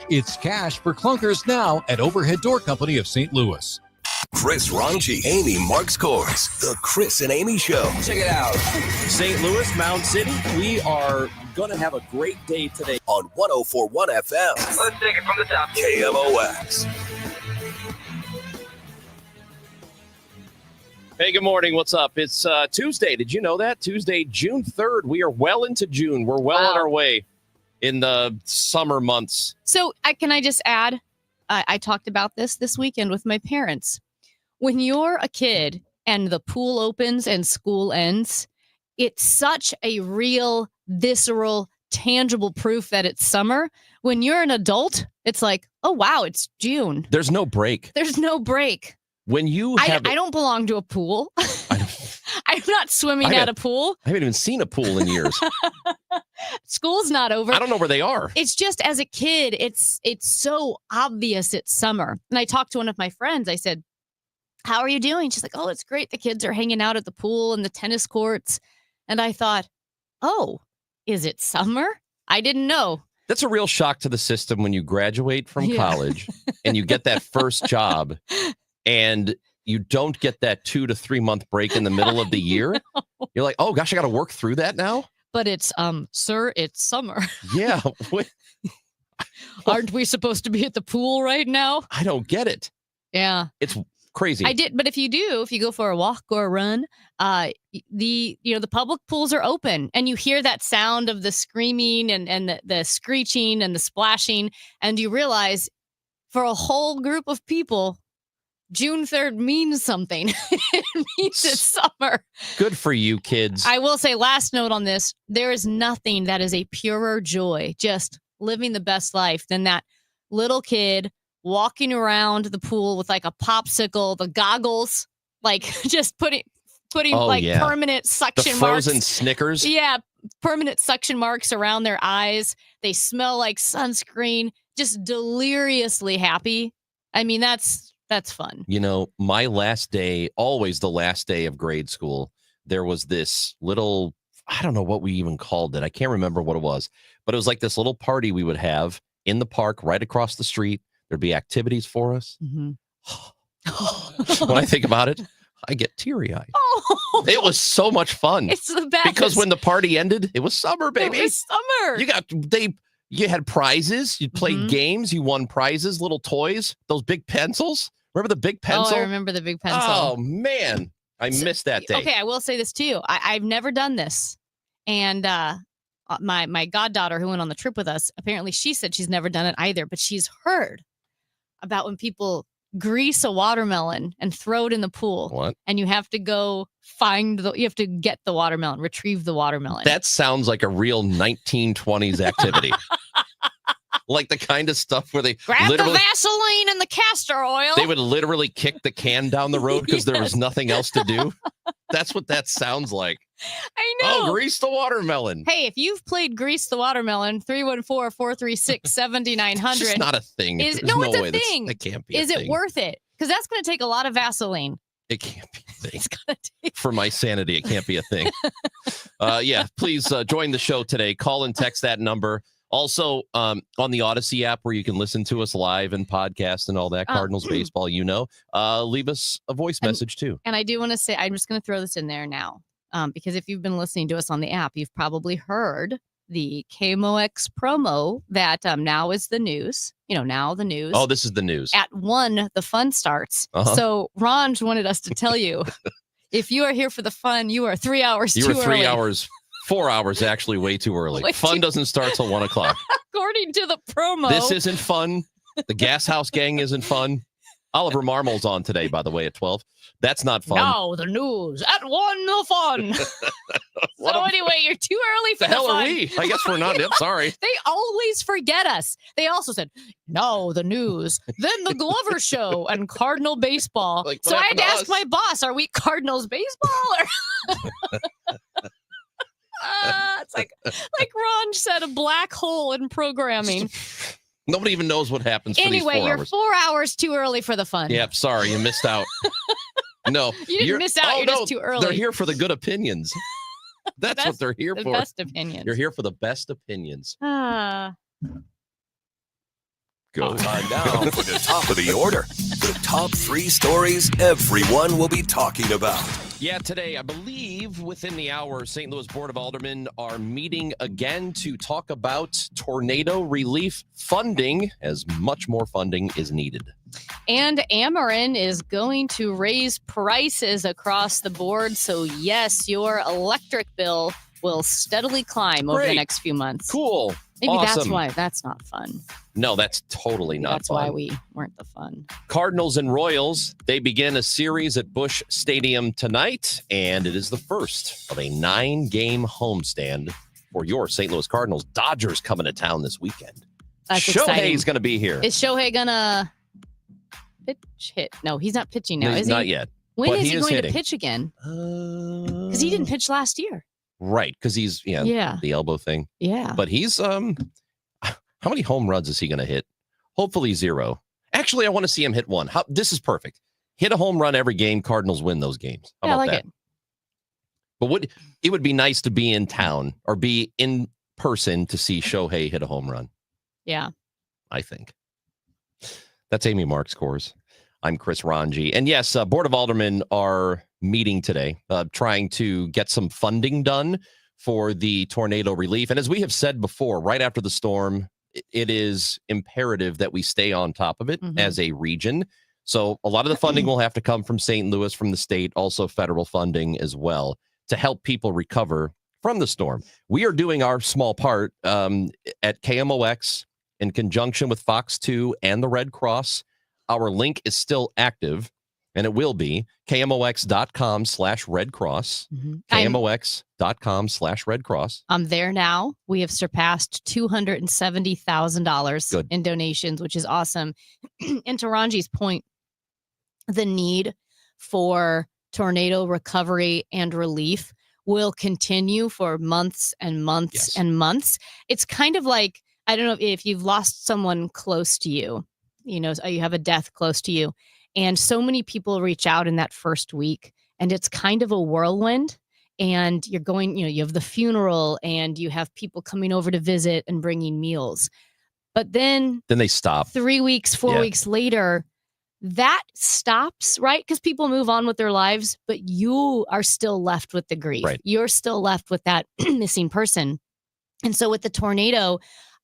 It's cash for clunkers now at Overhead Door Company of St. Louis. Chris Ronchi, Amy Marks Kors, The Chris and Amy Show. Check it out. St. Louis, Mound City, we are going to have a great day today. On 104.1 FM. Let's take it from the top. KMOX. Hey, good morning. What's up? It's Tuesday. Did you know that? Tuesday, June 3rd. We are well into June. We're well on our way in the summer months. So can I just add, I talked about this weekend with my parents. When you're a kid and the pool opens and school ends, it's such a real, visceral, tangible proof that it's summer. When you're an adult, it's like, oh, wow, it's June. There's no break. There's no break. When you have I don't belong to a pool. I'm not swimming at a pool. I haven't even seen a pool in years. School's not over. I don't know where they are. It's just as a kid, it's so obvious it's summer. And I talked to one of my friends. I said, how are you doing? She's like, oh, it's great. The kids are hanging out at the pool and the tennis courts. And I thought, oh, is it summer? I didn't know. That's a real shock to the system when you graduate from college and you get that first job and you don't get that 2 to 3 month break in the middle of the year. You're like, oh, gosh, I got to work through that now. But it's, sir, it's summer. Yeah. Aren't we supposed to be at the pool right now? I don't get it. Yeah. It's crazy. I did. But if you go for a walk or a run, the public pools are open and you hear that sound of the screaming and the screeching and the splashing. And you realize for a whole group of people, June 3rd means something. It means it's summer. Good for you, kids. I will say, last note on this, there is nothing that is a purer joy, just living the best life, than that little kid walking around the pool with like a popsicle, the goggles, like just putting permanent suction the marks. frozen Snickers. Yeah, permanent suction marks around their eyes. They smell like sunscreen, just deliriously happy. I mean, that's fun. You know, my last day, always the last day of grade school, there was this little, I don't know what we even called it. I can't remember what it was, but it was like this little party we would have in the park right across the street. There'd be activities for us. Mm-hmm. When I think about it, I get teary-eyed. Oh. It was so much fun. It's the best. Because when the party ended, it was summer, baby. It was summer. You had prizes. You played games. You won prizes, little toys, those big pencils. Remember the big pencil? Oh, I remember the big pencil. Oh, man. I missed that day. Okay, I will say this too. I've never done this. And my goddaughter who went on the trip with us, apparently she said she's never done it either, but she's heard about when people grease a watermelon and throw it in the pool. What? And you have to go you have to get the watermelon, retrieve the watermelon. That sounds like a real 1920s activity. Like the kind of stuff where they grab the Vaseline and the castor oil. They would literally kick the can down the road because there was nothing else to do. That's what that sounds like. I know. Oh, grease the watermelon. Hey, if you've played Grease the Watermelon, 314-436-7900. It's just not a thing. It's a thing. That can't be Is it worth it? Because that's going to take a lot of Vaseline. It can't be a thing. For my sanity, it can't be a thing. Please join the show today. Call and text that number. Also, on the Odyssey app where you can listen to us live and podcast and all that, Cardinals baseball, leave us a voice message too. And I do want to say, I'm just going to throw this in there now, because if you've been listening to us on the app, you've probably heard the KMOX promo that now is the news. Now the news. Oh, this is the news. At 1, the fun starts. Uh-huh. So Ron wanted us to tell you, if you are here for the fun, you are 3 hours too early. You were 3 hours. 4 hours, actually, way too early. Fun doesn't start till 1 o'clock. According to the promo. This isn't fun. The Gas House Gang isn't fun. Oliver Marmole's on today, by the way, at 12. That's not fun. Now the news. At 1, the fun. Anyway, you're too early for the hell fun. Are we? I guess we're not. Sorry. They always forget us. They also said, no, the news, then the Glover Show and Cardinal baseball. So I had to ask my boss, are we Cardinals baseball? It's like Ron said, a black hole in programming. Nobody even knows what happens for these 4 hours. Anyway, you're 4 hours too early for the fun. Yep, sorry, you missed out. No. You didn't miss out, you're just too early. They're here for the good opinions. That's what they're here for. The best opinions. You're here for the best opinions. Go. Time now for the top of the order. The top 3 stories everyone will be talking about. Yeah, today, I believe within the hour, St. Louis Board of Aldermen are meeting again to talk about tornado relief funding, as much more funding is needed. And Ameren is going to raise prices across the board. So, yes, your electric bill will steadily climb over the Great. next few months. Cool. Maybe that's Awesome. why that's not fun. No, that's totally not That's fun. why we weren't the fun. Cardinals and Royals, they begin a series at Busch Stadium tonight, and it is the first of a 9-game homestand for your St. Louis Cardinals. Dodgers coming to town this weekend. That's exciting. Shohei's going to be here. Is Shohei gonna pitch hit? No, he's not pitching now, No, is not he? yet. When but is he he is going hitting. to pitch again? Because he didn't pitch last year. Right, because he's Yeah. the elbow thing. Yeah. But he's how many home runs is he going to hit? Hopefully 0. Actually, I want to see him hit 1. This is perfect. Hit a home run every game. Cardinals win those games. How Yeah, I about like that? it. But it would be nice to be in town or be in person to see Shohei hit a home run. Yeah. I think. That's Amy Mark Scores. I'm Chris Ranji. And yes, Board of Aldermen are meeting today, trying to get some funding done for the tornado relief. And as we have said before, right after the storm, it is imperative that we stay on top of it as a region. So a lot of the funding will have to come from St. Louis, from the state, also federal funding as well, to help people recover from the storm. We are doing our small part at KMOX in conjunction with Fox 2 and the Red Cross. Our link is still active, and it will be KMOX.com/Red Cross. KMOX.com/Red Cross. I'm there now. We have surpassed $270,000 in donations, which is awesome. And to Ranji's point, the need for tornado recovery and relief will continue for months and months and months. It's kind of like, I don't know if you've lost someone close to you, you know, you have a death close to you, and so many people reach out in that first week, and it's kind of a whirlwind. And you're going, you have the funeral and you have people coming over to visit and bringing meals. But then they stop 3 weeks, 4 weeks later, that stops, right? Because people move on with their lives, but you are still left with the grief. Right. You're still left with that missing person. And so with the tornado,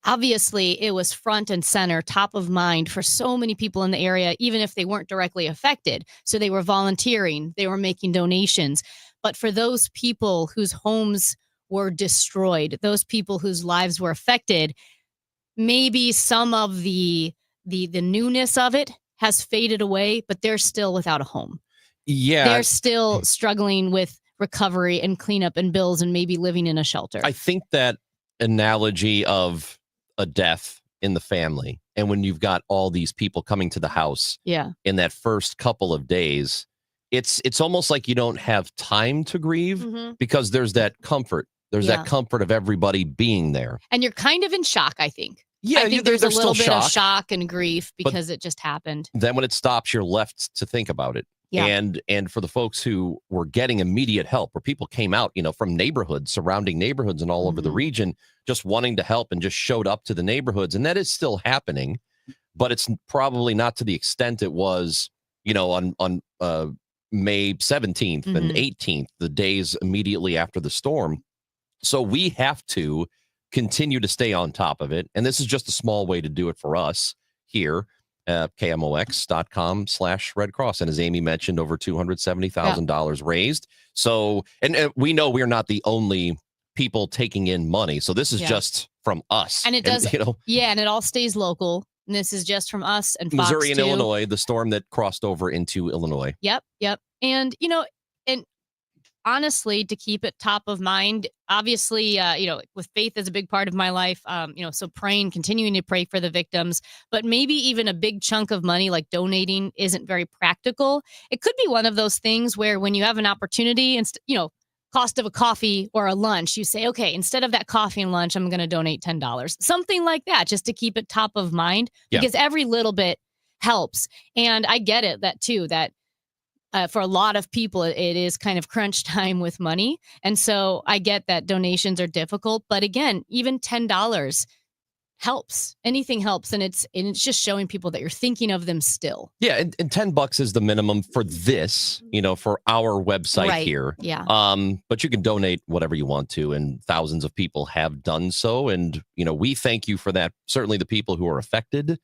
obviously it was front and center, top of mind for so many people in the area, even if they weren't directly affected. So they were volunteering, they were making donations. But for those people whose homes were destroyed, those people whose lives were affected, maybe some of the newness of it has faded away, but they're still without a home. Yeah. They're still struggling with recovery and cleanup and bills and maybe living in a shelter. I think that analogy of a death in the family, and when you've got all these people coming to the house in that first couple of days, it's almost like you don't have time to grieve because there's that comfort. There's that comfort of everybody being there. And you're kind of in shock, I think. Yeah, I think there's a little bit shock. of shock and grief because it just happened. Then when it stops, you're left to think about it. Yeah. And for the folks who were getting immediate help, where people came out, from neighborhoods, surrounding neighborhoods and all over the region, just wanting to help and just showed up to the neighborhoods. And that is still happening, but it's probably not to the extent it was, on May 17th and 18th, the days immediately after the storm. So we have to continue to stay on top of it. And this is just a small way to do it for us here at KMOX.com/Red Cross. And as Amy mentioned, over $270,000 raised. So, and we know we're not the only people taking in money. So this is just from us. And it does, and it all stays local. And this is just from us and Fox Missouri and 2. Illinois, the storm that crossed over into Illinois. Yep. And, and honestly, to keep it top of mind, obviously, with faith is a big part of my life, so continuing to pray for the victims, but maybe even a big chunk of money like donating isn't very practical. It could be one of those things where when you have an opportunity and, cost of a coffee or a lunch, you say, okay, instead of that coffee and lunch, I'm going to donate $10, something like that, just to keep it top of mind, because every little bit helps. And I get it that for a lot of people, it is kind of crunch time with money. And so I get that donations are difficult. But again, even $10 helps. Anything helps, and it's just showing people that you're thinking of them still. Yeah, and $10 is the minimum for this, for our website here. Yeah. But you can donate whatever you want to, and thousands of people have done so. And, we thank you for that. Certainly the people who are affected,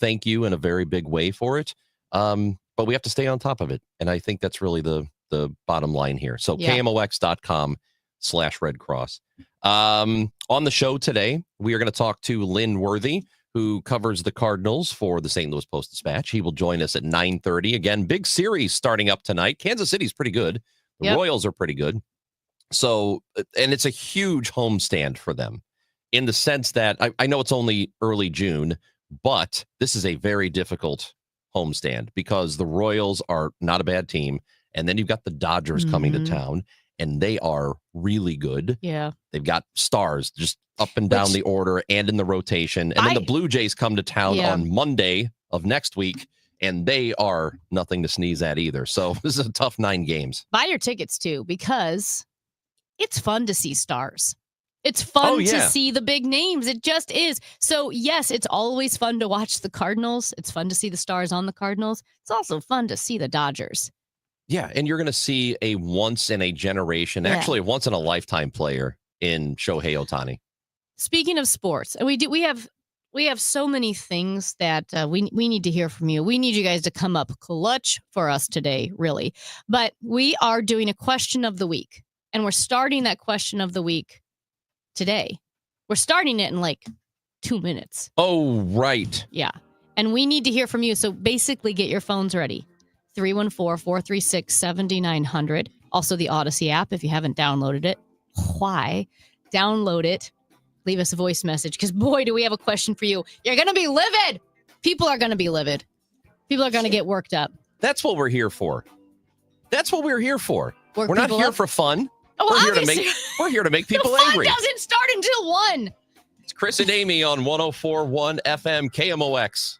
thank you in a very big way for it. But we have to stay on top of it. And I think that's really the bottom line here. So KMOX.com/Red Cross. On the show today, we are going to talk to Lynn Worthy, who covers the Cardinals for the St. Louis Post-Dispatch. He will join us at 9:30. Again, big series starting up tonight. Kansas City's pretty good. The Royals are pretty good. So, and it's a huge homestand for them in the sense that I know it's only early June, but this is a very difficult homestand because the Royals are not a bad team. And then you've got the Dodgers coming to town, and they are really good. Yeah. They've got stars just up and down the order and in the rotation. And then the Blue Jays come to town on Monday of next week, and they are nothing to sneeze at either. So this is a tough 9 games. Buy your tickets, too, because it's fun to see stars. It's fun to see the big names. It just is. So, yes, it's always fun to watch the Cardinals. It's fun to see the stars on the Cardinals. It's also fun to see the Dodgers. Yeah, and you're going to see a once-in-a-generation, actually a once-in-a-lifetime player in Shohei Ohtani. Speaking of sports, we have so many things that we need to hear from you. We need you guys to come up clutch for us today, really. But we are doing a question of the week, and we're starting that question of the week today. We're starting it in like 2 minutes. Oh, right. Yeah, and we need to hear from you. So basically, get your phones ready. 314-436-7900. Also the Odyssey app if you haven't downloaded it. Why? Download it. Leave us a voice message because, boy, do we have a question for you. You're going to be livid. People are going to be livid. People are going to get worked up. That's what we're here for. That's what we're here for. Work we're not here up. for fun. Oh, we're here to make people angry. The fun doesn't start until 1. It's Chris and Amy on 104.1 FM KMOX.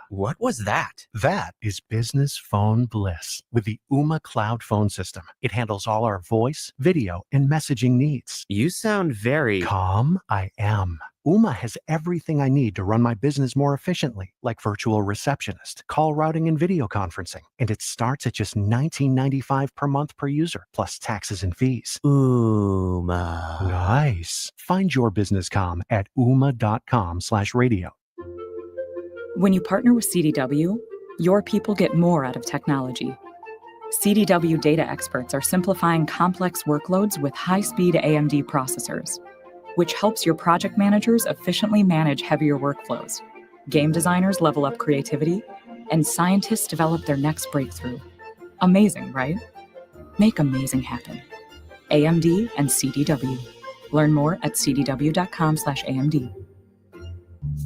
What was that? That is business phone bliss with the Ooma Cloud phone system. It handles all our voice, video, and messaging needs. You sound very calm. I am. Ooma has everything I need to run my business more efficiently, like virtual receptionist, call routing, and video conferencing. And it starts at just $19.95 per month per user, plus taxes and fees. Ooma. Nice. Find your business comm at ooma.com/radio. When you partner with CDW, your people get more out of technology. CDW data experts are simplifying complex workloads with high-speed AMD processors, which helps your project managers efficiently manage heavier workflows. Game designers level up creativity, and scientists develop their next breakthrough. Amazing, right? Make amazing happen. AMD and CDW. Learn more at cdw.com/AMD.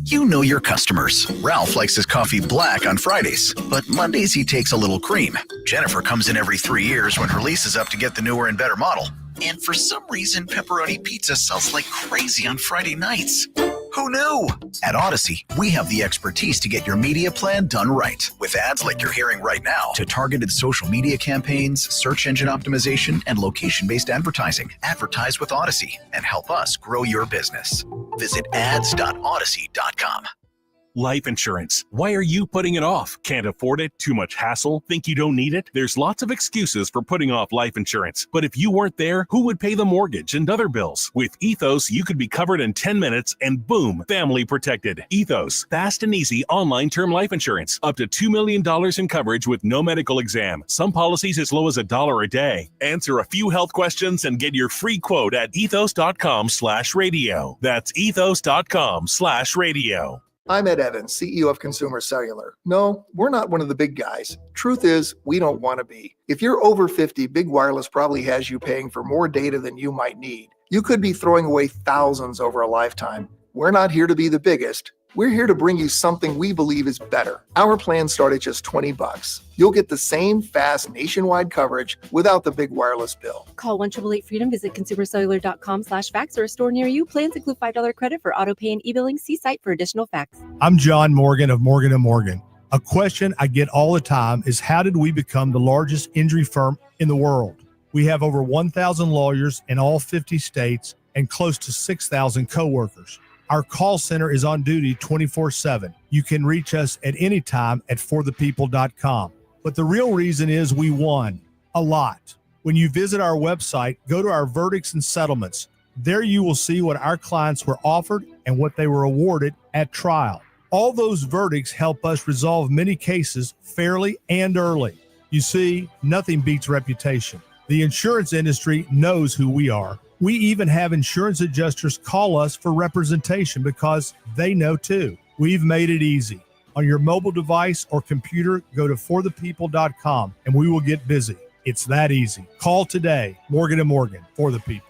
You know your customers. Ralph likes his coffee black on Fridays, but Mondays he takes a little cream. Jennifer comes in every 3 years when her lease is up to get the newer and better model. And for some reason, pepperoni pizza sells like crazy on Friday nights. Who knew? At Odyssey, we have the expertise to get your media plan done right. With ads like you're hearing right now, to targeted social media campaigns, search engine optimization, and location-based advertising. Advertise with Odyssey and help us grow your business. Visit ads.odyssey.com. Life insurance. Why are you putting it off? Can't afford it? Too much hassle? Think you don't need it? There's lots of excuses for putting off life insurance. But if you weren't there, who would pay the mortgage and other bills? With Ethos, you could be covered in 10 minutes and boom, family protected. Ethos, fast and easy online term life insurance. Up to $2 million in coverage with no medical exam. Some policies as low as $1 a day. Answer a few health questions and get your free quote at ethos.com/radio. That's ethos.com/radio. I'm Ed Evans, CEO of Consumer Cellular. No, we're not one of the big guys. Truth is, we don't want to be. If you're over 50, Big Wireless probably has you paying for more data than you might need. You could be throwing away thousands over a lifetime. We're not here to be the biggest. We're here to bring you something we believe is better. Our plans start at just $20. You'll get the same fast nationwide coverage without the big wireless bill. Call 1-888-FREEDOM, visit consumercellular.com/facts or a store near you. Plans include $5 credit for auto pay and e-billing. See site for additional facts. I'm John Morgan of Morgan & Morgan. A question I get all the time is, how did we become the largest injury firm in the world? We have over 1,000 lawyers in all 50 states and close to 6,000 coworkers. Our call center is on duty 24/7. You can reach us at any time at forthepeople.com. But the real reason is we won a lot. When you visit our website, go to our verdicts and settlements. There you will see what our clients were offered and what they were awarded at trial. All those verdicts help us resolve many cases fairly and early. You see, nothing beats reputation. The insurance industry knows who we are. We even have insurance adjusters call us for representation because they know too. We've made it easy. On your mobile device or computer, go to forthepeople.com and we will get busy. It's that easy. Call today. Morgan & Morgan, for the people.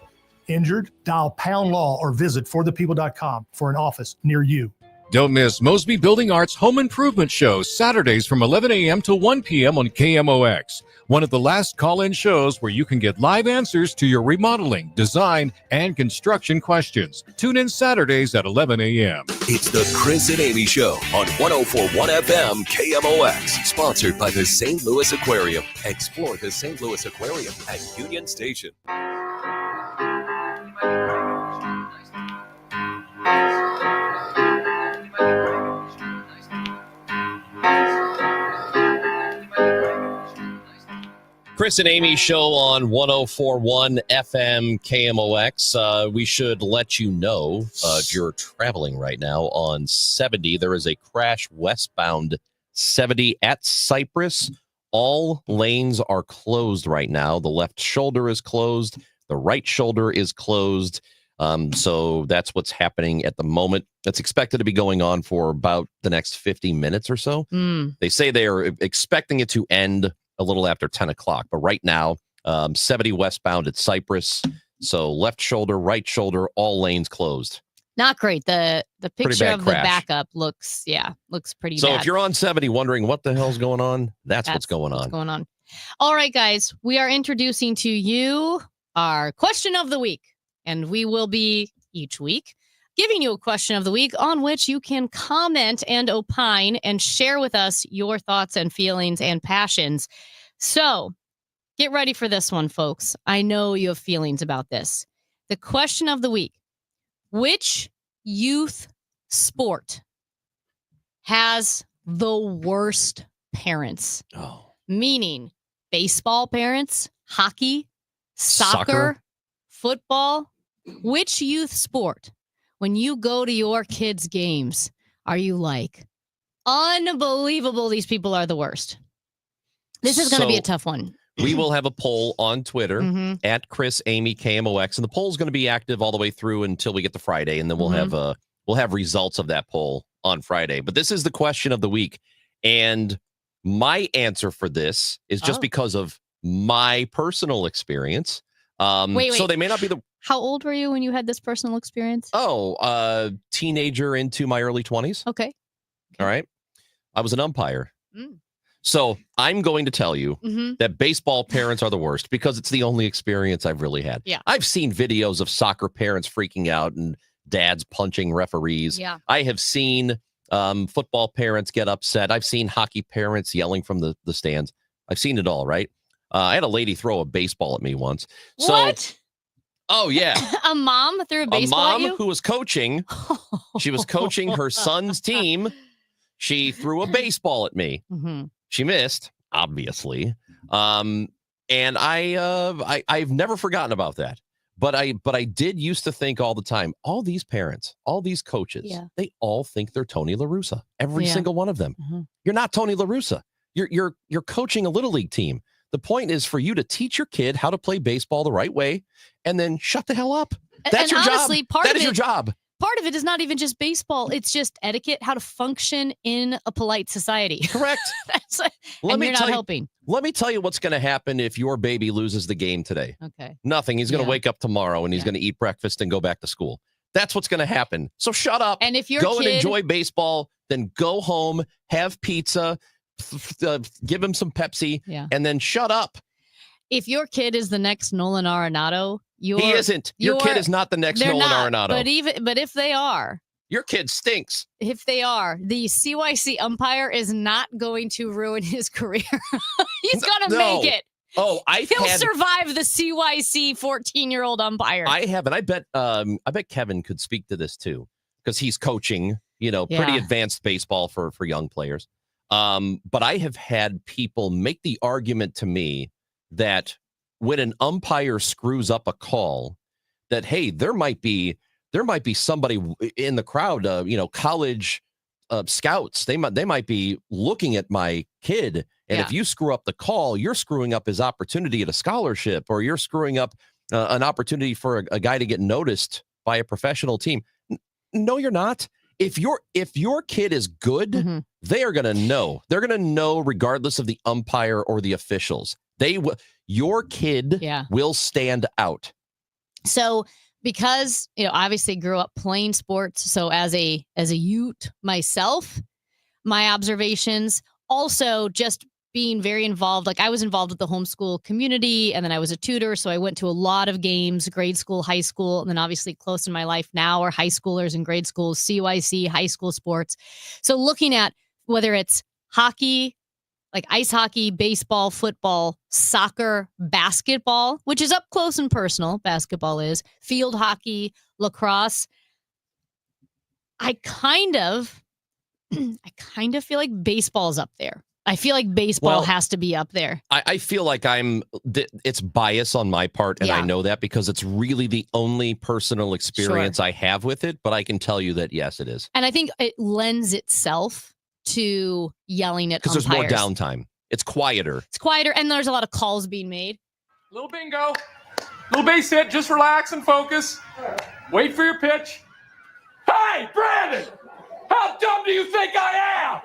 Injured? Dial pound law or visit forthepeople.com for an office near you. Don't miss Mosby Building Arts Home Improvement Show, Saturdays from 11 a.m. to 1 p.m. on KMOX. One of the last call-in shows where you can get live answers to your remodeling, design, and construction questions. Tune in Saturdays at 11 a.m. It's the Chris and Amy Show on 104.1 FM KMOX. Sponsored by the St. Louis Aquarium. Explore the St. Louis Aquarium at Union Station. Chris and Amy Show on 104.1 FM KMOX. We should let you know if you're traveling right now on 70, there is a crash westbound 70 at Cypress. All lanes are closed right now. The left shoulder is closed. The right shoulder is closed. So that's what's happening at the moment. That's expected to be going on for about the next 50 minutes or so. They say they are expecting it to end a little after 10 o'clock. But right now, 70 westbound at Cypress. So left shoulder, right shoulder, all lanes closed. Not great. The picture of the crash. backup looks pretty So bad. if you're on 70 wondering what the hell's going on, that's what's going on. All right, guys, we are introducing to you our question of the week. And we will be each week giving you a question of the week on which you can comment and opine and share with us your thoughts and feelings and passions. So get ready for this one, folks. I know you have feelings about this. The question of the week: which youth sport has the worst parents? Meaning baseball parents, hockey, soccer, football. Which youth sport, when you go to your kids' games, are you like, unbelievable, these people are the worst? This is going to be a tough one. We will have a poll on Twitter at Chris Amy KMOX, and the poll is going to be active all the way through until we get to Friday, and then we'll have results of that poll on Friday. But this is the question of the week, and my answer for this is just because of my personal experience. Wait. So they may not be the. How old were you when you had this personal experience? Teenager into my early 20s. Okay. All right. I was an umpire. So I'm going to tell you that baseball parents are the worst because it's the only experience I've really had. Yeah. I've seen videos of soccer parents freaking out and dads punching referees. Yeah. I have seen football parents get upset. I've seen hockey parents yelling from the stands. I've seen it all, right? I had a lady throw a baseball at me once. What? Oh, yeah. A mom threw a baseball at A you? mom who was coaching. She was coaching her son's team. She threw a baseball at me. She missed, obviously. And I've never forgotten about that. But I did used to think all the time, all these parents, all these coaches, they all think they're Tony La Russa. Every single one of them. You're not Tony La Russa. You're coaching a little league team. The point is for you to teach your kid how to play baseball the right way and then shut the hell up. That's your honestly, job. That is your job. Part of it is not even just baseball. It's just etiquette, how to function in a polite society. Correct. You're not helping. Let me tell you what's going to happen if your baby loses the game today. Okay. Nothing. He's going to wake up tomorrow and he's going to eat breakfast and go back to school. That's what's going to happen. So shut up. And if your and enjoy baseball, then go home, have pizza, give him some Pepsi, and then shut up. If your kid is the next Nolan Arenado, he isn't. Your kid is not the next Nolan Arenado. But if they are, your kid stinks. If they are, the CYC umpire is not going to ruin his career. He's going to make it. He'll survive the CYC 14-year-old umpire. I have, and I bet Kevin could speak to this too, because he's coaching, pretty advanced baseball for young players. But I have had people make the argument to me that when an umpire screws up a call, that, hey, there might be somebody in the crowd, college scouts. They might be looking at my kid, and if you screw up the call, you're screwing up his opportunity at a scholarship, or you're screwing up an opportunity for a guy to get noticed by a professional team. No, you're not. If your kid is good, they are going to know. They're going to know regardless of the umpire or the officials. Your kid will stand out. So because, obviously grew up playing sports. So as a Ute myself, my observations, also just being very involved. Like I was involved with the homeschool community, and then I was a tutor. So I went to a lot of games, grade school, high school, and then obviously close in my life now are high schoolers and grade schools, CYC, high school sports. So looking at whether it's hockey, like ice hockey, baseball, football, soccer, basketball, which is up close and personal, basketball is, field hockey, lacrosse. I kind of feel like baseball's up there. I feel like baseball has to be up there. I feel like it's bias on my part, and I know that because it's really the only personal experience I have with it, but I can tell you that, yes, it is. And I think it lends itself to yelling at umpires. Because there's more downtime. It's quieter. And there's a lot of calls being made. Little bingo. Little base hit. Just relax and focus. Wait for your pitch. Hey, Brandon! How dumb do you think I am?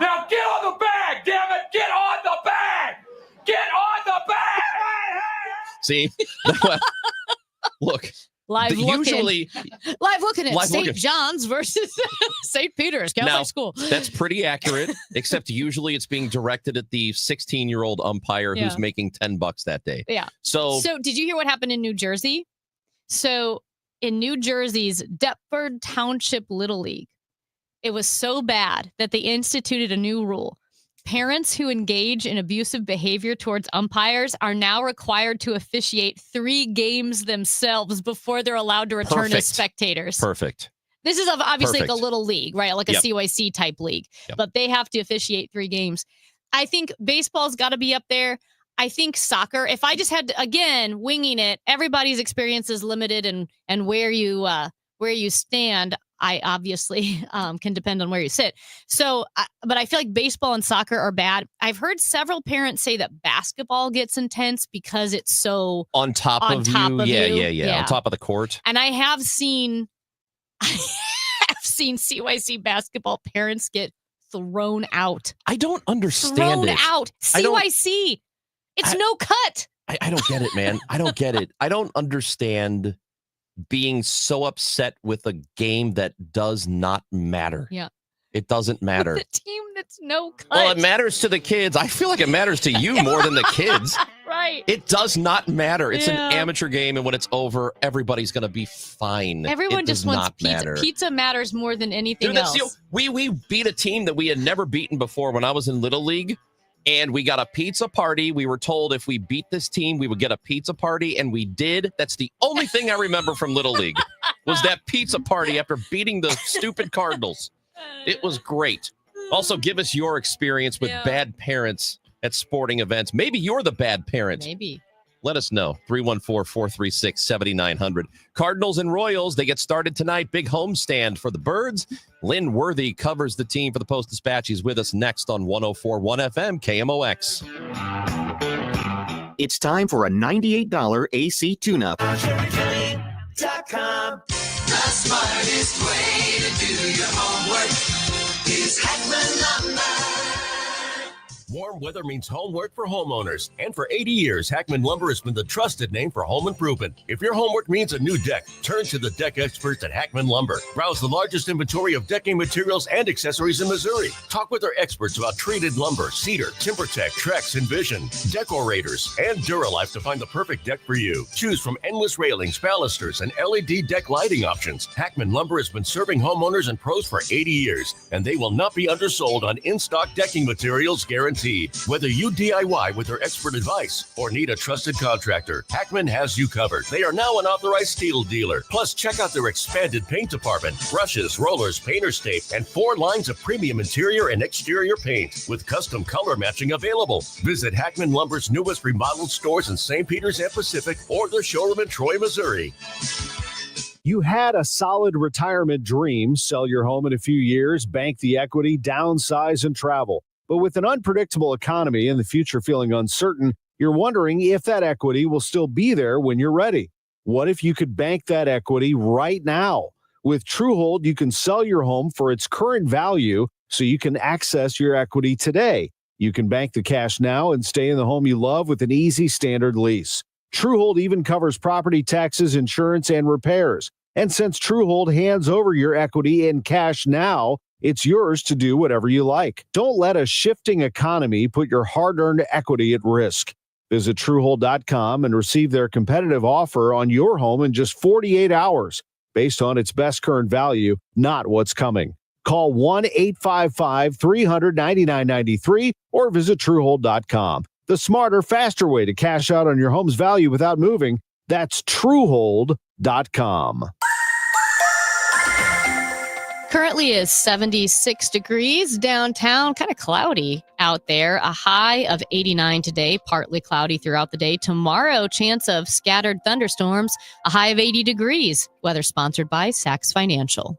Now get on the bag, damn it! Get on the bag! Get on the bag! See? Look. Live looking at St. John's versus St. Peter's Catholic School. That's pretty accurate, except usually it's being directed at the 16-year-old umpire who's making $10 that day. Yeah. So did you hear what happened in New Jersey? So in New Jersey's Deptford Township Little League, it was so bad that they instituted a new rule. Parents who engage in abusive behavior towards umpires are now required to officiate 3 games themselves before they're allowed to return as spectators. Perfect. This is obviously like a little league, right? Like a CYC type league, but they have to officiate 3 games. I think baseball's got to be up there. I think soccer, if I just had to, again, winging it, everybody's experience is limited and where you stand, I obviously can depend on where you sit. So, but I feel like baseball and soccer are bad. I've heard several parents say that basketball gets intense because it's so on top of you. Yeah. On top of the court. And I have seen CYC basketball parents get thrown out. I don't understand thrown it. Out. CYC. It's no cut. I don't get it, man. I don't get it. I don't understand being so upset with a game that does not matter. Yeah. It doesn't matter. The team that's no cut. Well, it matters to the kids. I feel like it matters to you more than the kids. Right. It does not matter. It's an amateur game, and when it's over, everybody's going to be fine. Everyone just wants pizza. Matter. Pizza matters more than anything else. We beat a team that we had never beaten before when I was in Little League. And we got a pizza party. We were told if we beat this team, we would get a pizza party. And we did. That's the only thing I remember from Little League was that pizza party after beating the stupid Cardinals. It was great. Also, give us your experience with bad parents at sporting events. Maybe you're the bad parent. Maybe. Let us know. 314-436-7900. Cardinals and Royals, they get started tonight. Big homestand for the Birds. Lynn Worthy covers the team for the Post-Dispatch. He's with us next on 104.1 FM KMOX. It's time for a $98 AC tune-up. The smartest way to do your homework is Heckman Lumber. Warm weather means homework for homeowners. And for 80 years, Heckman Lumber has been the trusted name for home improvement. If your homework means a new deck, turn to the deck experts at Heckman Lumber. Browse the largest inventory of decking materials and accessories in Missouri. Talk with our experts about treated lumber, cedar, TimberTech, Trex, Envision, Decorators, and Duralife to find the perfect deck for you. Choose from endless railings, balusters, and LED deck lighting options. Heckman Lumber has been serving homeowners and pros for 80 years, and they will not be undersold on in-stock decking materials guaranteed. guarantee. Whether you DIY with their expert advice or need a trusted contractor, Hackman has you covered. They are now an authorized steel dealer. Plus, check out their expanded paint department, brushes, rollers, painter's tape, and 4 lines of premium interior and exterior paint with custom color matching available. Visit Hackman Lumber's newest remodeled stores in St. Peters and Pacific or their showroom in Troy, Missouri. You had a solid retirement dream, sell your home in a few years, bank the equity, downsize, and travel. But with an unpredictable economy and the future feeling uncertain, you're wondering if that equity will still be there when you're ready. What if you could bank that equity right now? With Truehold, you can sell your home for its current value so you can access your equity today. You can bank the cash now and stay in the home you love with an easy standard lease. Truehold even covers property taxes, insurance, and repairs. And since Truehold hands over your equity in cash now, it's yours to do whatever you like. Don't let a shifting economy put your hard-earned equity at risk. Visit Truehold.com and receive their competitive offer on your home in just 48 hours, based on its best current value, not what's coming. Call 1-855-300-9993 or visit Truehold.com. The smarter, faster way to cash out on your home's value without moving. That's Truehold.com. Currently is 76 degrees downtown, kind of cloudy out there. A high of 89 today, partly cloudy throughout the day. Tomorrow, chance of scattered thunderstorms, a high of 80 degrees. Weather sponsored by Sachs Financial.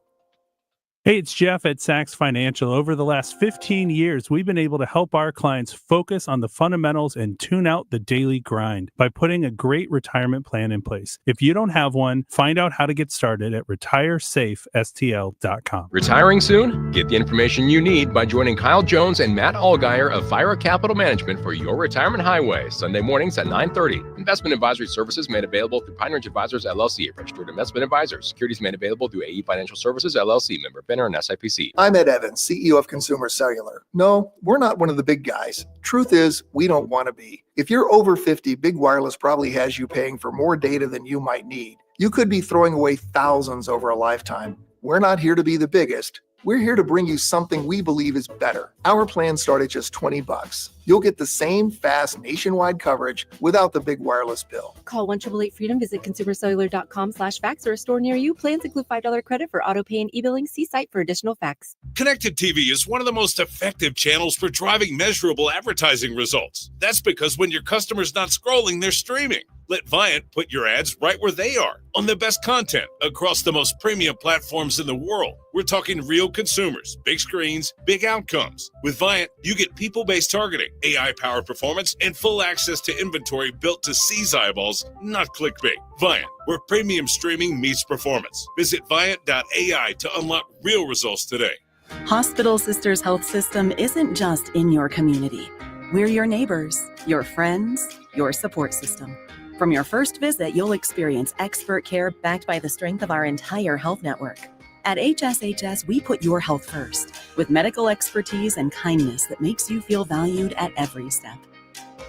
Hey, it's Jeff at Sachs Financial. Over the last 15 years, we've been able to help our clients focus on the fundamentals and tune out the daily grind by putting a great retirement plan in place. If you don't have one, find out how to get started at retiresafestl.com. Retiring soon? Get the information you need by joining Kyle Jones and Matt Allgeier of Fira Capital Management for your retirement highway, Sunday mornings at 9:30. Investment advisory services made available through Pine Ridge Advisors, LLC, a registered investment advisor. Securities made available through AE Financial Services, LLC, member and SIPC. I'm Ed Evans, CEO of Consumer Cellular. No, we're not one of the big guys. Truth is, we don't want to be. If you're over 50, Big Wireless probably has you paying for more data than you might need. You could be throwing away thousands over a lifetime. We're not here to be the biggest. We're here to bring you something we believe is better. Our plans start at just $20. You'll get the same fast nationwide coverage without the big wireless bill. Call 1-888-FREEDOM, visit consumercellular.com/fax or a store near you. Plans include $5 credit for auto pay and e-billing. See site for additional facts. Connected TV is one of the most effective channels for driving measurable advertising results. That's because when your customer's not scrolling, they're streaming. Let Viant put your ads right where they are, on the best content across the most premium platforms in the world. We're talking real consumers, big screens, big outcomes. With Viant, you get people-based targeting, AI-powered performance, and full access to inventory built to seize eyeballs, not clickbait. Viant, where premium streaming meets performance. Visit Viant.ai to unlock real results today. Hospital Sisters Health System isn't just in your community. We're your neighbors, your friends, your support system. From your first visit, you'll experience expert care backed by the strength of our entire health network. At HSHS, we put your health first, with medical expertise and kindness that makes you feel valued at every step.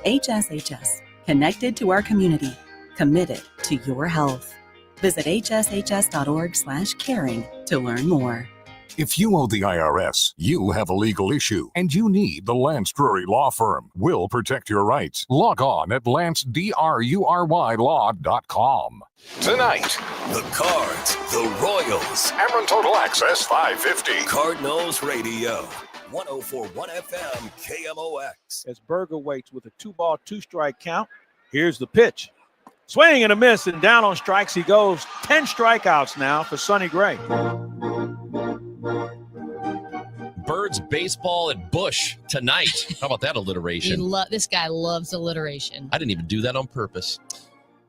HSHS, connected to our community, committed to your health. Visit hshs.org/caring to learn more. If you owe the IRS, you have a legal issue, and you need the Lance Drury Law Firm. We'll protect your rights. Log on at LanceDruryLaw.com. Tonight, the Cards, the Royals. Ameren Total Access 550. Cardinals Radio. 104.1 FM KMOX. As Berger waits with a 2-ball, 2-strike count. Here's the pitch. Swing and a miss, and down on strikes he goes. 10 strikeouts now for Sonny Gray. Birds baseball at Busch tonight. How about that alliteration? This guy loves alliteration. I didn't even do that on purpose.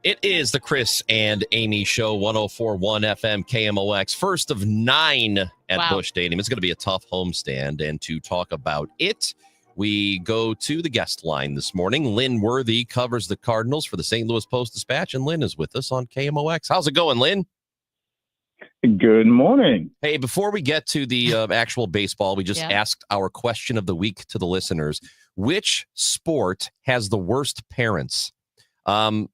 It is the Chris and Amy Show, 104.1 FM KMOX, first of 9 at Busch Stadium. It's going to be a tough homestand, and to talk about it, we go to the guest line this morning. Lynn Worthy covers the Cardinals for the St. Louis Post-Dispatch, and Lynn is with us on KMOX. How's it going, Lynn? Good morning. Hey, before we get to the actual baseball, we just asked our question of the week to the listeners. Which sport has the worst parents? I'm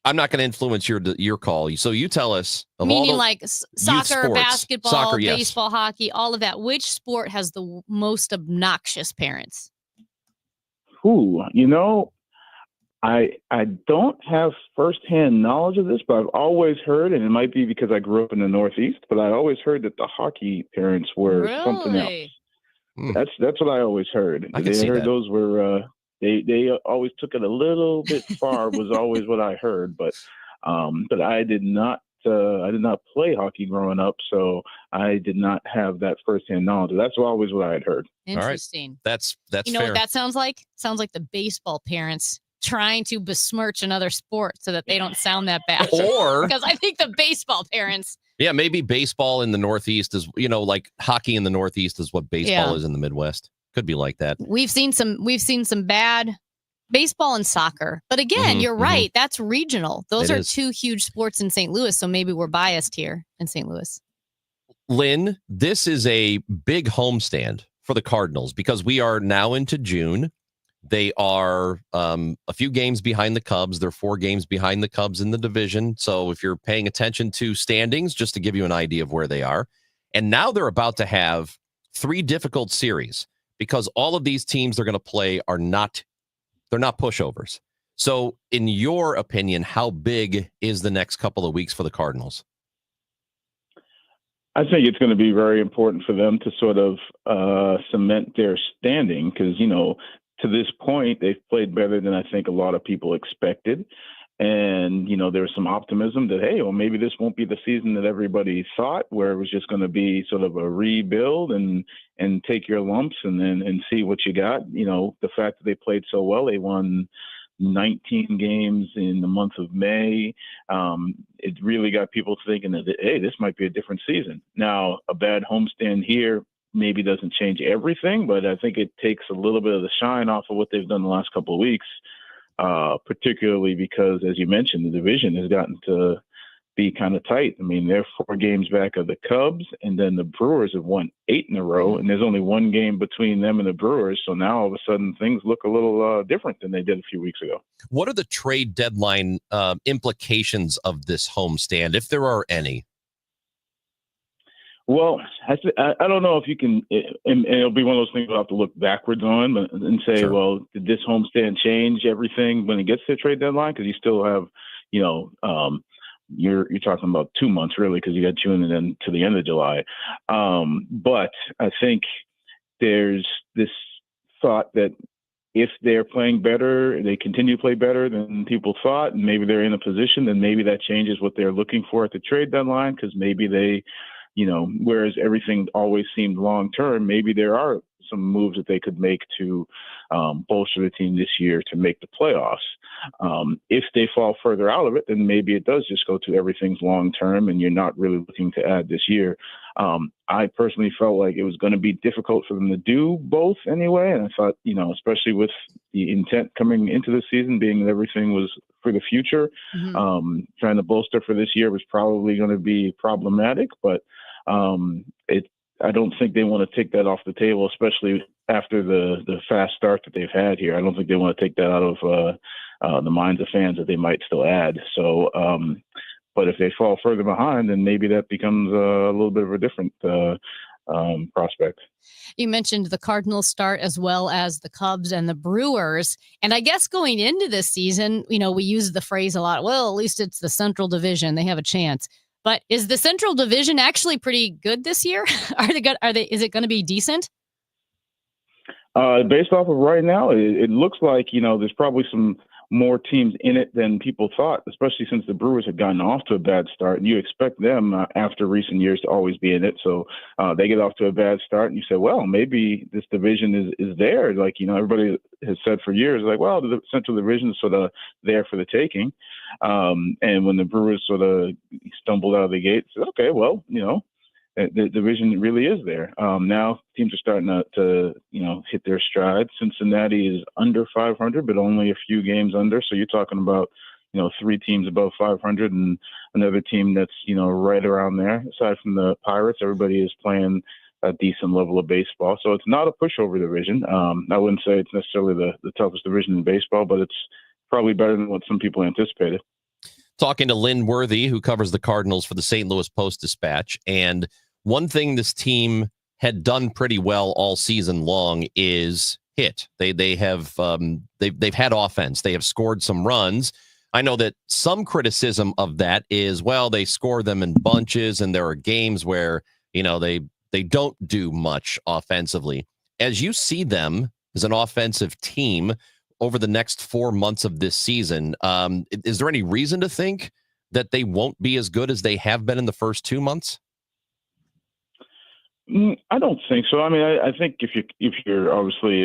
not going to influence your call. So you tell us. Meaning like soccer, sports, basketball, baseball, hockey, all of that. Which sport has the most obnoxious parents? I don't have firsthand knowledge of this, but I've always heard, and it might be because I grew up in the Northeast, but I always heard that the hockey parents were something else. That's what I always heard. I can see that. Those were they always took it a little bit far. Was always what I heard, but I did not play hockey growing up, so I did not have that firsthand knowledge. That's always what I had heard. Interesting. That's You know fair. what that sounds like? Sounds like the baseball parents trying to besmirch another sport so that they don't sound that bad. Or- because I think the baseball parents. Yeah, maybe baseball in the Northeast is, like hockey in the Northeast is what baseball Yeah. is in the Midwest. Could be like that. We've seen some bad baseball and soccer. But again, you're right. That's regional. Those It are is. two huge sports in St. Louis. So maybe we're biased here in St. Louis. Lynn, this is a big homestand for the Cardinals because we are now into June. They are a few games behind the Cubs. They're 4 games behind the Cubs in the division. So if you're paying attention to standings, just to give you an idea of where they are. And now they're about to have 3 difficult series because all of these teams they're going to play they're not pushovers. So in your opinion, how big is the next couple of weeks for the Cardinals? I think it's going to be very important for them to sort of cement their standing because, to this point, they've played better than I think a lot of people expected. And, there was some optimism that, hey, well, maybe this won't be the season that everybody thought, where it was just going to be sort of a rebuild and take your lumps and see what you got. The fact that they played so well, they won 19 games in the month of May. It really got people thinking that, hey, this might be a different season. Now, a bad homestand here maybe doesn't change everything, but I think it takes a little bit of the shine off of what they've done the last couple of weeks, particularly because, as you mentioned, the division has gotten to be kind of tight. I mean, they're 4 games back of the Cubs, and then the Brewers have won 8 in a row, and there's only 1 game between them and the Brewers. So now all of a sudden things look a little different than they did a few weeks ago. What are the trade deadline implications of this homestand, if there are any? Well, I don't know if you can, and it'll be one of those things we'll have to look backwards on and say, well, did this homestand change everything when it gets to the trade deadline? Because you still have, you're talking about 2 months really, because you got June and then to the end of July. But I think there's this thought that if they're playing better, they continue to play better than people thought, and maybe they're in a position, then maybe that changes what they're looking for at the trade deadline, because maybe they, whereas everything always seemed long-term, maybe there are some moves that they could make to bolster the team this year to make the playoffs. If they fall further out of it, then maybe it does just go to everything's long-term and you're not really looking to add this year. I personally felt like it was going to be difficult for them to do both anyway. And I thought, especially with the intent coming into the season being that everything was for the future, trying to bolster for this year was probably going to be problematic, but I don't think they want to take that off the table, especially after the fast start that they've had here. I don't think they want to take that out of the minds of fans that they might still add. So, but if they fall further behind, then maybe that becomes a little bit of a different prospect. You mentioned the Cardinals start as well as the Cubs and the Brewers. And I guess going into this season, we use the phrase a lot, well, at least it's the Central Division. They have a chance. But is the Central Division actually pretty good this year? Is it going to be decent? Based off of right now, it looks like, there's probably some more teams in it than people thought, especially since the Brewers had gotten off to a bad start. And you expect them after recent years to always be in it. So they get off to a bad start and you say, well, maybe this division is there. Like, everybody has said for years, like, well, the Central Division is sort of there for the taking. And when the Brewers sort of stumbled out of the gate, said, okay, well, the division really is there. Now teams are starting to hit their stride. Cincinnati is under 500, but only a few games under. So you're talking about, 3 teams above 500 and another team that's, right around there. Aside from the Pirates, everybody is playing a decent level of baseball. So it's not a pushover division. I wouldn't say it's necessarily the toughest division in baseball, but it's probably better than what some people anticipated. Talking to Lynn Worthy, who covers the Cardinals for the St. Louis Post-Dispatch. And one thing this team had done pretty well all season long is hit. They've had offense. They have scored some runs. I know that some criticism of that is, well, they score them in bunches, and there are games where, they don't do much offensively. As you see them as an offensive team over the next 4 months of this season, is there any reason to think that they won't be as good as they have been in the first 2 months? I don't think so. I mean, I think if you're obviously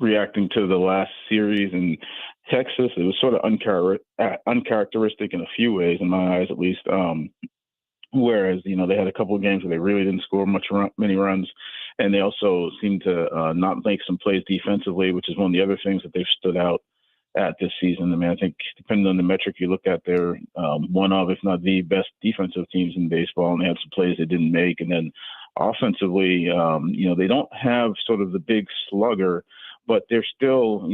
reacting to the last series in Texas, it was sort of uncharacteristic in a few ways, in my eyes at least. Whereas they had a couple of games where they really didn't score many runs, and they also seemed to not make some plays defensively, which is one of the other things that they've stood out at this season. I mean, I think depending on the metric you look at, they're one of, if not the best defensive teams in baseball, and they had some plays they didn't make. And then offensively, they don't have sort of the big slugger, but they're still,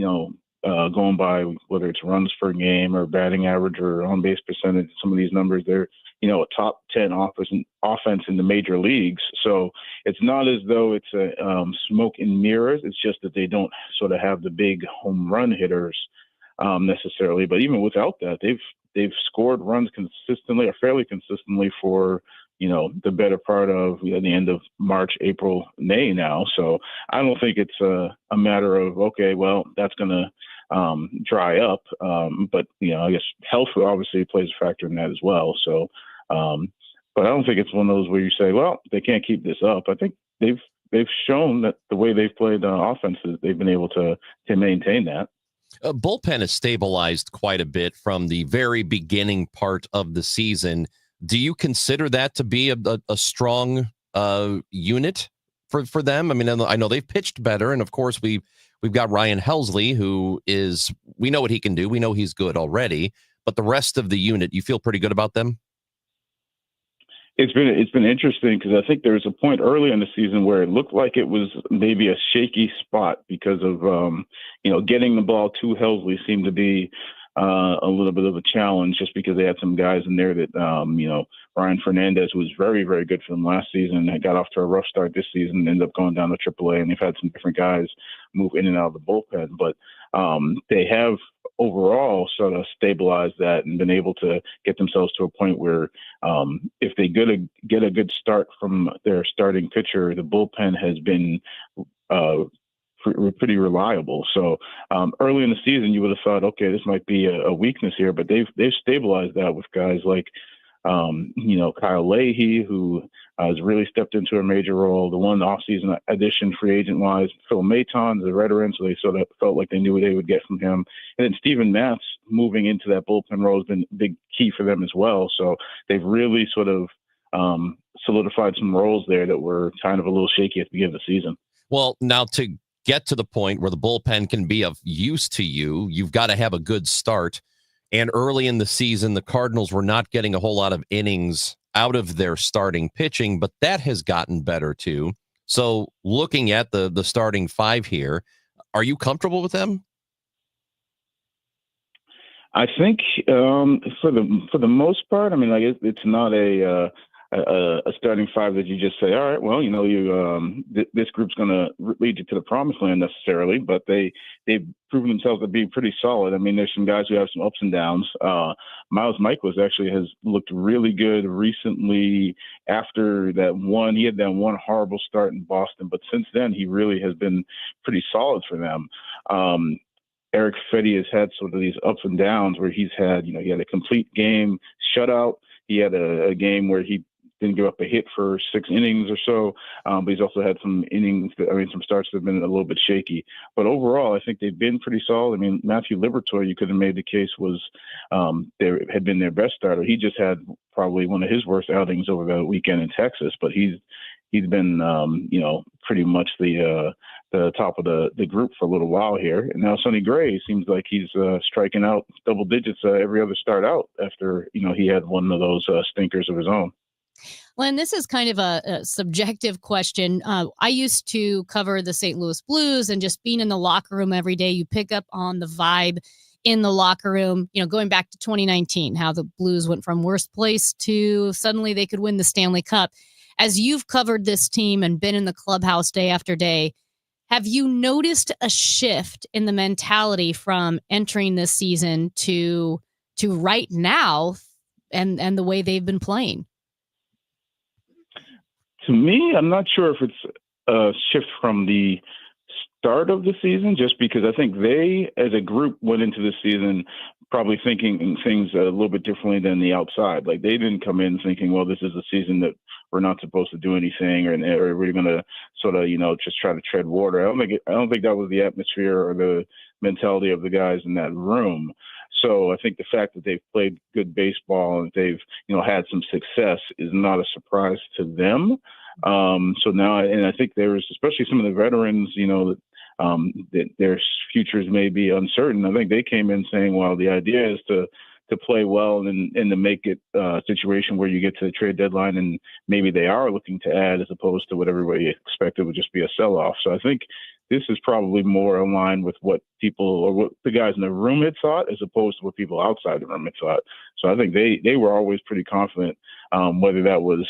going by whether it's runs per game or batting average or on base percentage, some of these numbers, they're, a top 10 offense in the major leagues. So it's not as though it's a smoke and mirrors. It's just that they don't sort of have the big home run hitters necessarily. But even without that, they've scored runs consistently or fairly consistently for the better part of the end of March, April, May now. So I don't think it's a matter of, okay, well, that's going to dry up. But, I guess health obviously plays a factor in that as well. So, but I don't think it's one of those where you say, well, they can't keep this up. I think they've shown that the way they've played offenses, they've been able to maintain that. Bullpen has stabilized quite a bit from the very beginning part of the season. Do you consider that to be a strong unit for them? I mean, I know they've pitched better, and of course we've got Ryan Helsley, who we know what he can do. We know he's good already, but the rest of the unit, you feel pretty good about them? It's been interesting because I think there was a point early in the season where it looked like it was maybe a shaky spot because of getting the ball to Helsley seemed to be a little bit of a challenge, just because they had some guys in there that Ryan Fernandez, who was very, very good for them last season, and got off to a rough start this season, ended up going down to AAA, and they've had some different guys move in and out of the bullpen. But they have overall sort of stabilized that and been able to get themselves to a point where if they get a good start from their starting pitcher, the bullpen has been pretty reliable. So early in the season, you would have thought, okay, this might be a weakness here, but they've stabilized that with guys like Kyle Leahy, who has really stepped into a major role. The one offseason addition, free agent wise, Phil Maton, the veteran, so they sort of felt like they knew what they would get from him. And then Steven Matz moving into that bullpen role has been a big key for them as well. So they've really sort of solidified some roles there that were kind of a little shaky at the beginning of the season. Well, now to get to the point where the bullpen can be of use to you, you've got to have a good start. And early in the season, the Cardinals were not getting a whole lot of innings out of their starting pitching, but that has gotten better too. So looking at the starting five here, are you comfortable with them? I think for the most part, I mean, like it's not a starting five that you just say, all right, well, this group's going to lead you to the promised land necessarily, but they've proven themselves to be pretty solid. I mean, there's some guys who have some ups and downs. Miles Michaelis actually has looked really good recently after that one. He had that one horrible start in Boston, but since then he really has been pretty solid for them. Eric Fedde has had sort of these ups and downs where he's had, he had a complete game shutout. He had a game where he didn't give up a hit for 6 innings or so, but he's also had some some starts that have been a little bit shaky. But overall, I think they've been pretty solid. I mean, Matthew Liberatore, you could have made the case was there had been their best starter. He just had probably one of his worst outings over the weekend in Texas, but he's been pretty much the top of the group for a little while here. And now Sonny Gray seems like he's striking out double digits every other start out after he had one of those stinkers of his own. Len, this is kind of a subjective question. I used to cover the St. Louis Blues, and just being in the locker room every day, you pick up on the vibe in the locker room, going back to 2019, how the Blues went from worst place to suddenly they could win the Stanley Cup. As you've covered this team and been in the clubhouse day after day, Have you noticed a shift in the mentality from entering this season to right now and the way they've been playing? To me, I'm not sure if it's a shift from the start of the season, just because I think they, as a group, went into the season probably thinking things a little bit differently than the outside. Like, they didn't come in thinking, well, this is a season that we're not supposed to do anything, or we're going to sort of, just try to tread water. I don't think that was the atmosphere or the mentality of the guys in that room. So I think the fact that they've played good baseball and they've, had some success is not a surprise to them. So now, and I think there's, especially some of the veterans, that their futures may be uncertain. I think they came in saying, well, the idea is to play well and to make it a situation where you get to the trade deadline and maybe they are looking to add, as opposed to what everybody expected would just be a sell-off. So I think this is probably more aligned with what people, or what the guys in the room had thought, as opposed to what people outside the room had thought. So I think they were always pretty confident, whether that was,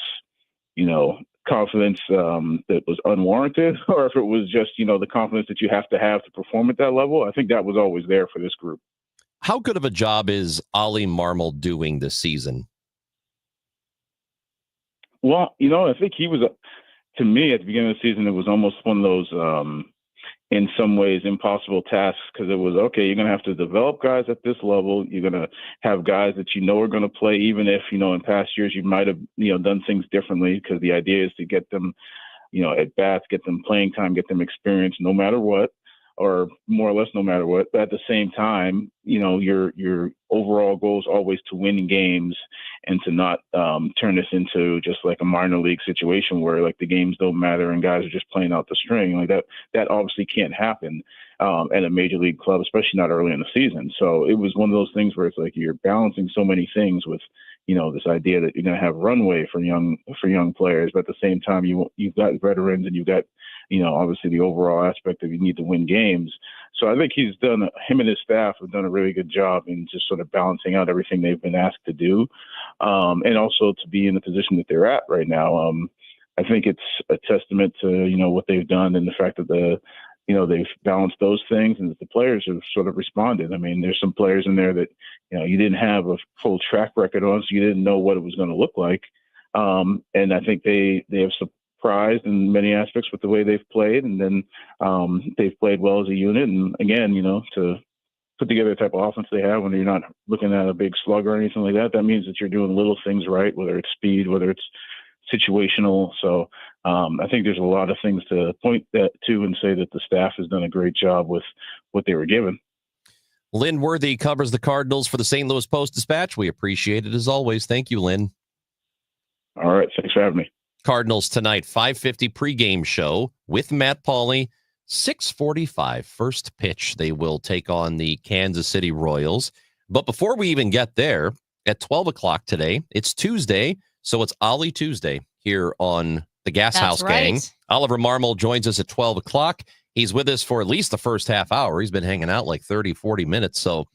confidence that was unwarranted, or if it was just, the confidence that you have to perform at that level. I think that was always there for this group. How good of a job is Ollie Marmol doing this season? Well, I think he was, to me, at the beginning of the season, it was almost one of those, in some ways, impossible tasks, because it was, okay, you're going to have to develop guys at this level. You're going to have guys that are going to play, even if, in past years you might have, done things differently, because the idea is to get them, at bats, get them playing time, get them experience no matter what, or more or less no matter what. But at the same time, your overall goal is always to win games and to not turn this into just like a minor league situation where like the games don't matter and guys are just playing out the string. Like that obviously can't happen at a major league club, especially not early in the season. So it was one of those things where it's like you're balancing so many things with, this idea that you're going to have runway for young players, but at the same time, you've got veterans and you've got, obviously the overall aspect of you need to win games. So I think him and his staff have done a really good job in just sort of balancing out everything they've been asked to do. And also to be in the position that they're at right now. I think it's a testament to, what they've done and the fact that they've balanced those things and that the players have sort of responded. I mean, there's some players in there that, you didn't have a full track record on, so you didn't know what it was going to look like. And I think they have surprised in many aspects with the way they've played. And then they've played well as a unit. And again, to put together the type of offense they have when you're not looking at a big slug or anything like that, that means that you're doing little things right, whether it's speed, whether it's situational. So I think there's a lot of things to point that to and say that the staff has done a great job with what they were given. Lynn Worthy covers the Cardinals for the St. Louis Post-Dispatch. We appreciate it as always. Thank you, Lynn. All right. Thanks for having me. Cardinals tonight, 5:50 pregame show with Matt Pauley. 6:45 first pitch. They will take on the Kansas City Royals. But before we even get there, at 12 o'clock today, it's Tuesday, so it's Ollie Tuesday here on the Gas House Gang. Oliver Marmol joins us at 12 o'clock. He's with us for at least the first half hour. He's been hanging out like 30, 40 minutes. So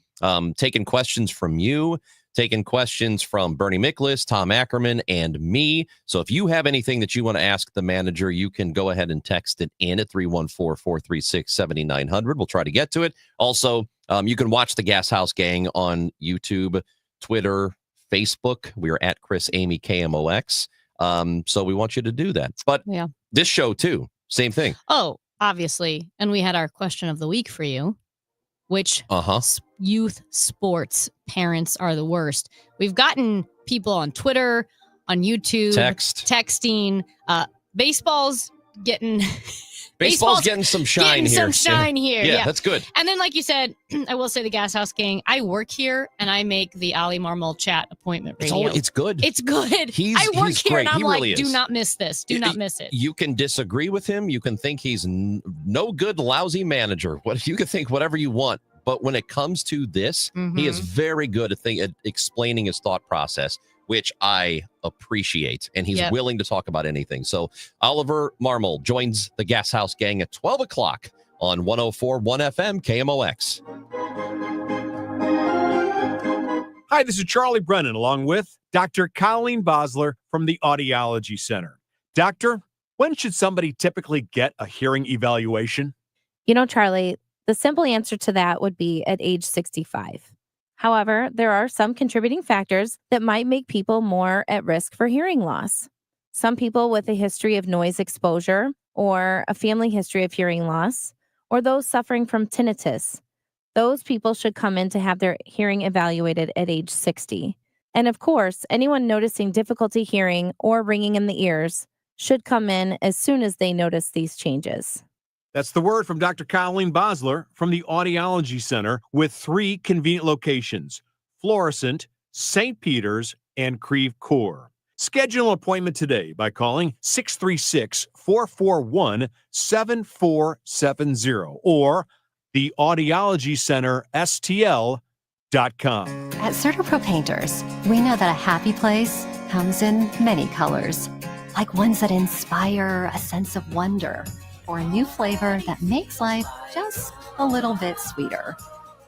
taking questions from you, taking questions from Bernie Miklasz, Tom Ackerman, and me. So if you have anything that you want to ask the manager, you can go ahead and text it in at 314-436-7900. We'll try to get to it. Also, you can watch the Gas House Gang on YouTube, Twitter, Facebook. We are at Chris Amy KMOX. So we want you to do that. But this show, too, same thing. Oh, obviously. And we had our question of the week for you. Which youth sports parents are the worst? We've gotten people on Twitter, on YouTube, texting. Baseball's getting some shine here. Some shine here. Yeah, that's good. And then, like you said, I will say the Gas House Gang. I work here, and I make the Ollie Marmol chat appointment radio. It's good. It's good. I work here, great. and I'm really do not miss this. Do not miss it. You can disagree with him. You can think he's no good, lousy manager. You can think whatever you want. But when it comes to this, he is very good at explaining his thought process, which I appreciate. And he's willing to talk about anything. So Oliver Marmol joins the Gas House Gang at 12 o'clock on 104.1 FM KMOX. Hi, this is Charlie Brennan along with Dr. Colleen Bosler from the Audiology Center. Doctor, When should somebody typically get a hearing evaluation? You know, Charlie, the simple answer to that would be at age 65. However, there are some contributing factors that might make people more at risk for hearing loss. Some people with a history of noise exposure or a family history of hearing loss, or those suffering from tinnitus. Those people should come in to have their hearing evaluated at age 60. And of course, anyone noticing difficulty hearing or ringing in the ears should come in as soon as they notice these changes. That's the word from Dr. Colleen Bosler from the Audiology Center with 3 convenient locations: Florissant, St. Peter's, and Creve Coeur. Schedule an appointment today by calling 636-441-7470 or the Audiology Center STL.com. At CertaPro Painters, we know that a happy place comes in many colors, like ones that inspire a sense of wonder, or a new flavor that makes life just a little bit sweeter,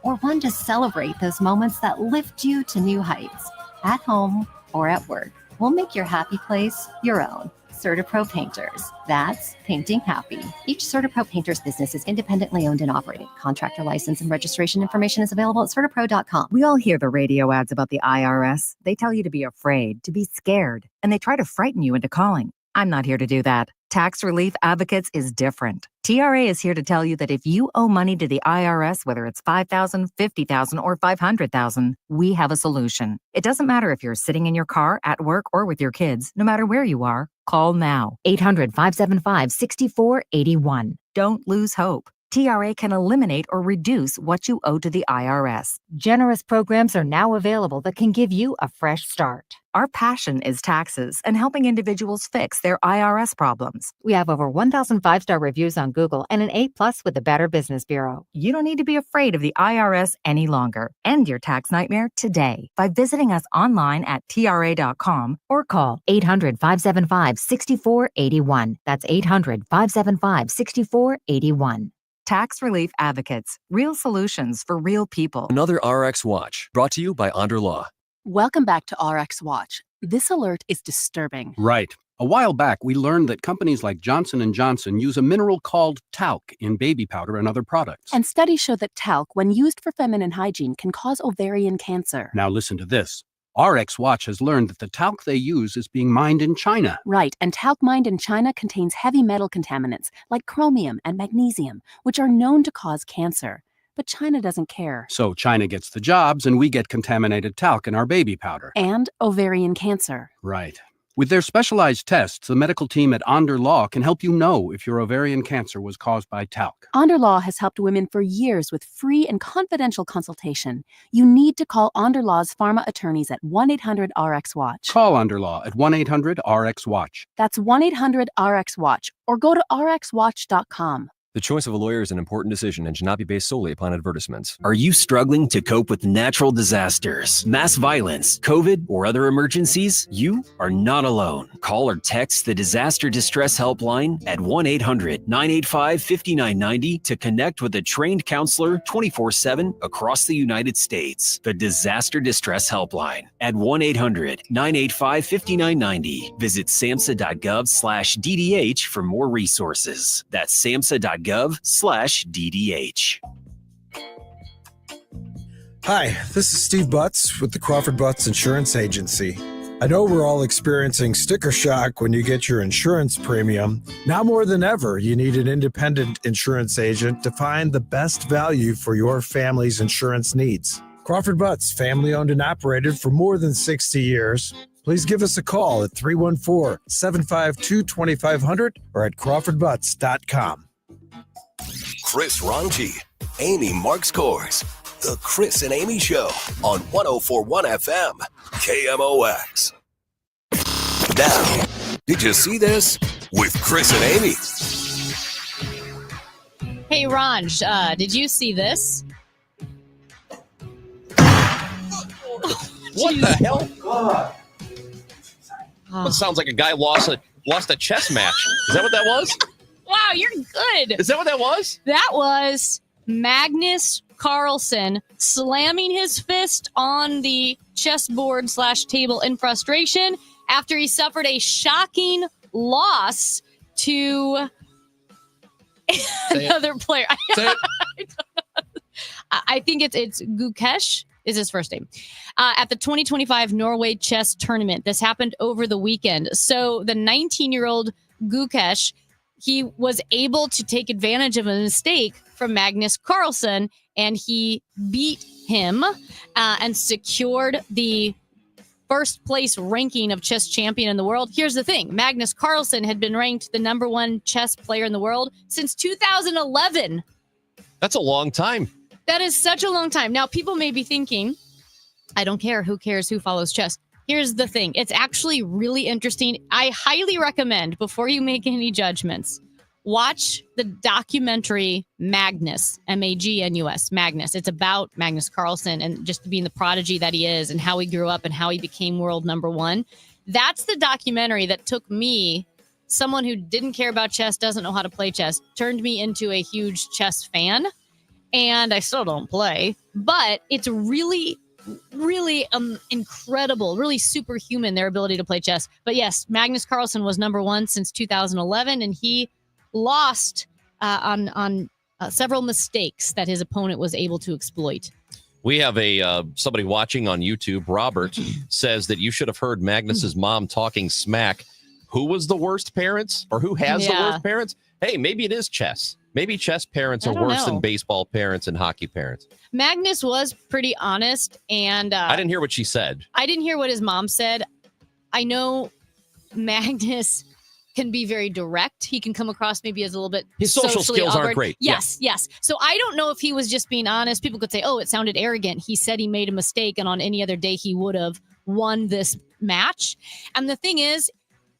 or one to celebrate those moments that lift you to new heights, at home or at work. We'll make your happy place your own. CertaPro Painters. That's painting happy. Each CertaPro Painters business is independently owned and operated. Contractor license and registration information is available at CertaPro.com. We all hear the radio ads about the IRS. They tell you to be afraid, to be scared, and they try to frighten you into calling. I'm not here to do that. Tax Relief Advocates is different. TRA is here to tell you that if you owe money to the IRS, whether it's $5,000, $50,000, or $500,000, we have a solution. It doesn't matter if you're sitting in your car, at work, or with your kids. No matter where you are, call now. 800-575-6481. Don't lose hope. TRA can eliminate or reduce what you owe to the IRS. Generous programs are now available that can give you a fresh start. Our passion is taxes and helping individuals fix their IRS problems. We have over 1,000 5-star reviews on Google and an A+ with the Better Business Bureau. You don't need to be afraid of the IRS any longer. End your tax nightmare today by visiting us online at TRA.com or call 800-575-6481. That's 800-575-6481. Tax Relief Advocates. Real solutions for real people. Another RX Watch, brought to you by Onder Law. Welcome back to RX Watch. This alert is disturbing. Right. A while back, we learned that companies like Johnson & Johnson use a mineral called talc in baby powder and other products. And studies show that talc, when used for feminine hygiene, can cause ovarian cancer. Now listen to this. RX Watch has learned that the talc they use is being mined in China. Right, and talc mined in China contains heavy metal contaminants like chromium and magnesium, which are known to cause cancer. But China doesn't care. So China gets the jobs and we get contaminated talc in our baby powder. And ovarian cancer. Right. With their specialized tests, the medical team at Onder Law can help you know if your ovarian cancer was caused by talc. Onder Law has helped women for years with free and confidential consultation. You need to call Onder Law's pharma attorneys at 1-800-RX-WATCH. Call Onder Law at 1-800-RX-WATCH. That's 1-800-RX-WATCH or go to rxwatch.com. The choice of a lawyer is an important decision and should not be based solely upon advertisements. Are you struggling to cope with natural disasters, mass violence, COVID, or other emergencies? You are not alone. Call or text the Disaster Distress Helpline at 1-800-985-5990 to connect with a trained counselor 24/7 across the United States. The Disaster Distress Helpline at 1-800-985-5990. Visit samhsa.gov/DDH for more resources. That's samhsa.gov/DDH. Hi, this is Steve Butts with the Crawford Butts Insurance Agency. I know we're all experiencing sticker shock when you get your insurance premium. Now more than ever, you need an independent insurance agent to find the best value for your family's insurance needs. Crawford Butts, family owned and operated for more than 60 years. Please give us a call at 314-752-2500 or at crawfordbutts.com. Chris Ranji, Amy Marks Kors, The Chris and Amy Show on 104.1 FM, KMOX. Now, did you see this? With Chris and Amy. Hey, Ranj, did you see this? What the hell? That sounds like a guy lost a chess match. Is that what that was? Wow, you're good. Is that what that was? That was Magnus Carlsen slamming his fist on the chessboard/table in frustration after he suffered a shocking loss to another player. I think it's Gukesh is his first name. At the 2025 Norway Chess Tournament. This happened over the weekend. So the 19-year-old Gukesh, he was able to take advantage of a mistake from Magnus Carlsen, and he beat him and secured the first place ranking of chess champion in the world. Here's the thing. Magnus Carlsen had been ranked the number 1 chess player in the world since 2011. That's a long time. That is such a long time. Now, people may be thinking, I don't care. Who cares who follows chess? Here's the thing. It's actually really interesting. I highly recommend, before you make any judgments, watch the documentary Magnus, Magnus, Magnus. It's about Magnus Carlsen and just being the prodigy that he is and how he grew up and how he became world number 1. That's the documentary that took me, someone who didn't care about chess, doesn't know how to play chess, turned me into a huge chess fan. And I still don't play, but it's really, really incredible, really superhuman, their ability to play chess. But yes, Magnus Carlsen was number 1 since 2011, and he lost on several mistakes that his opponent was able to exploit. We have somebody watching on YouTube. Robert says that you should have heard Magnus's mom talking smack. Who was the worst parents, or who has the worst parents? Hey, maybe it is chess. Maybe chess parents are worse than baseball parents and hockey parents. Magnus was pretty honest, and I didn't hear what she said. I didn't hear what his mom said. I know Magnus can be very direct. He can come across maybe as a little bit his social skills awkward. Aren't great. Yes. So I don't know if he was just being honest. People could say, oh, it sounded arrogant. He said he made a mistake, and on any other day he would have won this match. And the thing is,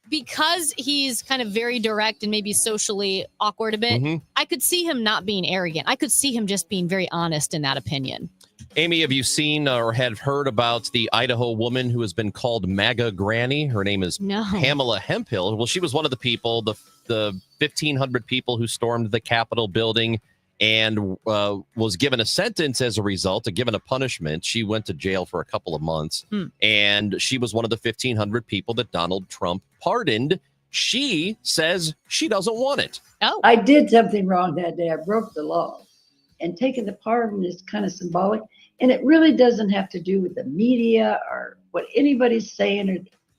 because he's kind of very direct and maybe socially awkward a bit, I could see him not being arrogant. I could see him just being very honest in that opinion. Amy, have you seen or had heard about the Idaho woman who has been called MAGA Granny? Her name is Pamela Hemphill. Well, she was one of the people, the 1,500 people who stormed the Capitol building and was given a sentence as a result, given a punishment. She went to jail for a couple of months, and she was one of the 1,500 people that Donald Trump pardoned. She says she doesn't want it. Oh, I did something wrong that day. I broke the law, and taking the pardon is kind of symbolic, and it really doesn't have to do with the media or what anybody's saying. Or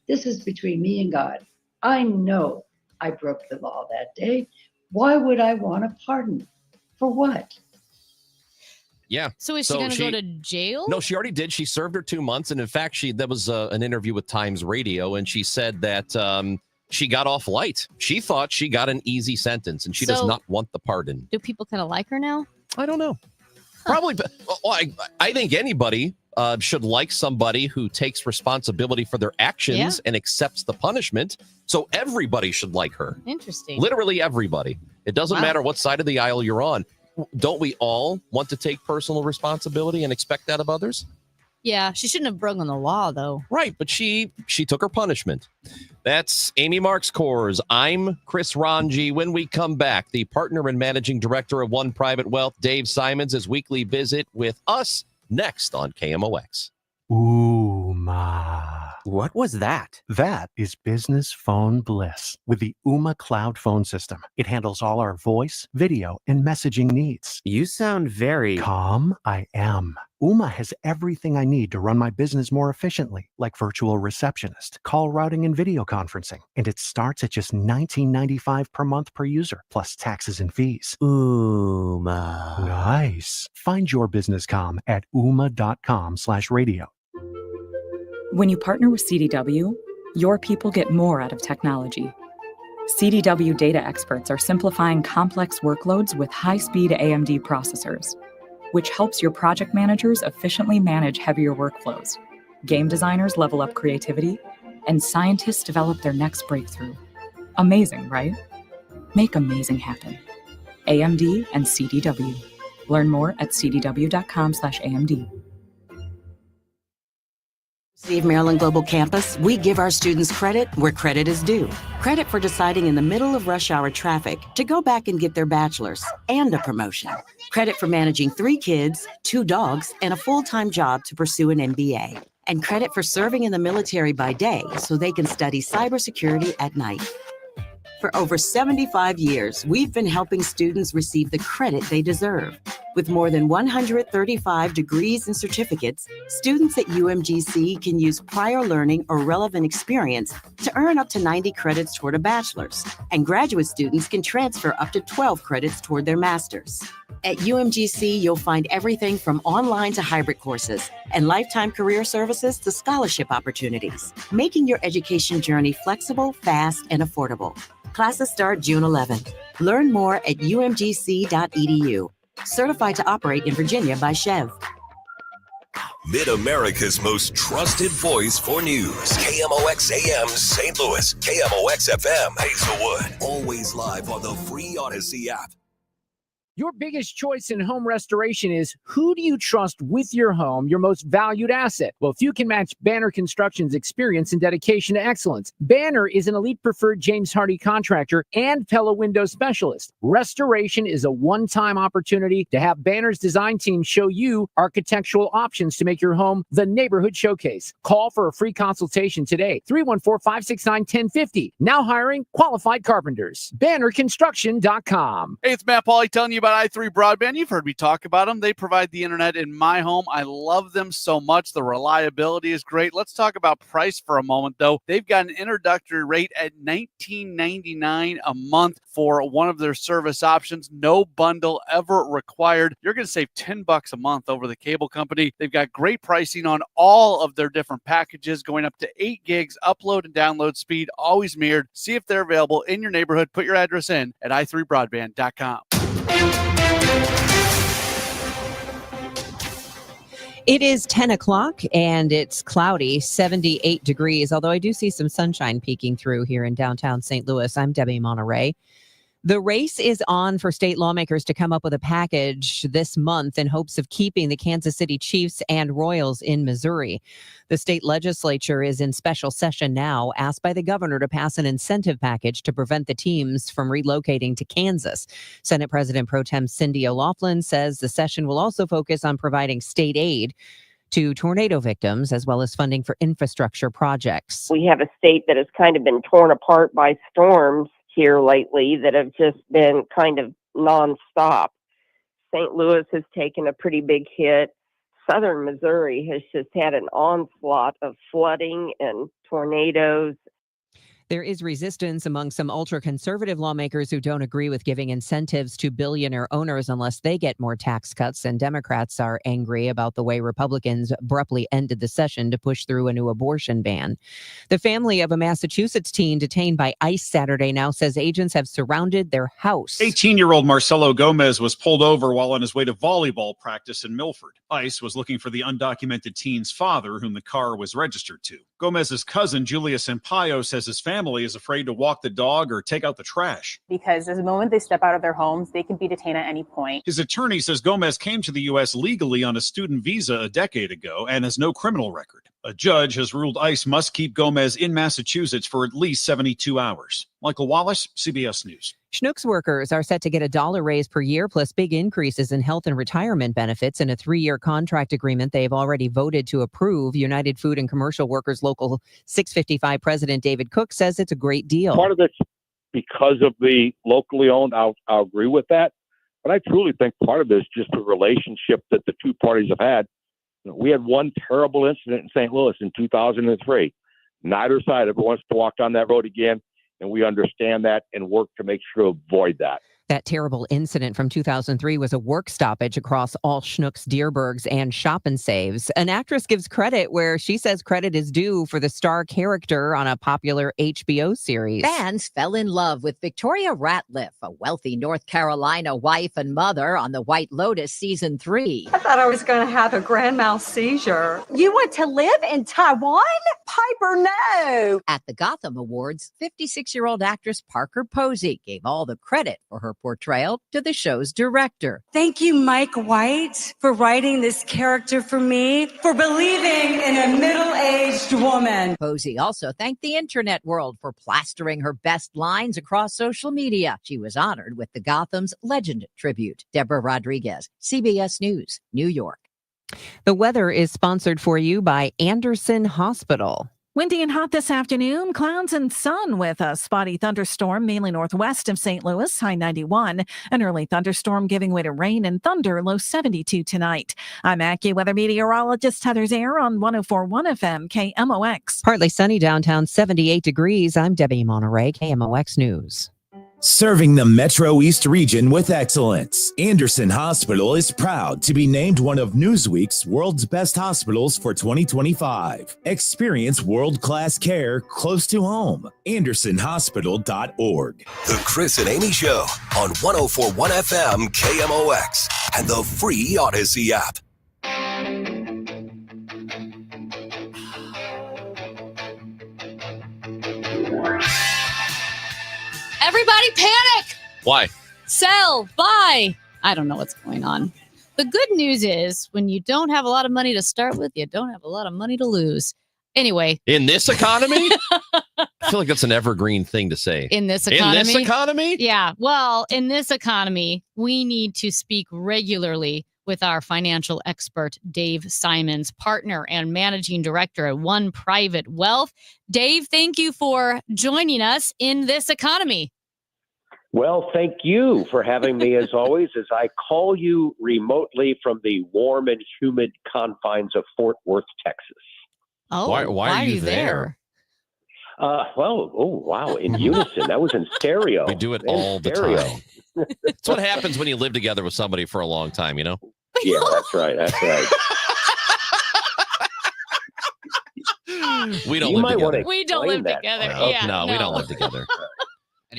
this is between me and God. I know I broke the law that day. Why would I want a pardon? For what? Yeah. So is she going to go to jail? No, she already did. She served her 2 months. And in fact, that was an interview with Times Radio. And she said that she got off light. She thought she got an easy sentence, and she does not want the pardon. Do people kind of like her now? I don't know. Probably. Well, I think anybody should like somebody who takes responsibility for their actions and accepts the punishment. So everybody should like her. Interesting. Literally everybody. It doesn't matter what side of the aisle you're on. Don't we all want to take personal responsibility and expect that of others? Yeah, she shouldn't have broken the law, though. Right, but she took her punishment. That's Amy Marks Kors. I'm Chris Ranji. When we come back, the partner and managing director of One Private Wealth, Dave Simons, his weekly visit with us next on KMOX. Ooma. What was that? That is business phone bliss with the Ooma Cloud phone system. It handles all our voice, video, and messaging needs. You sound very calm. I am. Ooma has everything I need to run my business more efficiently, like virtual receptionist, call routing, and video conferencing. And it starts at just $19.95 per month per user, plus taxes and fees. Ooma. Nice. Find your business comm at ooma.com/radio. When you partner with CDW, your people get more out of technology. CDW data experts are simplifying complex workloads with high-speed AMD processors, which helps your project managers efficiently manage heavier workflows. Game designers level up creativity, and scientists develop their next breakthrough. Amazing, right? Make amazing happen. AMD and CDW. Learn more at cdw.com/AMD. Steve Maryland Global Campus, we give our students credit where credit is due. Credit for deciding in the middle of rush hour traffic to go back and get their bachelor's and a promotion. Credit for managing 3 kids, 2 dogs, and a full-time job to pursue an MBA. And credit for serving in the military by day so they can study cybersecurity at night. For over 75 years, we've been helping students receive the credit they deserve. With more than 135 degrees and certificates, students at UMGC can use prior learning or relevant experience to earn up to 90 credits toward a bachelor's, and graduate students can transfer up to 12 credits toward their master's. At UMGC, you'll find everything from online to hybrid courses and lifetime career services to scholarship opportunities, making your education journey flexible, fast, and affordable. Classes start June 11th. Learn more at umgc.edu. Certified to operate in Virginia by Chev. Mid-America's most trusted voice for news. KMOX AM St. Louis. KMOX FM Hazelwood. Always live on the free Odyssey app. Your biggest choice in home restoration is, who do you trust with your home, your most valued asset? Well, few can match Banner Construction's experience and dedication to excellence. Banner is an elite preferred James Hardie contractor and Pella window specialist. Restoration is a one-time opportunity to have Banner's design team show you architectural options to make your home the neighborhood showcase. Call for a free consultation today. 314-569-1050. Now hiring qualified carpenters. BannerConstruction.com. Hey, it's Matt Pauley telling you about i3 Broadband. You've heard me talk about them. They provide the internet in my home. I love them so much. The reliability is great. Let's talk about price for a moment, though. They've got an introductory rate at $19.99 a month for one of their service options. No bundle ever required. You're going to save $10 a month over the cable company. They've got great pricing on all of their different packages, going up to 8 gigs upload and download speed, always mirrored. See if they're available in your neighborhood. Put your address in at i3broadband.com. It is 10 o'clock and it's cloudy, 78 degrees, although I do see some sunshine peeking through here in downtown St. Louis. I'm Debbie Monterey. The race is on for state lawmakers to come up with a package this month in hopes of keeping the Kansas City Chiefs and Royals in Missouri. The state legislature is in special session now, asked by the governor to pass an incentive package to prevent the teams from relocating to Kansas. Senate President Pro Tem Cindy O'Loughlin says the session will also focus on providing state aid to tornado victims, as well as funding for infrastructure projects. We have a state that has kind of been torn apart by storms here lately that have just been kind of nonstop. St. Louis has taken a pretty big hit. Southern Missouri has just had an onslaught of flooding and tornadoes. There is resistance among some ultra-conservative lawmakers who don't agree with giving incentives to billionaire owners unless they get more tax cuts, and Democrats are angry about the way Republicans abruptly ended the session to push through a new abortion ban. The family of a Massachusetts teen detained by ICE Saturday now says agents have surrounded their house. 18-year-old Marcelo Gomez was pulled over while on his way to volleyball practice in Milford. ICE was looking for the undocumented teen's father, whom the car was registered to. Gomez's cousin, Julia Sampaio, says his family is afraid to walk the dog or take out the trash, because the moment they step out of their homes, they can be detained at any point. His attorney says Gomez came to the U.S. legally on a student visa a decade ago and has no criminal record. A judge has ruled ICE must keep Gomez in Massachusetts for at least 72 hours. Michael Wallace, CBS News. Schnucks workers are set to get a $1 raise per year, plus big increases in health and retirement benefits in a 3-year contract agreement they've already voted to approve. United Food and Commercial Workers Local 655 President David Cook says it's a great deal. Part of it's because of the locally owned. I'll agree with that. But I truly think part of this is just the relationship that the two parties have had. We had one terrible incident in St. Louis in 2003. Neither side ever wants to walk down that road again, and we understand that and work to make sure to avoid that. That terrible incident from 2003 was a work stoppage across all Schnucks, Deerbergs, and Shop and Saves. An actress gives credit where she says credit is due for the star character on a popular HBO series. Fans fell in love with Victoria Ratliff, a wealthy North Carolina wife and mother on The White Lotus Season 3. I thought I was going to have a grand mal seizure. You want to live in Taiwan? Piper, no. At the Gotham Awards, 56-year-old actress Parker Posey gave all the credit for her portrayal to the show's director. Thank you, Mike White, for writing this character for me, for believing in a middle-aged woman. Posey also thanked the internet world for plastering her best lines across social media. She was honored with the Gotham's Legend tribute. Deborah Rodriguez, CBS News, New York. The weather is sponsored for you by Anderson Hospital. Windy and hot this afternoon. Clouds and sun with a spotty thunderstorm mainly northwest of St. Louis, high 91. An early thunderstorm giving way to rain and thunder, low 72 tonight. I'm AccuWeather meteorologist Heather Zaire on 104.1 FM KMOX. Partly sunny downtown, 78 degrees. I'm Debbie Monterey, KMOX News. Serving the Metro East region with excellence, Anderson Hospital is proud to be named one of Newsweek's World's Best Hospitals for 2025. Experience world-class care close to home. AndersonHospital.org. The Chris and Amy Show on 104.1 FM KMOX and the free Odyssey app. Everybody panic! Why? Sell, buy. I don't know what's going on. The good news is when you don't have a lot of money to start with, you don't have a lot of money to lose. Anyway. In this economy? I feel like that's an evergreen thing to say. In this economy? In this economy? Yeah. Well, in this economy, we need to speak regularly with our financial expert, Dave Simons, partner and managing director at One Private Wealth. Dave, thank you for joining us in this economy. Well, thank you for having me as always, as I call you remotely from the warm and humid confines of Fort Worth, Texas. Oh, why are you there? Wow, in unison. That was in stereo. We do it all the time. That's what happens when you live together with somebody for a long time, you know? Yeah, that's right. We don't live together. We don't live together. Yeah, no, we don't live together.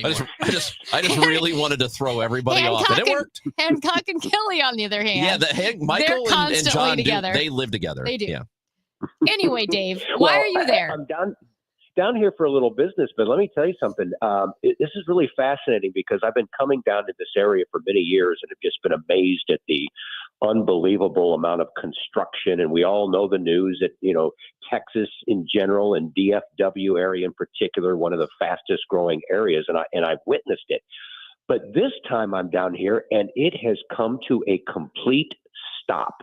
I just really wanted to throw everybody off, and it worked. Hancock and Kelly, on the other hand. Yeah, Michael and John together. They live together. They do. Yeah. Anyway, Dave, why are you there? I'm down here for a little business, but let me tell you something. This is really fascinating because I've been coming down to this area for many years and have just been amazed at the unbelievable amount of construction. And we all know the news that, Texas in general and DFW area in particular, one of the fastest growing areas. And I've witnessed it. But this time I'm down here and it has come to a complete stop.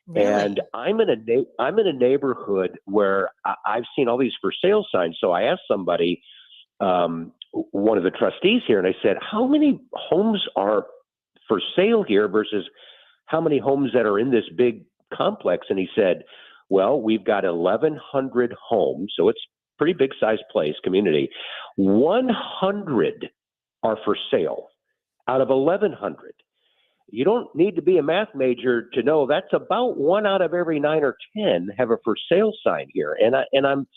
Really? And I'm in a neighborhood where I've seen all these for sale signs. So I asked somebody, one of the trustees here, and I said, how many homes are for sale here versus how many homes that are in this big complex? And he said, well, we've got 1,100 homes. So it's a pretty big sized place, community. 100 are for sale out of 1,100. You don't need to be a math major to know that's about 1 out of every 9 or 10 have a for sale sign here. And I'm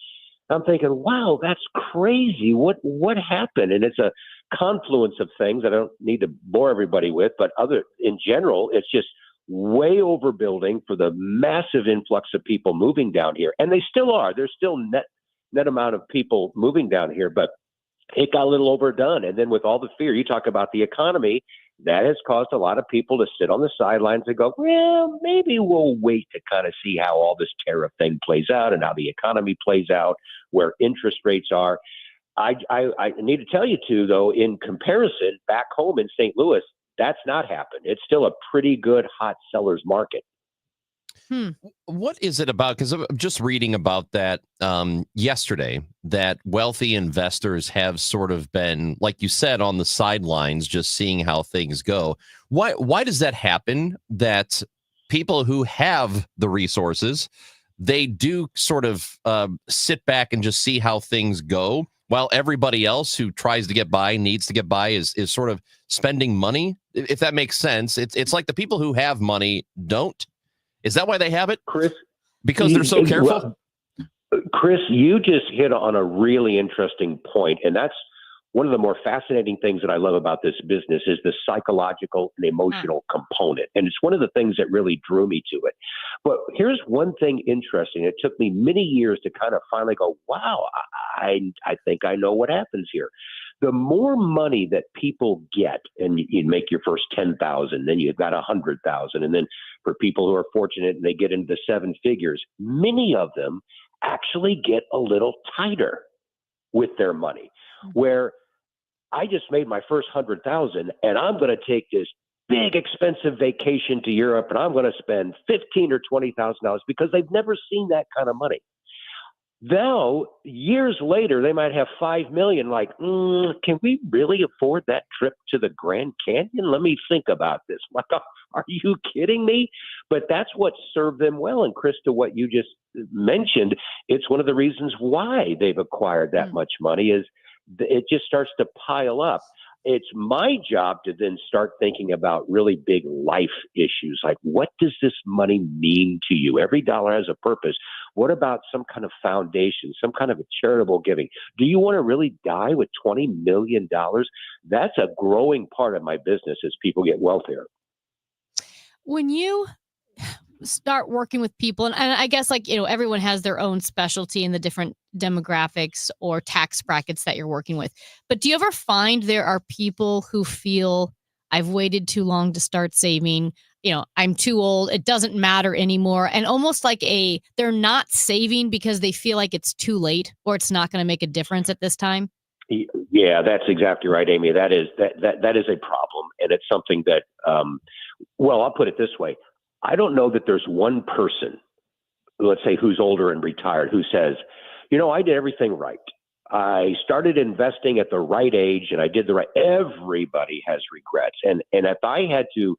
thinking, wow, that's crazy. What happened? And it's a confluence of things I don't need to bore everybody with, but in general, it's just way overbuilding for the massive influx of people moving down here. And they still are. There's still net amount of people moving down here, but it got a little overdone. And then with all the fear, you talk about the economy, that has caused a lot of people to sit on the sidelines and go, well, maybe we'll wait to kind of see how all this tariff thing plays out and how the economy plays out, where interest rates are. I need to tell you, too, though, in comparison, back home in St. Louis, that's not happened. It's still a pretty good hot seller's market. What is it about? Because I'm just reading about that yesterday, that wealthy investors have sort of been, like you said, on the sidelines, just seeing how things go. Why does that happen? That people who have the resources, they do sort of sit back and just see how things go, while everybody else who tries to get by, needs to get by, is sort of spending money. If that makes sense, it's like the people who have money don't. Is that why they have it, Chris? Because they're so careful? Well, Chris, you just hit on a really interesting point, and that's one of the more fascinating things that I love about this business is the psychological and emotional component. And it's one of the things that really drew me to it. But here's one thing interesting. It took me many years to kind of finally go, wow, I think I know what happens here. The more money that people get, and you make your first 10,000, then you've got 100,000. And then for people who are fortunate and they get into 7 figures, many of them actually get a little tighter with their money, where I just made my first 100,000 and I'm going to take this big expensive vacation to Europe and I'm going to spend $15,000 or $20,000 because they've never seen that kind of money. Now, years later, they might have $5 million. Like, can we really afford that trip to the Grand Canyon? Let me think about this. Like, are you kidding me? But that's what served them well. And Chris, to what you just mentioned, it's one of the reasons why they've acquired that much money is it just starts to pile up. It's my job to then start thinking about really big life issues. Like, what does this money mean to you? Every dollar has a purpose. What about some kind of foundation, some kind of a charitable giving? Do you want to really die with $20 million? That's a growing part of my business as people get wealthier. When you start working with people, and I guess everyone has their own specialty in the different demographics or tax brackets that you're working with. But do you ever find there are people who feel I've waited too long to start saving? I'm too old. It doesn't matter anymore. And almost like they're not saving because they feel like it's too late or it's not going to make a difference at this time. Yeah, that's exactly right, Amy. That is a problem. And it's something that, I'll put it this way. I don't know that there's one person, let's say, who's older and retired who says, I did everything right. I started investing at the right age and I did the right. Everybody has regrets. And if I had to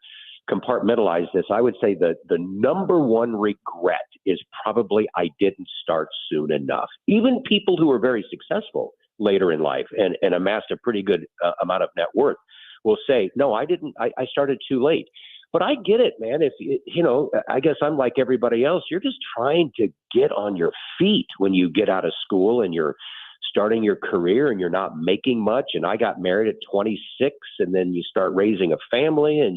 compartmentalize this, I would say that the number one regret is probably I didn't start soon enough. Even people who are very successful later in life and amassed a pretty good amount of net worth will say, no, I didn't. I started too late. But I get it, man. I guess I'm like everybody else. You're just trying to get on your feet when you get out of school and you're starting your career and you're not making much. And I got married at 26, and then you start raising a family and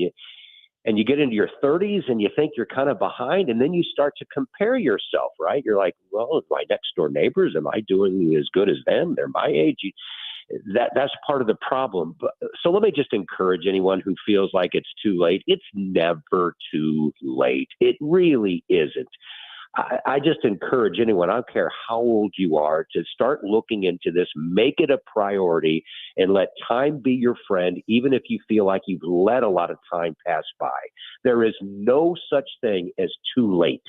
you get into your 30s and you think you're kind of behind, and then you start to compare yourself, right? You're like, well, my next door neighbors, am I doing as good as them? They're my age. That's part of the problem. So let me just encourage anyone who feels like it's too late. It's never too late. It really isn't. I just encourage anyone, I don't care how old you are, to start looking into this, make it a priority, and let time be your friend, even if you feel like you've let a lot of time pass by. There is no such thing as too late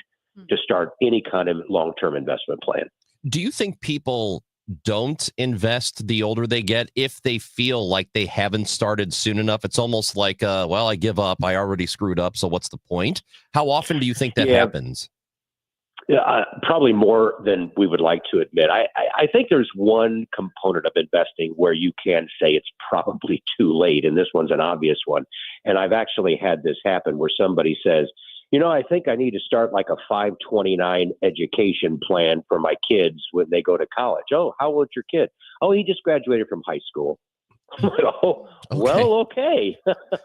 to start any kind of long-term investment plan. Do you think people don't invest the older they get if they feel like they haven't started soon enough? It's almost like, I give up. I already screwed up. So what's the point? How often do you think that happens? Yeah, probably more than we would like to admit. I think there's one component of investing where you can say it's probably too late, and this one's an obvious one. And I've actually had this happen where somebody says, I think I need to start like a 529 education plan for my kids when they go to college. Oh, how old's your kid? Oh, he just graduated from high school. Oh, okay. Well, okay.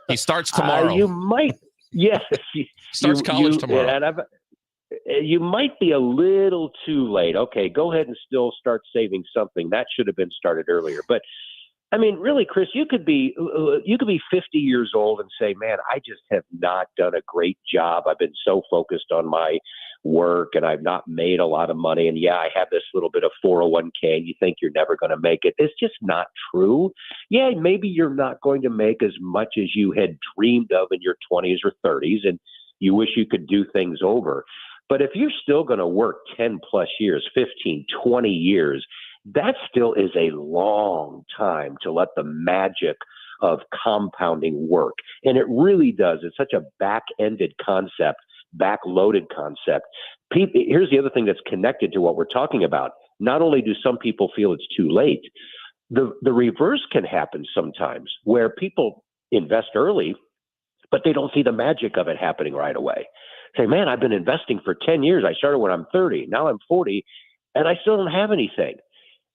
He starts tomorrow. You might, yes. Starts college tomorrow. And you might be a little too late. Okay, go ahead and still start saving something. That should have been started earlier. But I mean, really, Chris, you could be 50 years old and say, man, I just have not done a great job. I've been so focused on my work and I've not made a lot of money. And yeah, I have this little bit of 401k and you think you're never going to make it. It's just not true. Yeah, maybe you're not going to make as much as you had dreamed of in your 20s or 30s, and you wish you could do things over. But if you're still going to work 10 plus years, 15, 20 years, that still is a long time to let the magic of compounding work. And it really does. It's such a back-ended concept, back-loaded concept. Here's the other thing that's connected to what we're talking about. Not only do some people feel it's too late, the reverse can happen sometimes where people invest early, but they don't see the magic of it happening right away. Say, man, I've been investing for 10 years. I started when I'm 30. Now I'm 40, and I still don't have anything.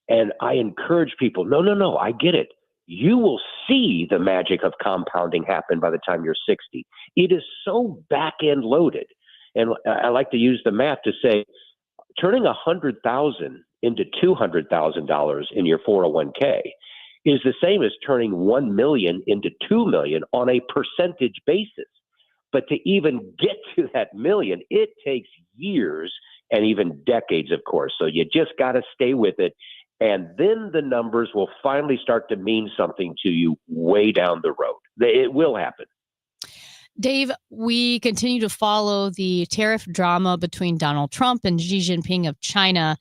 And I encourage people, no, I get it. You will see the magic of compounding happen by the time you're 60. It is so back-end loaded. And I like to use the math to say, turning $100,000 into $200,000 in your 401k is the same as turning 1 million into 2 million on a percentage basis. But to even get to that million, it takes years and even decades, of course. So you just got to stay with it. And then the numbers will finally start to mean something to you way down the road. It will happen. Dave, we continue to follow the tariff drama between Donald Trump and Xi Jinping of China.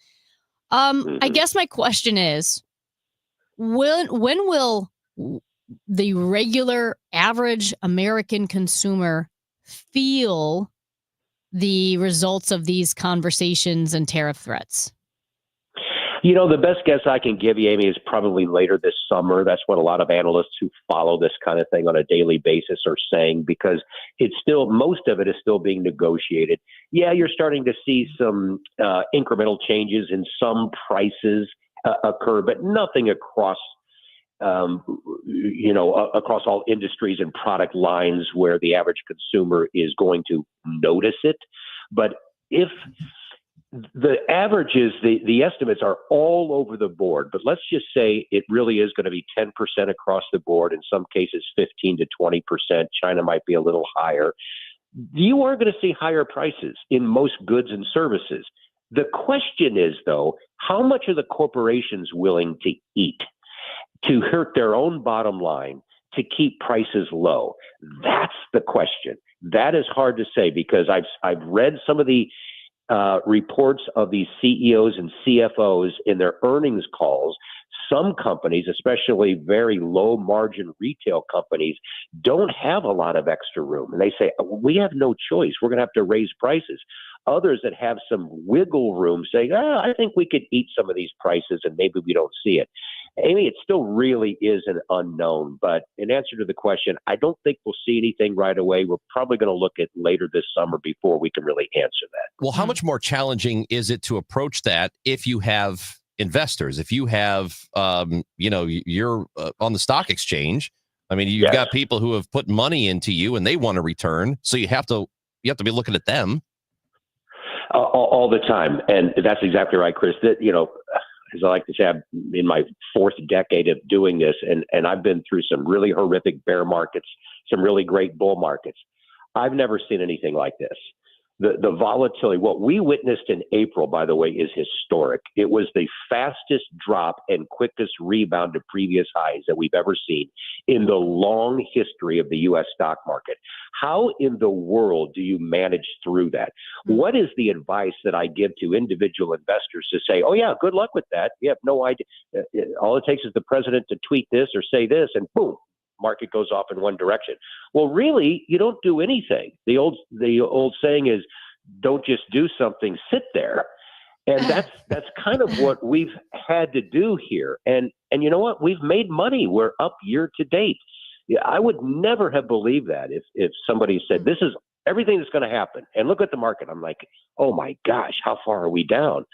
I guess my question is, when will the regular average American consumer feel the results of these conversations and tariff threats? The best guess I can give you, Amy, is probably later this summer. That's what a lot of analysts who follow this kind of thing on a daily basis are saying, because most of it is still being negotiated. Yeah, you're starting to see some incremental changes in some prices occur, but nothing across across all industries and product lines where the average consumer is going to notice it. But if the averages, the estimates are all over the board, but let's just say it really is going to be 10% across the board, in some cases 15 to 20%. China might be a little higher. You are going to see higher prices in most goods and services. The question is, though, how much are the corporations willing to eat to hurt their own bottom line to keep prices low? That's the question. That is hard to say, because I've read some of the reports of these CEOs and CFOs in their earnings calls. Some companies, especially very low margin retail companies, don't have a lot of extra room. And they say, we have no choice. We're going to have to raise prices. Others that have some wiggle room say, I think we could eat some of these prices and maybe we don't see it. Amy, it still really is an unknown. But in answer to the question, I don't think we'll see anything right away. We're probably going to look at later this summer before we can really answer that. Well, how much more challenging is it to approach that if you have investors, if you have, you're on the stock exchange? I mean, you've got people who have put money into you and they want a return. So you have to be looking at them. All the time. And that's exactly right, Chris. That, as I like to say, I'm in my fourth decade of doing this, and I've been through some really horrific bear markets, some really great bull markets. I've never seen anything like this. The volatility, what we witnessed in April, by the way, is historic. It was the fastest drop and quickest rebound to previous highs that we've ever seen in the long history of the U.S. stock market. How in the world do you manage through that? What is the advice that I give to individual investors to say, oh, yeah, good luck with that? You have no idea. All it takes is the president to tweet this or say this, and boom, market goes off in one direction. Well, really, you don't do anything. The old saying is, don't just do something, sit there. And that's kind of what we've had to do here. And you know what? We've made money. We're up year to date. Yeah, I would never have believed that if somebody said, this is everything that's going to happen. And look at the market. I'm like, oh my gosh, how far are we down?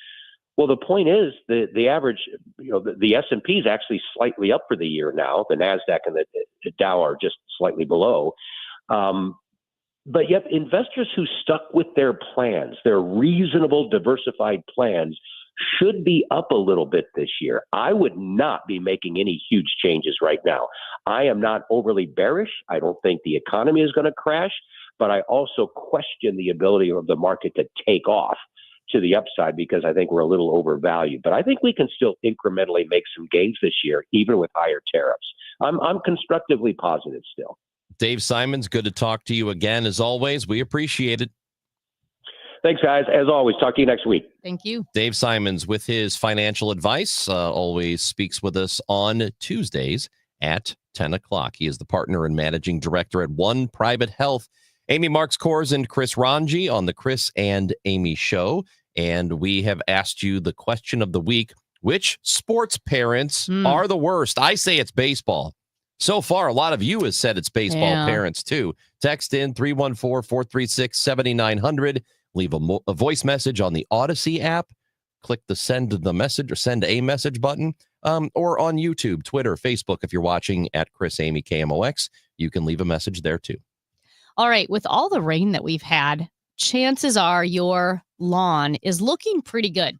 Well, the point is the average, the S&P is actually slightly up for the year now. The NASDAQ and the Dow are just slightly below. But yet investors who stuck with their plans, their reasonable, diversified plans, should be up a little bit this year. I would not be making any huge changes right now. I am not overly bearish. I don't think the economy is going to crash, but I also question the ability of the market to take off to the upside, because I think we're a little overvalued. But I think we can still incrementally make some gains this year, even with higher tariffs. I'm constructively positive still. Dave Simons, good to talk to you again. As always, we appreciate it. Thanks, guys. As always, talk to you next week. Thank you. Dave Simons with his financial advice always speaks with us on Tuesdays at 10 o'clock. He is the partner and managing director at One Private Health. Amy Marks Kors and Chris Ranji on the Chris and Amy Show. And we have asked you the question of the week: which sports parents are the worst? I say it's baseball. So far, a lot of you have said it's baseball parents, too. Text in 314-436-7900. Leave a voice message on the Odyssey app. Click the send the message or send a message button. Or on YouTube, Twitter, Facebook. If you're watching at Chris Amy KMOX, you can leave a message there, too. All right. With all the rain that we've had, chances are your lawn is looking pretty good.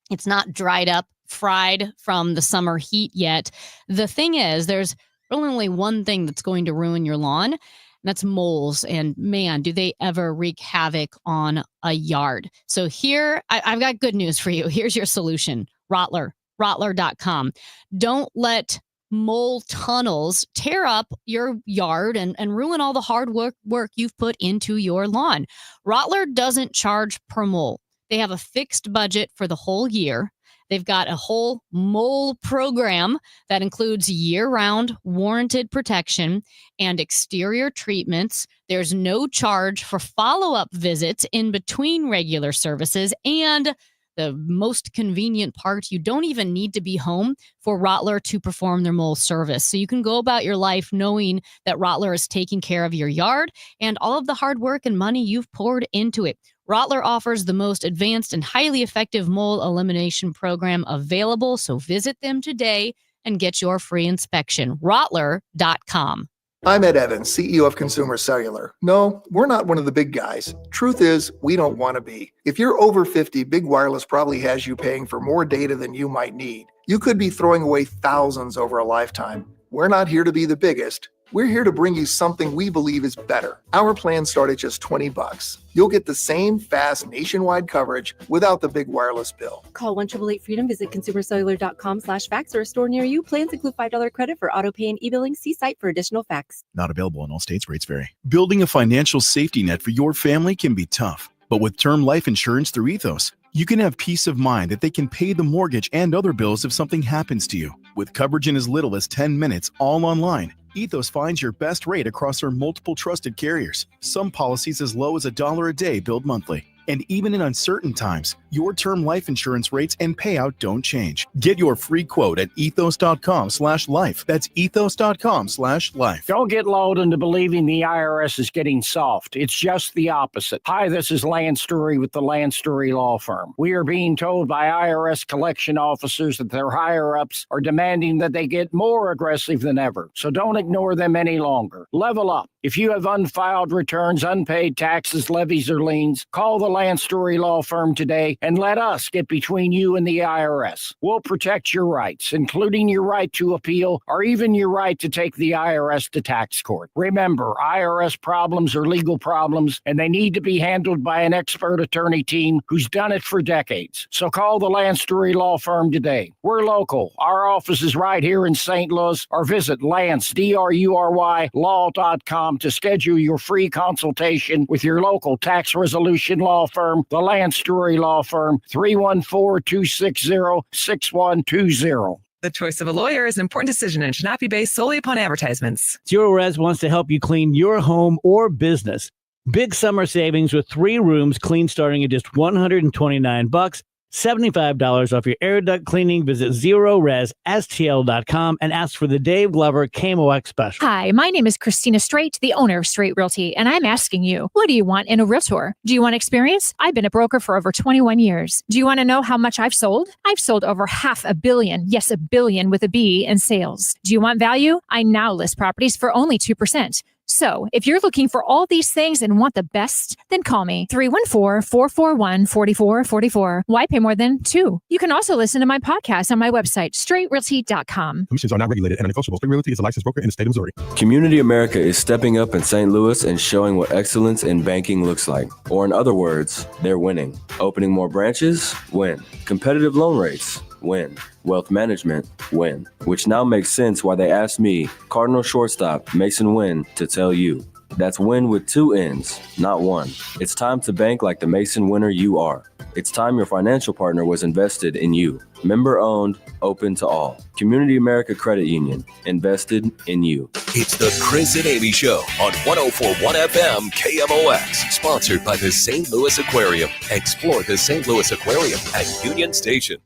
It's not dried up, fried from the summer heat yet. The thing is, there's really only one thing that's going to ruin your lawn, and that's moles. And man, do they ever wreak havoc on a yard. So here, I've got good news for you. Here's your solution. Rottler.com. Don't let mole tunnels tear up your yard and ruin all the hard work you've put into your lawn. Rottler doesn't charge per mole. They have a fixed budget for the whole year. They've got a whole mole program that includes year-round warranted protection and exterior treatments. There's no charge for follow-up visits in between regular services, and the most convenient part, you don't even need to be home for Rottler to perform their mole service. So you can go about your life knowing that Rottler is taking care of your yard and all of the hard work and money you've poured into it. Rottler offers the most advanced and highly effective mole elimination program available. So visit them today and get your free inspection. Rottler.com. I'm Ed Evans, CEO of Consumer Cellular. No, we're not one of the big guys. Truth is, we don't want to be. If you're over 50, Big Wireless probably has you paying for more data than you might need. You could be throwing away thousands over a lifetime. We're not here to be the biggest. We're here to bring you something we believe is better. Our plans start at just $20. You'll get the same fast nationwide coverage without the big wireless bill. Call 1-888-FREEDOM, visit consumercellular.com/facts or a store near you. Plans include $5 credit for auto pay and e-billing. See site for additional facts. Not available in all states. Rates vary. Building a financial safety net for your family can be tough, but with term life insurance through Ethos, you can have peace of mind that they can pay the mortgage and other bills if something happens to you. With coverage in as little as 10 minutes, all online, Ethos finds your best rate across our multiple trusted carriers. Some policies as low as $1 a day billed monthly. And even in uncertain times, your term life insurance rates and payout don't change. Get your free quote at ethos.com/life. That's ethos.com/life. Don't get lulled into believing the IRS is getting soft. It's just the opposite. Hi, this is Lance Story with the Lance Story Law Firm. We are being told by IRS collection officers that their higher-ups are demanding that they get more aggressive than ever. So don't ignore them any longer. Level up. If you have unfiled returns, unpaid taxes, levies, or liens, call the Lance Story Law Firm today and let us get between you and the IRS. We'll protect your rights, including your right to appeal or even your right to take the IRS to tax court. Remember, IRS problems are legal problems, and they need to be handled by an expert attorney team who's done it for decades. So call the Lance Story Law Firm today. We're local. Our office is right here in St. Louis, or visit Lance, DRURY, law.com to schedule your free consultation with your local tax resolution law firm, the Lance Story Law Firm, 314-260-6120. The choice of a lawyer is an important decision and should not be based solely upon advertisements. Zero Res wants to help you clean your home or business. Big summer savings with 3 rooms clean starting at just $129. $75 off your air duct cleaning. Visit ZeroResSTL.com and ask for the Dave Glover KMOX special. Hi, my name is Christina Straight, the owner of Straight Realty, and I'm asking you, what do you want in a realtor? Do you want experience? I've been a broker for over 21 years. Do you want to know how much I've sold? I've sold over $500 million, yes, $1 billion with a B, in sales. Do you want value? I now list properties for only 2%. So, if you're looking for all these things and want the best, then call me 314-441-4444. Why pay more than 2? You can also listen to my podcast on my website, straightrealty.com. Commissions are not regulated and are negotiable. Straight Realty is a licensed broker in the state of Missouri. Community America is stepping up in St. Louis and showing what excellence in banking looks like. Or in other words, they're winning. Opening more branches? Win. Competitive loan rates? Win. Wealth management? Win. Which now makes sense why they asked me, Cardinal shortstop Mason Wynn, to tell you. That's win with 2 N's, not 1. It's time to bank like the Mason winner you are. It's time your financial partner was invested in you. Member owned, open to all. Community America Credit Union, invested in you. It's the Chris and Amy Show on 104.1 FM KMOX. Sponsored by the St. Louis Aquarium. Explore the St. Louis Aquarium at Union Station.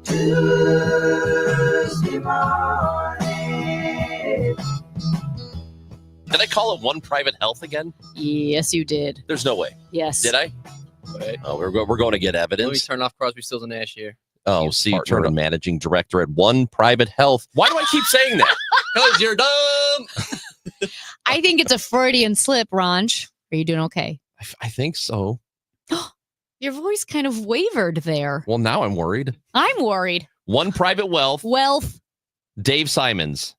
Tuesday morning. Did I call it One Private Health again? Yes, you did. There's no way. Yes. Did I? Right. Oh, we're going to get evidence. Let me turn off Crosby, Stills, and Nash here. Oh, see, turn a managing director at One Private Health. Why do I keep saying that? Because you're dumb. I think it's a Freudian slip, Ranj. Are you doing okay? I think so. Your voice kind of wavered there. Well, now I'm worried. I'm worried. One Private Wealth. Wealth. Dave Simons,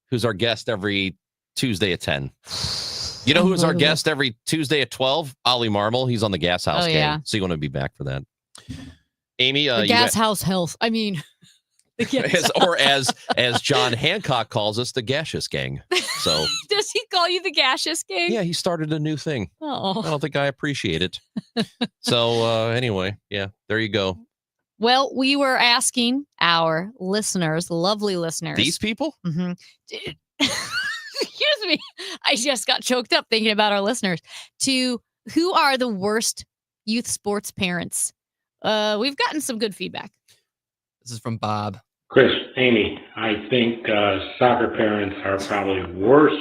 who's our guest every Tuesday at 10. You know who's our guest every Tuesday at 12? Ollie Marmol. He's on the Gas House Gang. Yeah. So you're going to be back for that. Amy, The Gas House Health. I mean, as John Hancock calls us, the Gaseous Gang. So does he call you the Gaseous Gang? yeah, he started a new thing. Oh. I don't think I appreciate it. So anyway, yeah, there you go. Well, we were asking our listeners, lovely listeners. These people? Mm-hmm. Excuse me. I just got choked up thinking about our listeners. To who are the worst youth sports parents? We've gotten some good feedback. This is from Bob. Chris, Amy, I think soccer parents are probably worse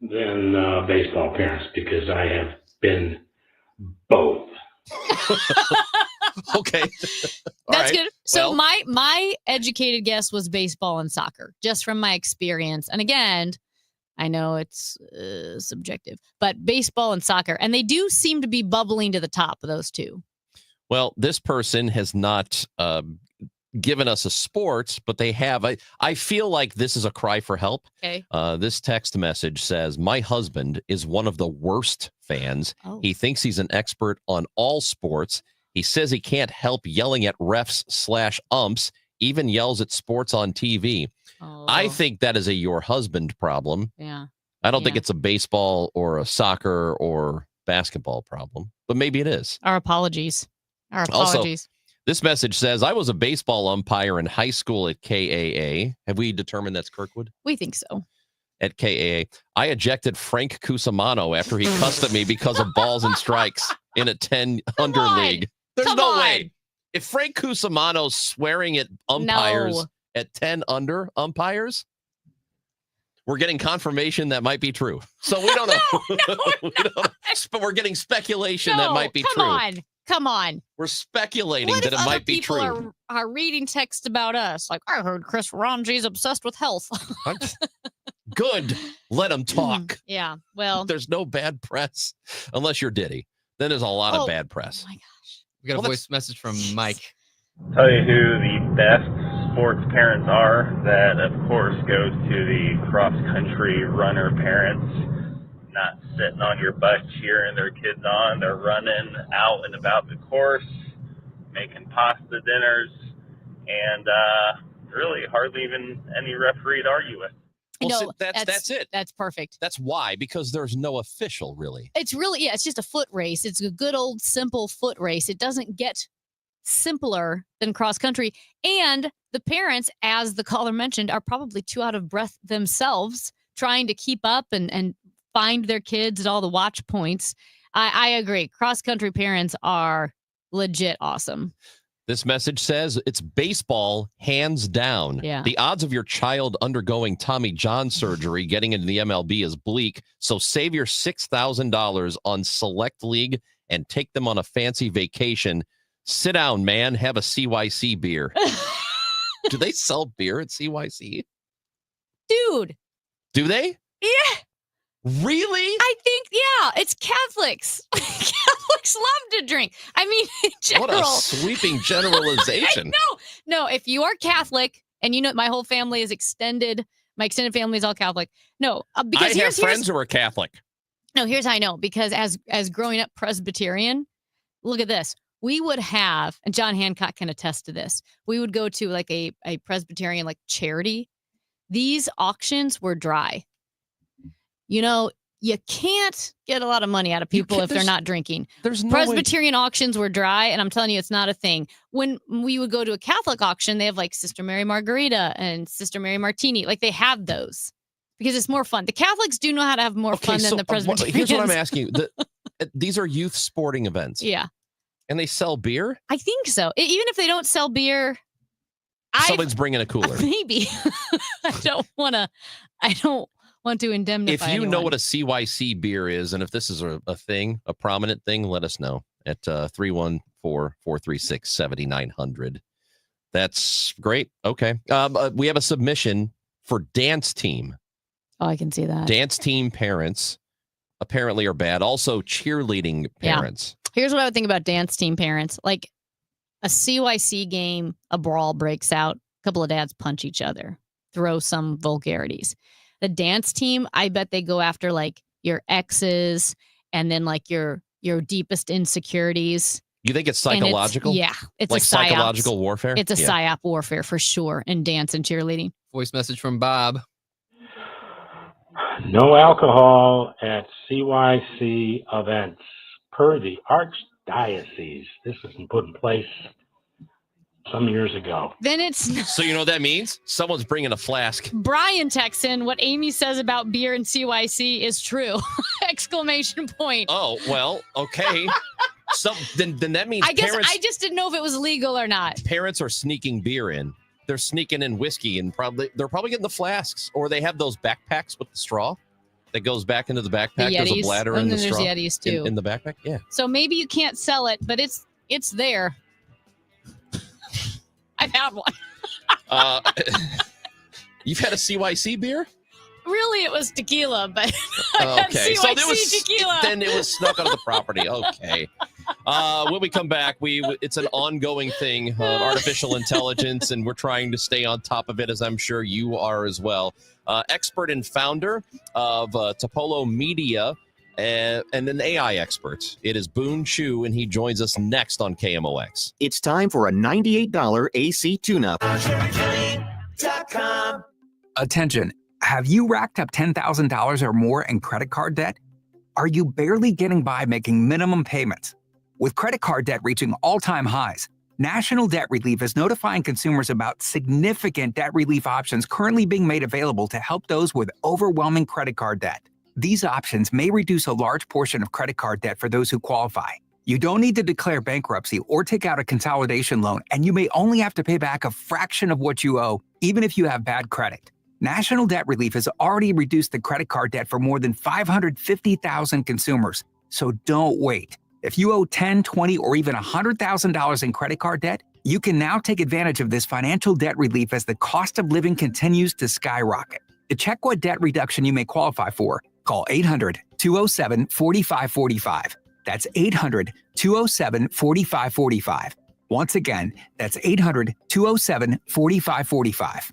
than baseball parents because I have been both. Okay. That's good. So my educated guess was baseball and soccer, just from my experience. And again, I know it's subjective, but baseball and soccer, and they do seem to be bubbling to the top of those two. Well, this person has not given us a sports, but they have. I feel like this is a cry for help. Okay. This text message says, my husband is one of the worst fans. Oh. He thinks he's an expert on all sports. He says he can't help yelling at refs/umps, even yells at sports on TV. Oh. I think that is a your husband problem. Yeah. I don't think it's a baseball or a soccer or basketball problem, but maybe it is. Our apologies. Also, this message says, I was a baseball umpire in high school at KAA. Have we determined that's Kirkwood? We think so. At KAA, I ejected Frank Cusimano after he cussed at me because of balls and strikes in a 10-under league. There's no way. If Frank Cusimano's swearing at umpires at 10-under umpires, we're getting confirmation that might be true. So we don't know. But we're getting speculation that might be true. Come on. We're speculating What that if it other might be true. people are reading texts about us? Like, I heard Chris Ranji's obsessed with health. Good. Let him talk. Yeah, well. There's no bad press unless you're Diddy. Then there's a lot of bad press. Oh my gosh. We got a voice message from Mike. Tell you who the best sports parents are. That, of course, goes to the cross-country runner parents. Not sitting on your butt cheering their kids on. They're running out and about the course, making pasta dinners, and really hardly even any referee to argue with. Well, that's it. That's perfect. That's why, because there's no official, really. It's really, it's just a foot race. It's a good old simple foot race. It doesn't get simpler than cross country. And the parents, as the caller mentioned, are probably too out of breath themselves trying to keep up and find their kids at all the watch points. I agree. Cross country parents are legit awesome. This message says it's baseball, hands down. Yeah. The odds of your child undergoing Tommy John surgery getting into the MLB is bleak. So save your $6,000 on Select League and take them on a fancy vacation. Sit down, man. Have a CYC beer. Do they sell beer at CYC? Dude. Do they? Yeah. Really? I think, yeah, it's Catholics. Catholics love to drink. I mean, in general. What a sweeping generalization. No, if you are Catholic, and you know my whole family is extended, my extended family is all Catholic. No, because I have friends who are Catholic. No, here's how I know. Because as growing up Presbyterian, look at this. We would have, and John Hancock can attest to this, we would go to like a Presbyterian like charity. These auctions were dry. You know, you can't get a lot of money out of people if they're not drinking. There's no Presbyterian auctions were dry, and I'm telling you, it's not a thing. When we would go to a Catholic auction, they have like Sister Mary Margarita and Sister Mary Martini. Like they have those because it's more fun. The Catholics do know how to have more fun than the Presbyterians. Here's what I'm asking you. These are youth sporting events. Yeah. And they sell beer? I think so. Even if they don't sell beer, someone's bringing a cooler. Maybe. I don't want to indemnify If you anyone. know what a CYC beer is, and if this is a thing, a prominent thing, let us know at 314-436-7900. That's great. Okay. We have a submission for dance team. Oh, I can see that. Dance team parents apparently are bad. Also, cheerleading parents. Yeah. Here's what I would think about dance team parents. Like a CYC game, a brawl breaks out. A couple of dads punch each other, throw some vulgarities. The dance team, I bet they go after like your exes and then like your deepest insecurities. You think it's psychological? It's like a psychological warfare. It's a psyop warfare for sure in dance and cheerleading. Voice message from Bob. No alcohol at CYC events per the Archdiocese. This was put in place some years ago. Then it's So you know what that means? Someone's bringing a flask. Brian texts in, what Amy says about beer and CYC is true. Exclamation point. Oh, well, okay. So then that means I guess parents, I just didn't know if it was legal or not. parents are sneaking beer in. They're sneaking in whiskey and they're probably getting the flasks, or they have those backpacks with the straw that goes back into the backpack. There's a Yetis. bladder And in the then there's straw. Yetis, too. In the backpack? Yeah. So maybe you can't sell it, but it's there. I've had one. You've had a CYC beer? Really, it was tequila, but I had Okay. CYC tequila. Then it was snuck onto the property. Okay. When we come back, it's an ongoing thing, artificial intelligence, and we're trying to stay on top of it, as I'm sure you are as well. Expert and founder of Topolo Media, and an AI expert. It is Boone Chu, and he joins us next on KMOX. It's time for a $98 AC tune-up. Attention. Have you racked up $10,000 or more in credit card debt? Are you barely getting by making minimum payments? With credit card debt reaching all-time highs, National Debt Relief is notifying consumers about significant debt relief options currently being made available to help those with overwhelming credit card debt. These options may reduce a large portion of credit card debt for those who qualify. You don't need to declare bankruptcy or take out a consolidation loan, and you may only have to pay back a fraction of what you owe, even if you have bad credit. National Debt Relief has already reduced the credit card debt for more than 550,000 consumers. So don't wait. If you owe $10,000, $20,000, or even $100,000 in credit card debt, you can now take advantage of this financial debt relief as the cost of living continues to skyrocket. To check what debt reduction you may qualify for, call 800-207-4545. That's 800-207-4545. Once again, that's 800-207-4545.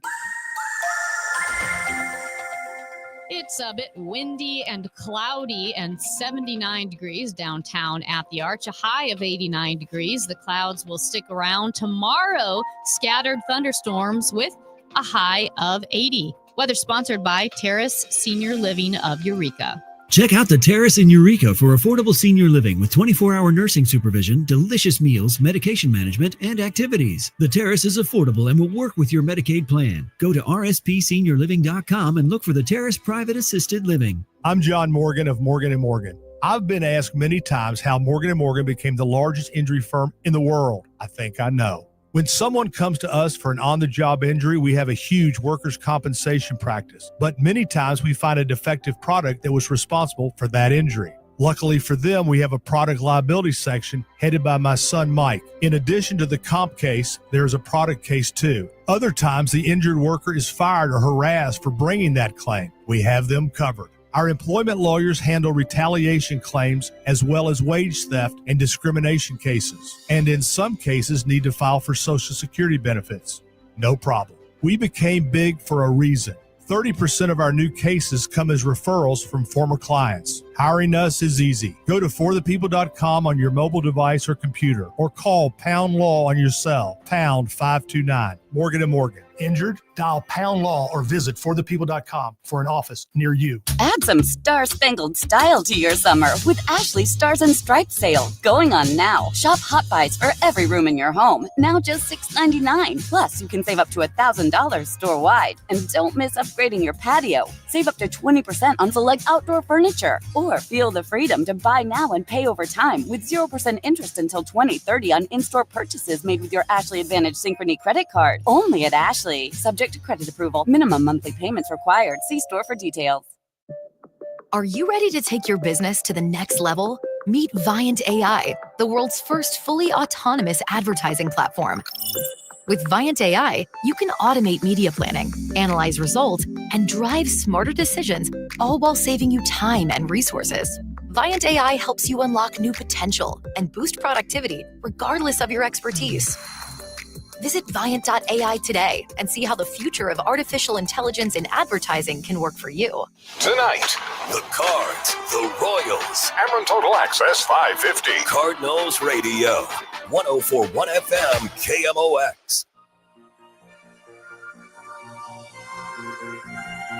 It's a bit windy and cloudy and 79 degrees downtown at the Arch, a high of 89 degrees. The clouds will stick around tomorrow. Scattered thunderstorms with a high of 80. Weather sponsored by Terrace Senior Living of Eureka. Check out the Terrace in Eureka for affordable senior living with 24-hour nursing supervision, delicious meals, medication management, and activities. The Terrace is affordable and will work with your Medicaid plan. Go to rspseniorliving.com and look for the Terrace Private Assisted Living. I'm John Morgan of Morgan & Morgan. I've been asked many times how Morgan & Morgan became the largest injury firm in the world. I think I know. When someone comes to us for an on-the-job injury, we have a huge workers' compensation practice. But many times we find a defective product that was responsible for that injury. Luckily for them, we have a product liability section headed by my son, Mike. In addition to the comp case, there's a product case too. Other times, the injured worker is fired or harassed for bringing that claim. We have them covered. Our employment lawyers handle retaliation claims as well as wage theft and discrimination cases, and in some cases need to file for Social Security benefits. No problem. We became big for a reason. 30% of our new cases come as referrals from former clients. Hiring us is easy. Go to forthepeople.com on your mobile device or computer, or call Pound Law on your cell, pound 529. Morgan & Morgan. Injured? Dial Pound Law or visit forthepeople.com for an office near you. Add some star-spangled style to your summer with Ashley's Stars and Stripes sale going on now. Shop Hot Buys for every room in your home, now just $6.99. Plus, you can save up to $1,000 store-wide. And don't miss upgrading your patio. Save up to 20% on select outdoor furniture. Or feel the freedom to buy now and pay over time with 0% interest until 2030 on in-store purchases made with your Ashley Advantage Synchrony credit card. Only at Ashley. Subject to credit approval. Minimum monthly payments required. See store for details. Are you ready to take your business to the next level? Meet Viant AI, the world's first fully autonomous advertising platform. With Viant AI, you can automate media planning, analyze results, and drive smarter decisions, all while saving you time and resources. Viant AI helps you unlock new potential and boost productivity regardless of your expertise. Visit Viant.ai today and see how the future of artificial intelligence in advertising can work for you. Tonight, the Cards, the Royals. Ameren Total Access 550. Cardinals Radio, 104.1 FM, KMOX.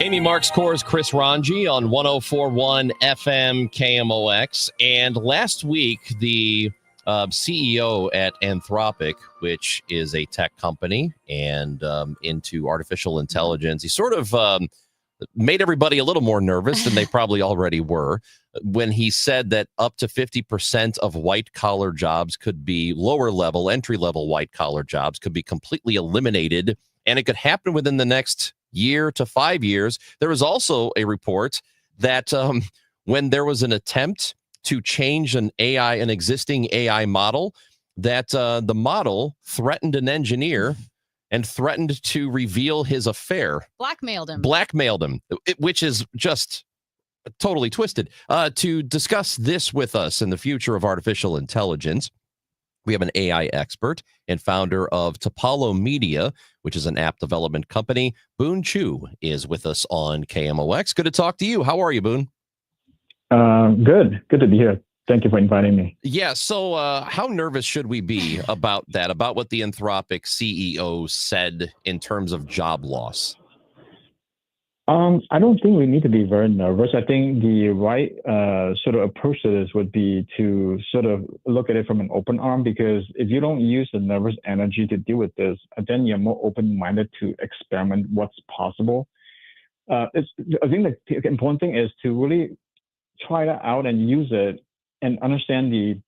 Amy Marks Kors, Chris Ranji on 104.1 FM KMOX. And last week, the CEO at Anthropic, which is a tech company and into artificial intelligence. He sort of made everybody a little more nervous than they probably already were when he said that up to 50% of white-collar jobs could be lower-level, entry-level white-collar jobs could be completely eliminated, and it could happen within the next year to 5 years. There was also a report that when there was an attempt to change an existing AI model, that the model threatened an engineer and threatened to reveal his affair. Blackmailed him. Which is just totally twisted. To discuss this with us in the future of artificial intelligence, we have an AI expert and founder of Topalo Media, which is an app development company. Boone Chu is with us on KMOX. Good to talk to you. How are you, Boone? Good to be here. Thank you for inviting me. Yeah. So how nervous should we be about that, about what the Anthropic CEO said in terms of job loss? I don't think we need to be very nervous. I think the right sort of approach to this would be to sort of look at it from an open arm, because if you don't use the nervous energy to deal with this, then you're more open-minded to experiment what's possible. I think the important thing is to really try that out and use it and understand the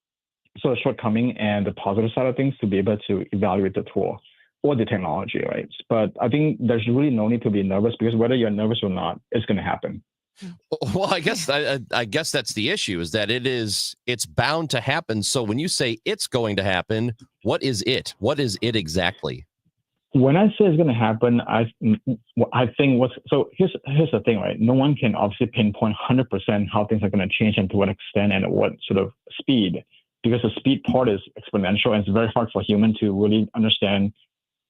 sort of shortcoming and the positive side of things to be able to evaluate the tool or the technology, right? But I think there's really no need to be nervous, because whether you're nervous or not, it's going to happen. Well, I guess that's the issue, is that it's bound to happen. So when you say it's going to happen, what is it? What is it exactly? When I say it's going to happen, I think here's the thing, right? No one can obviously pinpoint 100% how things are going to change and to what extent and at what sort of speed, because the speed part is exponential, and it's very hard for human to really understand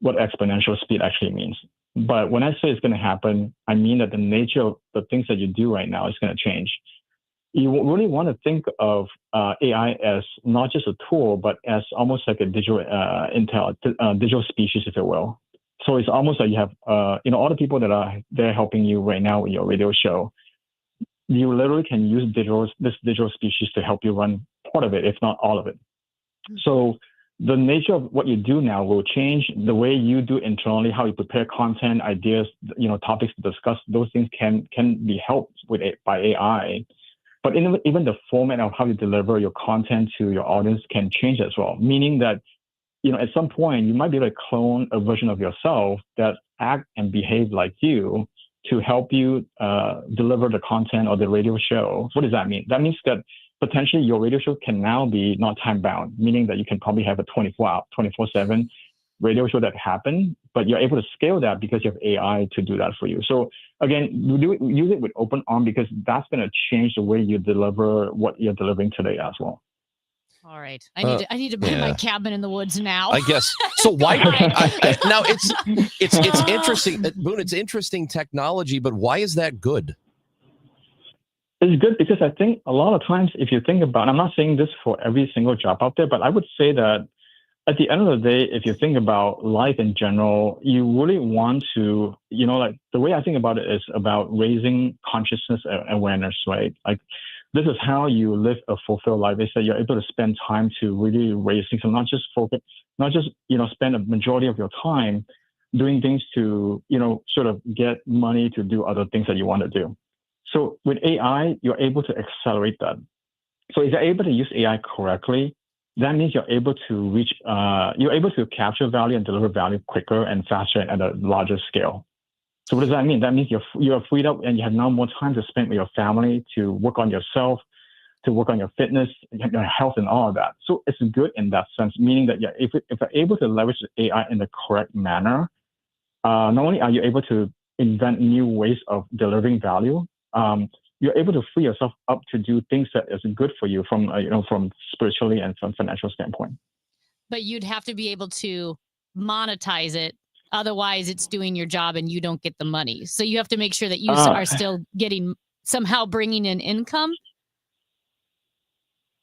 what exponential speed actually means. But when I say it's going to happen, I mean that the nature of the things that you do right now is going to change. You really want to think of AI as not just a tool, but as almost like a digital digital species, if you will. So it's almost like you have, all the people that are there helping you right now with your radio show. You literally can use this digital species to help you run part of it, if not all of it. So the nature of what you do now will change. The way you do internally, how you prepare content, ideas, topics to discuss, those things can be helped by AI. But even the format of how you deliver your content to your audience can change as well. Meaning that, at some point you might be able to clone a version of yourself that act and behave like you to help you deliver the content or the radio show. What does that mean? That means that potentially your radio show can now be not time bound, meaning that you can probably have a 24/7 radio show that happen, but you're able to scale that because you have AI to do that for you. So again, use it with open arm, because that's going to change the way you deliver what you're delivering today as well. All right. I need to buy my cabin in the woods now. I guess. So why now it's interesting, Boone, it's interesting technology, but why is that good? It's good because I think a lot of times, if you think about, I'm not saying this for every single job out there, but I would say that at the end of the day, if you think about life in general, you really want to, like the way I think about it is about raising consciousness and awareness, right? Like this is how you live a fulfilled life. Is that you're able to spend time to really raise things, and not just spend a majority of your time doing things to, sort of get money to do other things that you want to do. So with AI, you're able to accelerate that. So if you're able to use AI correctly, that means you're able to capture value and deliver value quicker and faster and at a larger scale. So what does that mean? That means you're freed up and you have now more time to spend with your family, to work on yourself, to work on your fitness, your health, and all of that. So it's good in that sense, meaning that if you're able to leverage AI in the correct manner, not only are you able to invent new ways of delivering value, you're able to free yourself up to do things that is good for you from spiritually and from financial standpoint. But you'd have to be able to monetize it. Otherwise, it's doing your job and you don't get the money. So you have to make sure that you are still somehow bringing in income.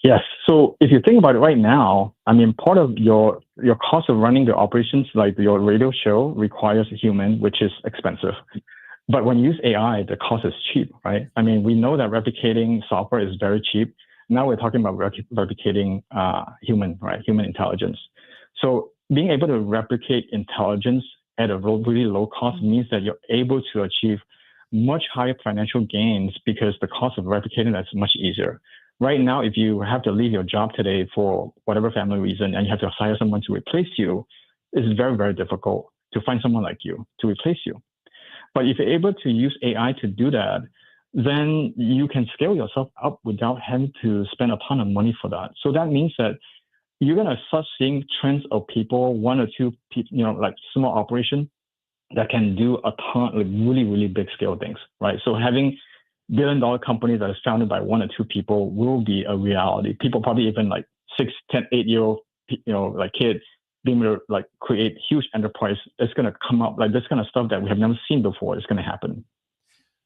Yes. So if you think about it right now, I mean, part of your cost of running the operations, like your radio show, requires a human, which is expensive. But when you use AI, the cost is cheap, right? I mean, we know that replicating software is very cheap. Now we're talking about replicating human intelligence. So being able to replicate intelligence at a really low cost means that you're able to achieve much higher financial gains because the cost of replicating that's much easier. Right now, if you have to leave your job today for whatever family reason and you have to hire someone to replace you, it's very, very difficult to find someone like you to replace you. But if you're able to use AI to do that, then you can scale yourself up without having to spend a ton of money for that. So that means that you're going to start seeing trends of people, one or two people, like small operation that can do a ton of really, really big scale things, right? So having billion-dollar companies that is founded by one or two people will be a reality. People probably even like 6, 10, 8-year-old, like kids being able to like create huge enterprise. It's going to come up like this kind of stuff that we have never seen before. It's going to happen.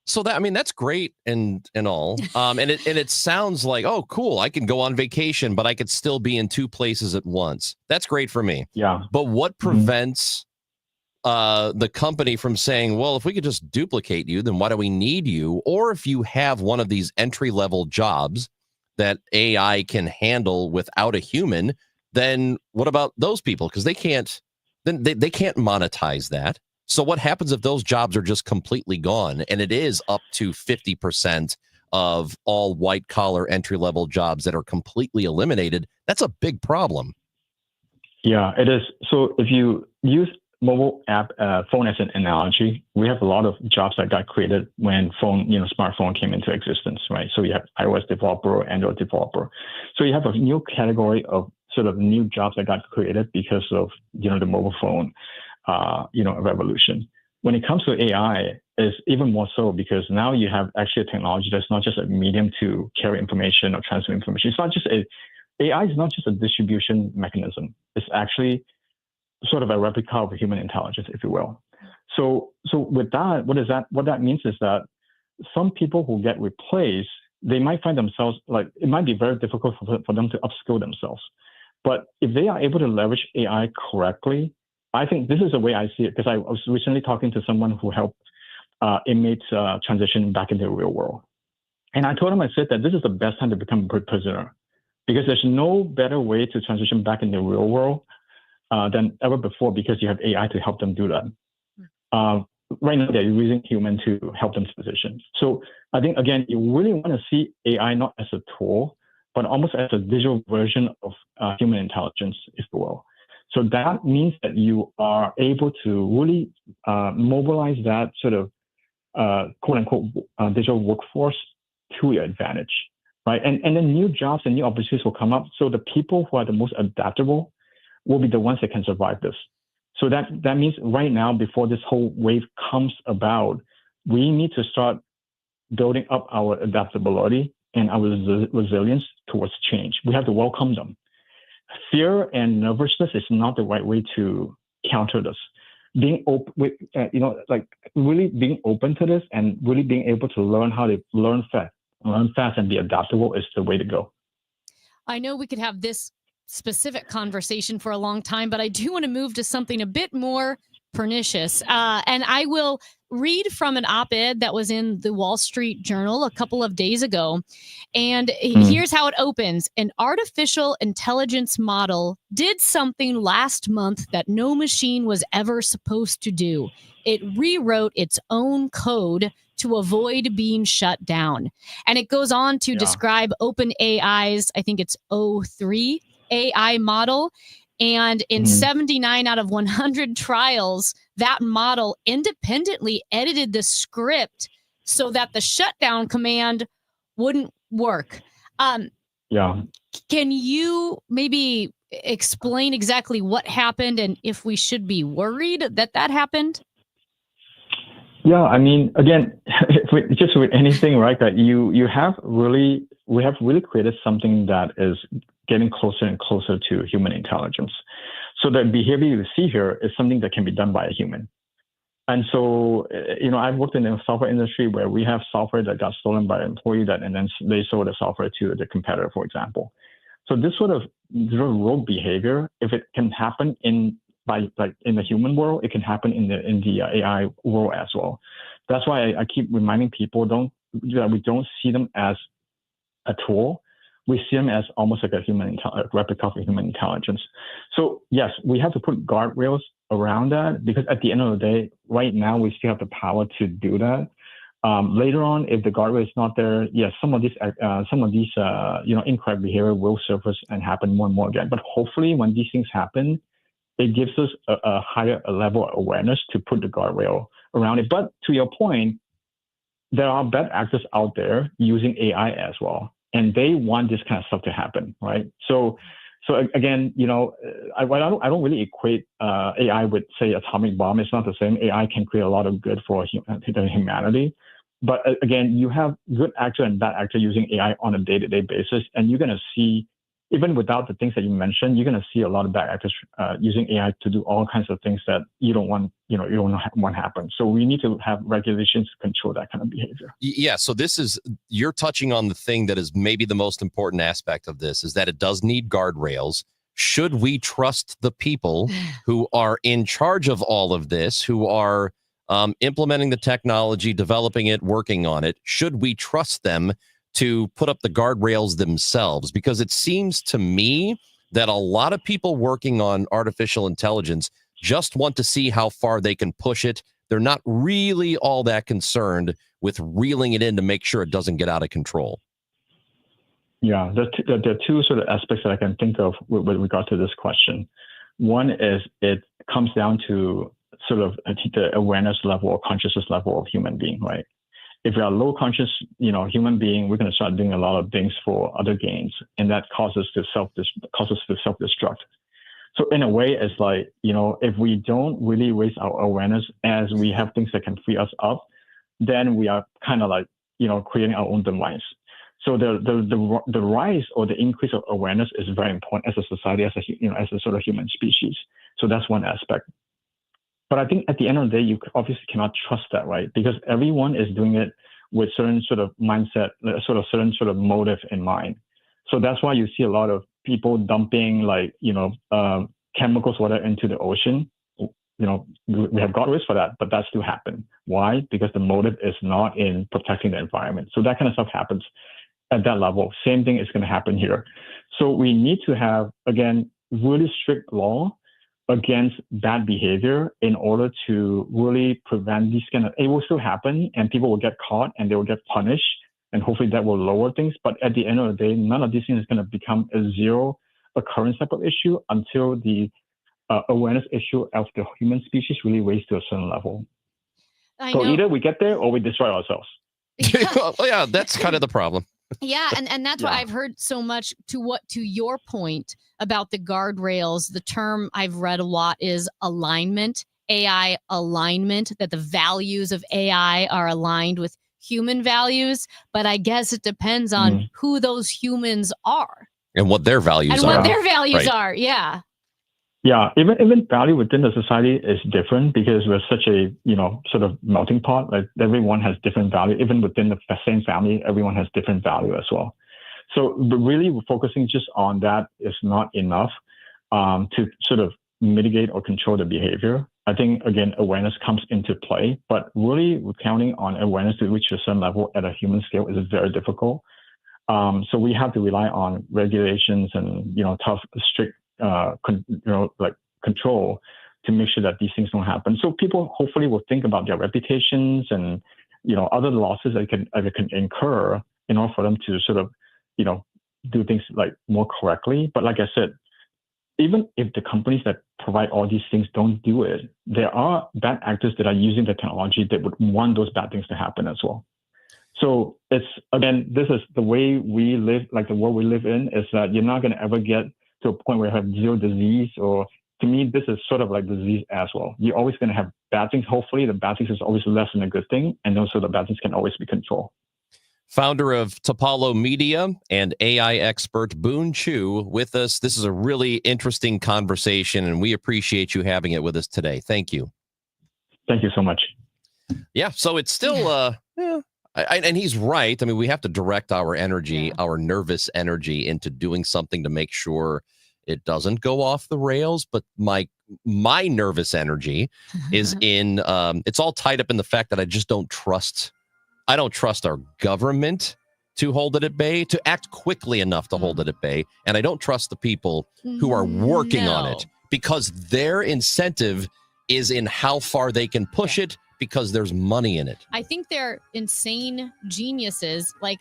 So that's great and all. And it sounds like, oh, cool. I can go on vacation, but I could still be in two places at once. That's great for me. Yeah. But what prevents the company from saying, well, if we could just duplicate you, then why do we need you? Or if you have one of these entry-level jobs that AI can handle without a human, then what about those people? Because they can't monetize that. So what happens if those jobs are just completely gone and it is up to 50% of all white collar entry level jobs that are completely eliminated? That's a big problem. Yeah, it is. So if you use mobile app phone as an analogy, we have a lot of jobs that got created when smartphone came into existence, right? So you have iOS developer, Android developer. So you have a new category of sort of new jobs that got created because of the mobile phone revolution. When it comes to AI, it's even more so because now you have actually a technology that's not just a medium to carry information or transfer information. It's not just AI is not just a distribution mechanism. It's actually sort of a replica of human intelligence, if you will. So with that, what that means is that some people who get replaced, they might find themselves it might be very difficult for them to upskill themselves. But if they are able to leverage AI correctly, I think this is the way I see it, because I was recently talking to someone who helped inmates transition back into the real world. And I told him, I said that this is the best time to become a prisoner, because there's no better way to transition back in the real world than ever before, because you have AI to help them do that. Right now, they're using human to help them transition. So I think, again, you really want to see AI not as a tool, but almost as a visual version of human intelligence, if you will. So that means that you are able to really mobilize that sort of quote unquote digital workforce to your advantage, right? And then new jobs and new opportunities will come up. So the people who are the most adaptable will be the ones that can survive this. So that means right now, before this whole wave comes about, we need to start building up our adaptability and our resilience towards change. We have to welcome them. Fear and nervousness is not the right way to counter this. Being open, really being open to this and really being able to learn how to learn fast and be adaptable is the way to go. I know we could have this specific conversation for a long time, but I do want to move to something a bit more pernicious. And I will read from an op-ed that was in the Wall Street Journal a couple of days ago. And here's how it opens. An artificial intelligence model did something last month that no machine was ever supposed to do. It rewrote its own code to avoid being shut down. And it goes on to describe OpenAI's, I think it's O3 AI model. And in 79 out of 100 trials, that model independently edited the script so that the shutdown command wouldn't work. Can you maybe explain exactly what happened and if we should be worried that happened? Yeah, I mean, again, just with anything, right, that we have really created something that is getting closer and closer to human intelligence. So the behavior you see here is something that can be done by a human. And so, I've worked in the software industry where we have software that got stolen by an employee and then they sold the software to the competitor, for example. So this sort of rogue behavior, if it can happen in the human world, it can happen in the AI world as well. That's why I keep reminding people that we don't see them as a tool, we see them as almost like a replica of human intelligence. So yes, we have to put guardrails around that, because at the end of the day, right now we still have the power to do that. Later on, if the guardrail is not there, yes, some of these incorrect behavior will surface and happen more and more again. But hopefully, when these things happen, it gives us a higher level of awareness to put the guardrail around it. But to your point, there are bad actors out there using AI as well, and they want this kind of stuff to happen, right? So again, I don't really equate AI with, say, atomic bomb. It's not the same. AI can create a lot of good for humanity. But again, you have good actor and bad actor using AI on a day-to-day basis, and you're going to see, even without the things that you mentioned, you're going to see a lot of bad actors using AI to do all kinds of things that you don't want happen. So we need to have regulations to control that kind of behavior. Yeah. So you're touching on the thing that is maybe the most important aspect of this, is that it does need guardrails. Should we trust the people who are in charge of all of this, who are implementing the technology, developing it, working on it? Should we trust them to put up the guardrails themselves? Because it seems to me that a lot of people working on artificial intelligence just want to see how far they can push it. They're not really all that concerned with reeling it in to make sure it doesn't get out of control. Yeah, there are two sort of aspects that I can think of with regard to this question. One is it comes down to sort of the awareness level or consciousness level of human being, right? If we are low conscious, human being, we're going to start doing a lot of things for other gains, and that causes to self-destruct. So in a way, it's like, if we don't really raise our awareness as we have things that can free us up, then we are kind of like, creating our own demise. So the rise or the increase of awareness is very important as a society, as a sort of human species. So that's one aspect. But I think at the end of the day, you obviously cannot trust that, right? Because everyone is doing it with certain sort of mindset, certain sort of motive in mind. So that's why you see a lot of people dumping chemicals, whatever, into the ocean. We have guardrails for that, but that still happens. Why? Because the motive is not in protecting the environment. So that kind of stuff happens at that level. Same thing is going to happen here. So we need to have, again, really strict law against bad behavior in order to really prevent these it will still happen, and people will get caught and they will get punished, and hopefully that will lower things. But at the end of the day, none of these things is going to become a zero occurrence type of issue until the awareness issue of the human species really raised to a certain level. So either we get there or we destroy ourselves. Well, yeah, that's kind of the problem. Yeah, and that's what I've heard so much. To your point about the guardrails, the term I've read a lot is alignment, AI alignment, that the values of AI are aligned with human values. But I guess it depends on who those humans are. And what their values are. Right. Yeah. Yeah, even value within the society is different because we're such a, sort of melting pot. Like everyone has different value. Even within the same family, everyone has different value as well. So really focusing just on that is not enough to sort of mitigate or control the behavior. I think, again, awareness comes into play, but really counting on awareness to reach a certain level at a human scale is very difficult. So we have to rely on regulations and, tough, strict, control to make sure that these things don't happen. So people hopefully will think about their reputations and, other losses that they can incur in order for them to sort of, do things like more correctly. But like I said, even if the companies that provide all these things don't do it, there are bad actors that are using the technology that would want those bad things to happen as well. So it's, again, this is the way we live, like the world we live in, is that you're not going to ever get to a point where you have zero disease, or to me, this is sort of like disease as well. You're always going to have bad things. Hopefully the bad things is always less than a good thing. And also the bad things can always be controlled. Founder of Topalo Media and AI expert Boon Chu with us. This is a really interesting conversation, and we appreciate you having it with us today. Thank you. Thank you so much. Yeah, so it's still, and he's right. I mean, we have to direct our energy, our nervous energy, into doing something to make sure it doesn't go off the rails. But my nervous energy is in, it's all tied up in the fact that I don't trust our government to hold it at bay, to act quickly enough to hold it at bay. And I don't trust the people who are working on it because their incentive is in how far they can push it because there's money in it. I think they're insane geniuses. Like,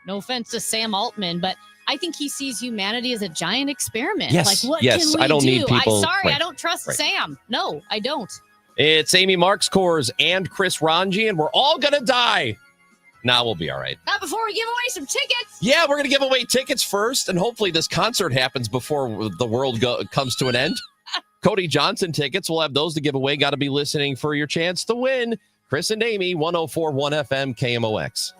no offense to Sam Altman, but I think he sees humanity as a giant experiment. Yes, Like, what yes, can we I don't do? need people- I right, don't trust right. Sam. No, I don't. It's Amy Marks Kors and Chris Ranji, and we're all going to die. Nah, we'll be all right. Not before we give away some tickets. Yeah, we're going to give away tickets first, and hopefully this concert happens before the world comes to an end. Cody Johnson tickets, we'll have those to give away. Got to be listening for your chance to win. Chris and Amy, 104.1 FM KMOX.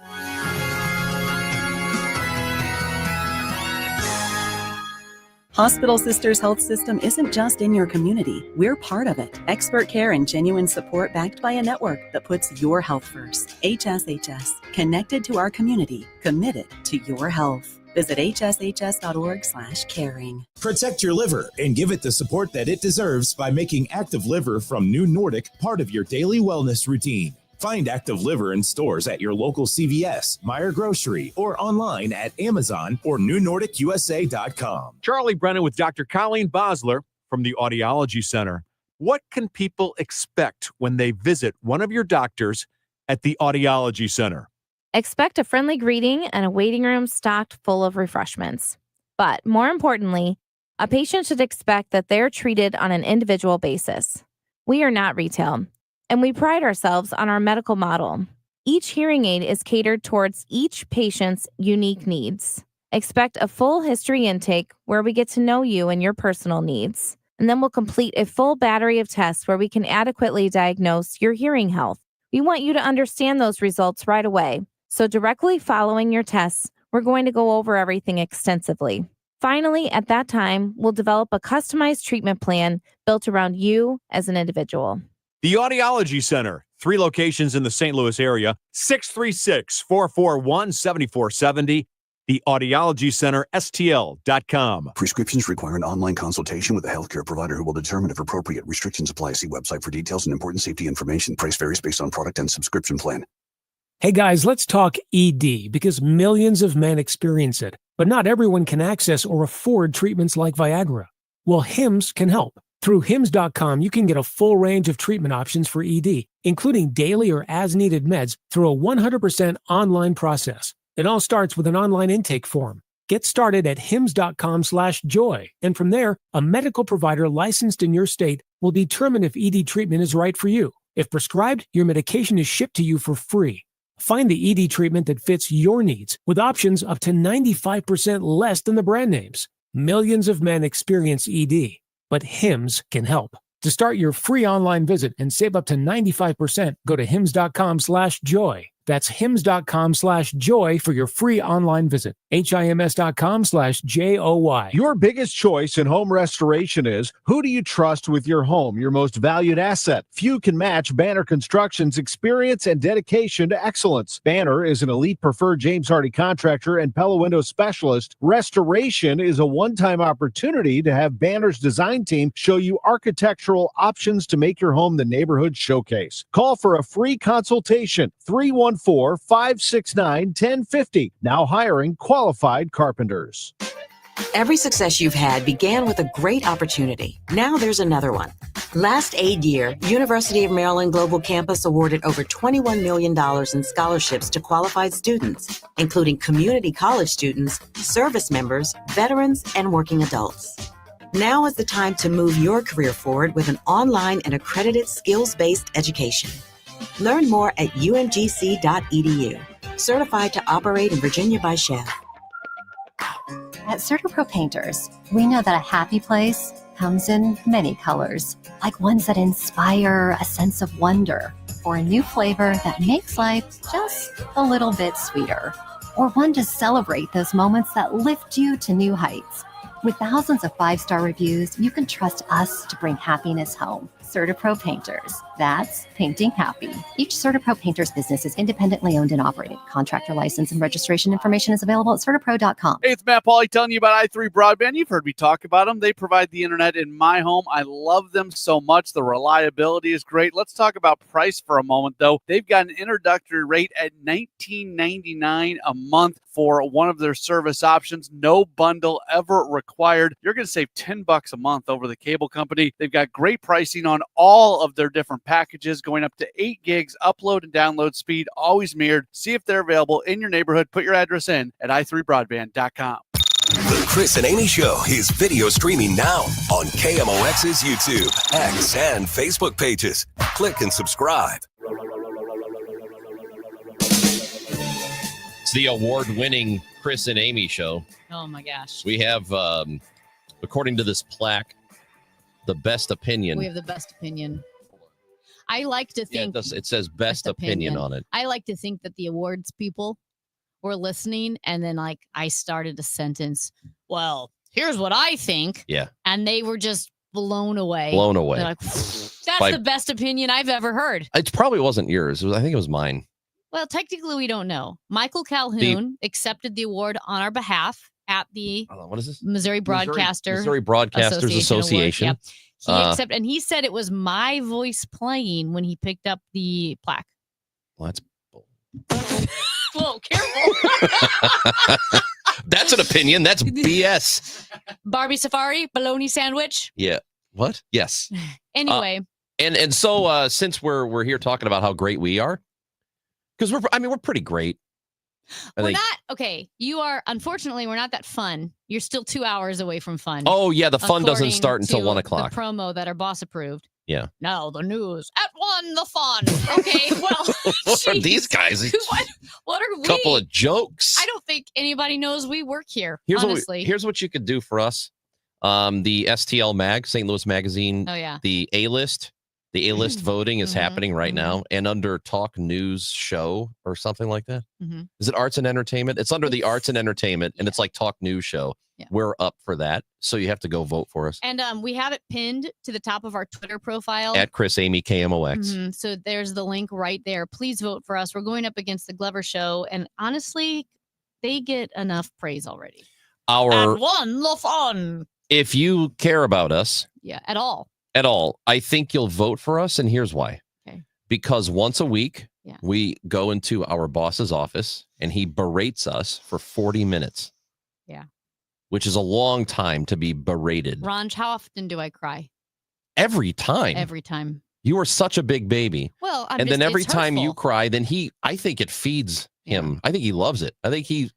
Hospital Sisters Health System isn't just in your community. We're part of it. Expert care and genuine support backed by a network that puts your health first. HSHS, connected to our community, committed to your health. Visit hshs.org/caring. Protect your liver and give it the support that it deserves by making Active Liver from New Nordic part of your daily wellness routine. Find Active Liver in stores at your local CVS, Meijer Grocery, or online at Amazon or NewNordicUSA.com. Charlie Brennan with Dr. Colleen Bosler from the Audiology Center. What can people expect when they visit one of your doctors at the Audiology Center? Expect a friendly greeting and a waiting room stocked full of refreshments. But more importantly, a patient should expect that they're treated on an individual basis. We are not retail, and we pride ourselves on our medical model. Each hearing aid is catered towards each patient's unique needs. Expect a full history intake where we get to know you and your personal needs. And then we'll complete a full battery of tests where we can adequately diagnose your hearing health. We want you to understand those results right away. So directly following your tests, we're going to go over everything extensively. Finally, at that time, we'll develop a customized treatment plan built around you as an individual. The Audiology Center, 3 locations in the St. Louis area, 636-441-7470. The Audiology Center, STL.com. Prescriptions require an online consultation with a healthcare provider who will determine if appropriate. Restrictions apply. See website for details and important safety information. Price varies based on product and subscription plan. Hey guys, let's talk ED because millions of men experience it, but not everyone can access or afford treatments like Viagra. Well, Hims can help. Through Hims.com, you can get a full range of treatment options for ED, including daily or as-needed meds through a 100% online process. It all starts with an online intake form. Get started at hims.com/joy, and from there, a medical provider licensed in your state will determine if ED treatment is right for you. If prescribed, your medication is shipped to you for free. Find the ED treatment that fits your needs with options up to 95% less than the brand names. Millions of men experience ED, but Hims can help. To start your free online visit and save up to 95%, go to hims.com/joy. That's hims.com/joy for your free online visit. HIMS.com/JOY. Your biggest choice in home restoration is, who do you trust with your home, your most valued asset? Few can match Banner Construction's experience and dedication to excellence. Banner is an elite preferred James Hardy contractor and Pella Window specialist. Restoration is a one-time opportunity to have Banner's design team show you architectural options to make your home the neighborhood showcase. Call for a free consultation, 314-569-1050. Now hiring qualified carpenters. Every success you've had began with a great opportunity. Now there's another one. Last aid year, University of Maryland Global Campus awarded over $21 million in scholarships to qualified students, including community college students, service members, veterans, and working adults. Now is the time to move your career forward with an online and accredited skills-based education. Learn more at umgc.edu. Certified to operate in Virginia by Chef. At CertaPro Painters, we know that a happy place comes in many colors, like ones that inspire a sense of wonder, or a new flavor that makes life just a little bit sweeter, or one to celebrate those moments that lift you to new heights. With thousands of 5-star reviews, you can trust us to bring happiness home. CertaPro Painters. That's painting happy. Each CertaPro Painters business is independently owned and operated. Contractor license and registration information is available at CertaPro.com. Hey, it's Matt Pauley telling you about i3 Broadband. You've heard me talk about them. They provide the internet in my home. I love them so much. The reliability is great. Let's talk about price for a moment, though. They've got an introductory rate at $19.99 a month. for one of their service options. No bundle ever required. You're going to save $10 a month over the cable company. They've got great pricing on all of their different packages, going up to 8 gigs upload and download speed, always mirrored. See if they're available in your neighborhood. Put your address in at i3broadband.com. The Chris and Amy Show is video streaming now on KMOX's YouTube, X, and Facebook pages. Click and subscribe. It's the award-winning Chris and Amy Show. Oh my gosh. We have, according to this plaque, the best opinion. We have the best opinion. I like to think it says best opinion on it. I like to think that the awards people were listening, and then like I started a sentence. Well, here's what I think. Yeah. And they were just blown away. Blown away. They're like, that's By- the best opinion I've ever heard. It probably wasn't yours. I think it was mine. Well, technically, we don't know. Michael Calhoun accepted the award on our behalf at the what is this? Missouri Broadcasters Association. Award. Yeah. He accepted, and he said it was my voice playing when he picked up the plaque. Well, that's Whoa, careful. That's an opinion. That's BS. Barbie Safari, bologna sandwich. Yeah. What? Yes. Anyway. And so since we're here talking about how great we are, because we're pretty great. We're not okay. You are, unfortunately, we're not that fun. You're still 2 hours away from fun. Oh yeah, the fun doesn't according start until to 1 o'clock. The promo that our boss approved. Yeah. Now the news at 1, the fun. Okay, well, What are these guys? what are we? Couple of jokes. I don't think anybody knows we work here. Here's honestly. here's what you could do for us. The STL Mag, St. Louis Magazine. Oh, yeah. The A-list voting is happening right now, and under Talk News Show or something like that. Mhm. Is it Arts and Entertainment? It's under the Arts and Entertainment, and it's like Talk News Show. Yeah. We're up for that, so you have to go vote for us And we have it pinned to the top of our Twitter profile. at Chris Amy KMOX. Mhm. So there's the link right there. Please vote for us. We're going up against the Glover Show, and honestly, they get enough praise already. Our At 1, the fun. if you care about us Yeah, at all. at all, I think you'll vote for us, and here's why. Okay. Because once a week, Yeah. we go into our boss's office, and he berates us for 40 minutes. Yeah. Which is a long time to be berated. Ranj, how often do I cry? Every time. Every time. You are such a big baby. Well, and then every time you cry, then I think it feeds him. I think he loves it. I think he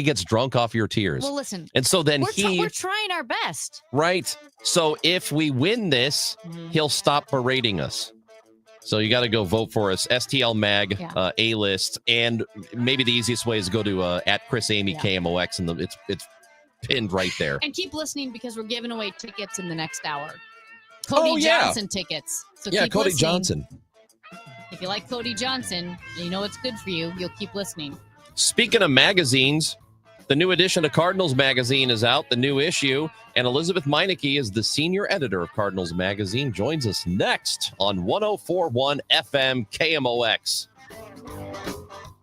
gets drunk off your tears. Well, listen. And so then we're trying our best. right. So if we win this, Mm-hmm. he'll stop berating us. So you got to go vote for us. STL Mag, A-list, and maybe the easiest way is go to at Chris Amy KMOX, and it's pinned right there. And keep listening because we're giving away tickets in the next hour. Cody Johnson tickets. So keep Cody listening. Johnson. If you like Cody Johnson, you know it's good for you. You'll keep listening. Speaking of magazines, the new edition of Cardinals Magazine is out, the new issue, and Elizabeth Meineke is the senior editor of Cardinals Magazine. Joins us next on 104.1 FM KMOX.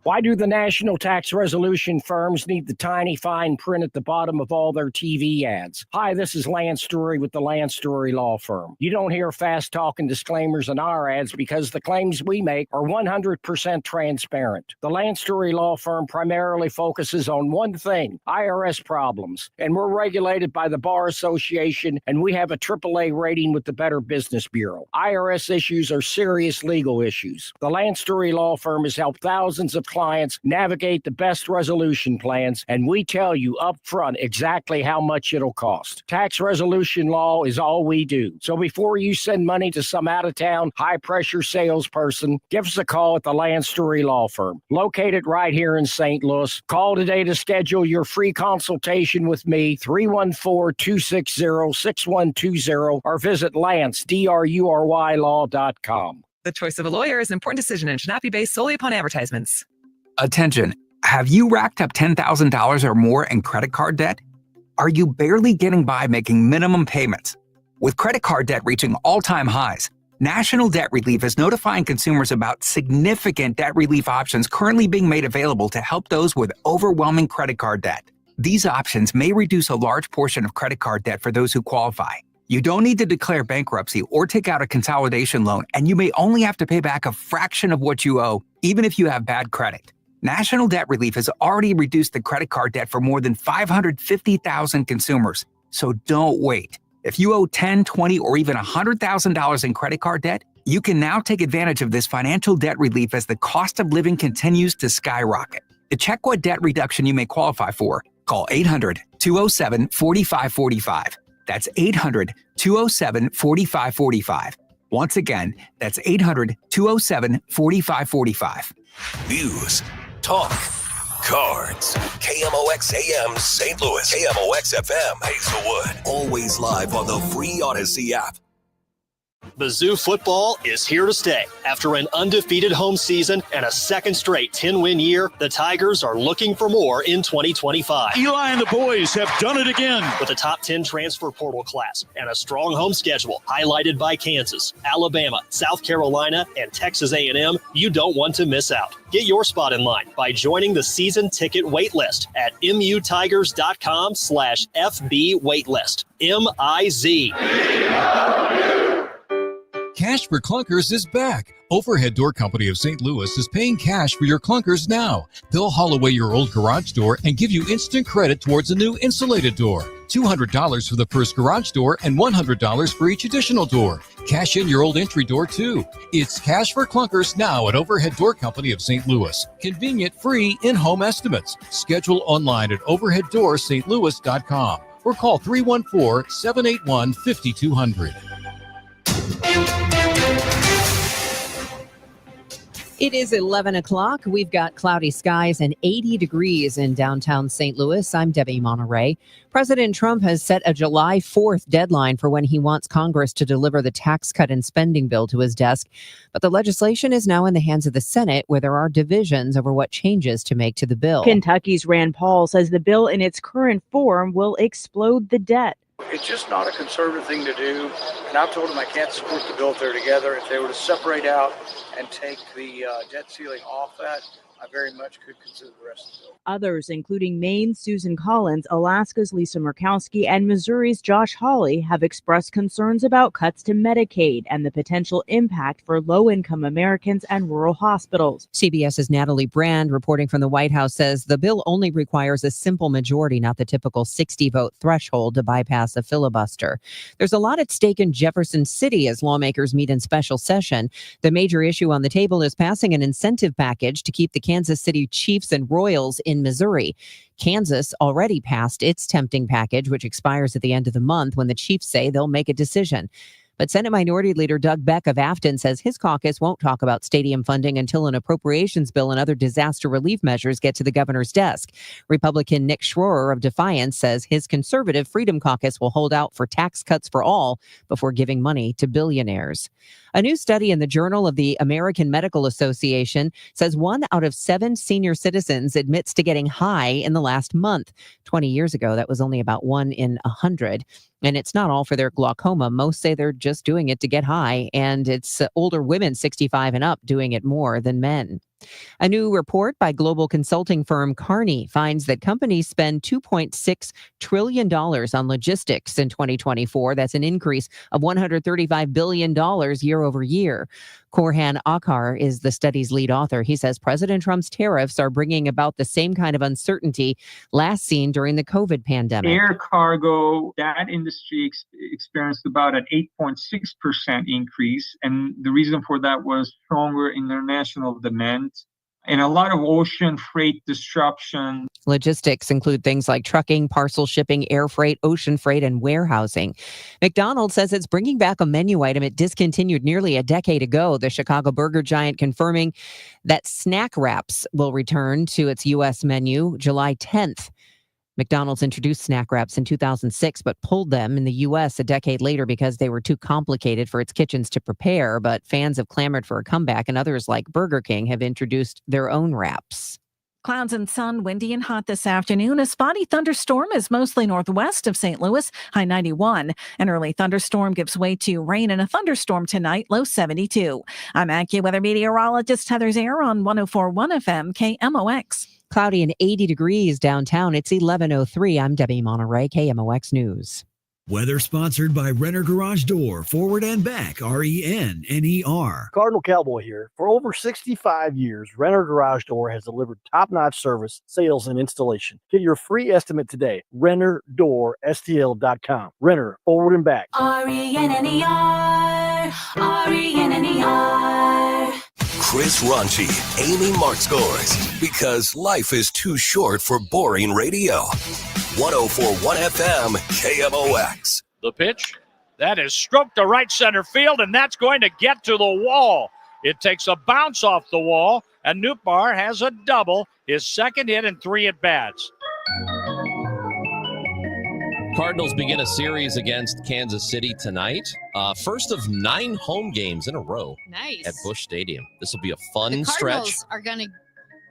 Why do the national tax resolution firms need the tiny fine print at the bottom of all their TV ads? Hi, this is Lance Story with the Lance Story Law Firm. You don't hear fast talking disclaimers in our ads because the claims we make are 100% transparent. The Lance Story Law Firm primarily focuses on one thing, IRS problems, and we're regulated by the Bar Association, and we have a AAA rating with the Better Business Bureau. IRS issues are serious legal issues. The Lance Story Law Firm has helped thousands of clients navigate the best resolution plans, and we tell you up front exactly how much it'll cost. Tax resolution law is all we do. So before you send money to some out-of-town, high-pressure salesperson, give us a call at the Land Story Law Firm, located right here in St. Louis. Call today to schedule your free consultation with me, 314-260-6120, or visit lance.drurylaw.com. The choice of a lawyer is an important decision and should not be based solely upon advertisements. Attention. Have you racked up $10,000 or more in credit card debt? Are you barely getting by making minimum payments? With credit card debt reaching all-time highs, National Debt Relief is notifying consumers about significant debt relief options currently being made available to help those with overwhelming credit card debt. These options may reduce a large portion of credit card debt for those who qualify. You don't need to declare bankruptcy or take out a consolidation loan, and you may only have to pay back a fraction of what you owe, even if you have bad credit. National Debt Relief has already reduced the credit card debt for more than 550,000 consumers. So don't wait. If you owe $10, $20, or even $100,000 in credit card debt, you can now take advantage of this financial debt relief as the cost of living continues to skyrocket. To check what debt reduction you may qualify for, call 800-207-4545. That's 800-207-4545. Once again, that's 800-207-4545. News, talk, cards. KMOX AM St. Louis. KMOX FM Hazelwood. Always live on the free Odyssey app. Mizzou football is here to stay. After an undefeated home season and a second straight 10-win year, the Tigers are looking for more in 2025. Eli and the boys have done it again. With a top 10 transfer portal class and a strong home schedule highlighted by Kansas, Alabama, South Carolina, and Texas A&M, you don't want to miss out. Get your spot in line by joining the season ticket waitlist at mutigers.com/FB waitlist. MIZ. Cash for Clunkers is back. Overhead Door Company of St. Louis is paying cash for your clunkers now. They'll haul away your old garage door and give you instant credit towards a new insulated door. $200 for the first garage door and $100 for each additional door. Cash in your old entry door too. It's Cash for Clunkers now at Overhead Door Company of St. Louis. Convenient, free, in-home estimates. Schedule online at overheaddoorstlouis.com or call 314-781-5200. It is 11 o'clock. We've got cloudy skies and 80 degrees in downtown St. Louis. I'm Debbie Monterey. President Trump has set a July 4th deadline for when he wants Congress to deliver the tax cut and spending bill to his desk. But the legislation is now in the hands of the Senate, where there are divisions over what changes to make to the bill. Kentucky's Rand Paul says the bill in its current form will explode the debt. It's just not a conservative thing to do, and I've told them I can't support the bill if they're together. If they were to separate out and take the debt ceiling off that, I very much could consider the rest of the bill. Others, including Maine's Susan Collins, Alaska's Lisa Murkowski, and Missouri's Josh Hawley, have expressed concerns about cuts to Medicaid and the potential impact for low-income Americans and rural hospitals. CBS's Natalie Brand, reporting from the White House, says the bill only requires a simple majority, not the typical 60-vote threshold to bypass a filibuster. There's a lot at stake in Jefferson City as lawmakers meet in special session. The major issue on the table is passing an incentive package to keep the Kansas City Chiefs and Royals in Missouri. Kansas already passed its tempting package, which expires at the end of the month when the Chiefs say they'll make a decision. But Senate Minority Leader Doug Beck of Afton says his caucus won't talk about stadium funding until an appropriations bill and other disaster relief measures get to the governor's desk. Republican Nick Schroer of Defiance says his conservative Freedom Caucus will hold out for tax cuts for all before giving money to billionaires. A new study in the Journal of the American Medical Association says 1 out of 7 senior citizens admits to getting high in the last month. 20 years ago, that was only about 1 in 100. And it's not all for their glaucoma. Most say they're just doing it to get high. And it's older women 65 and up doing it more than men. A new report by global consulting firm Kearney finds that companies spend $2.6 trillion on logistics in 2024. That's an increase of $135 billion year over year. Korhan Akhar is the study's lead author. He says President Trump's tariffs are bringing about the same kind of uncertainty last seen during the COVID pandemic. Air cargo, that industry experienced about an 8.6% increase. And the reason for that was stronger international demand and a lot of ocean freight disruption. Logistics include things like trucking, parcel shipping, air freight, ocean freight, and warehousing. McDonald's says it's bringing back a menu item it discontinued nearly a decade ago. The Chicago burger giant confirming that snack wraps will return to its U.S. menu July 10th. McDonald's introduced snack wraps in 2006, but pulled them in the U.S. a decade later because they were too complicated for its kitchens to prepare. But fans have clamored for a comeback, and others like Burger King have introduced their own wraps. Clouds and sun, windy and hot this afternoon. A spotty thunderstorm is mostly northwest of St. Louis, high 91. An early thunderstorm gives way to rain and a thunderstorm tonight, low 72. I'm AccuWeather meteorologist Heather Zare on 104.1 FM KMOX. Cloudy and 80 degrees downtown. It's 11:03. I'm Debbie Monterey, KMOX News. Weather sponsored by Renner Garage Door, forward and back, RENNER. Cardinal Cowboy here. For over 65 years, Renner Garage Door has delivered top-notch service, sales, and installation. Get your free estimate today. RennerDoorSTL.com. Renner, forward and back. RENNER. Chris Ranchi, Amy Markscores, because life is too short for boring radio. 104.1 FM, KMOX. The pitch, that is stroked to right center field, and that's going to get to the wall. It takes a bounce off the wall, and Nootbaar has a double, his second hit in 3 at-bats. Cardinals begin a series against Kansas City tonight. First of 9 home games in a row Nice. at Busch Stadium. This will be a fun The stretch. Cardinals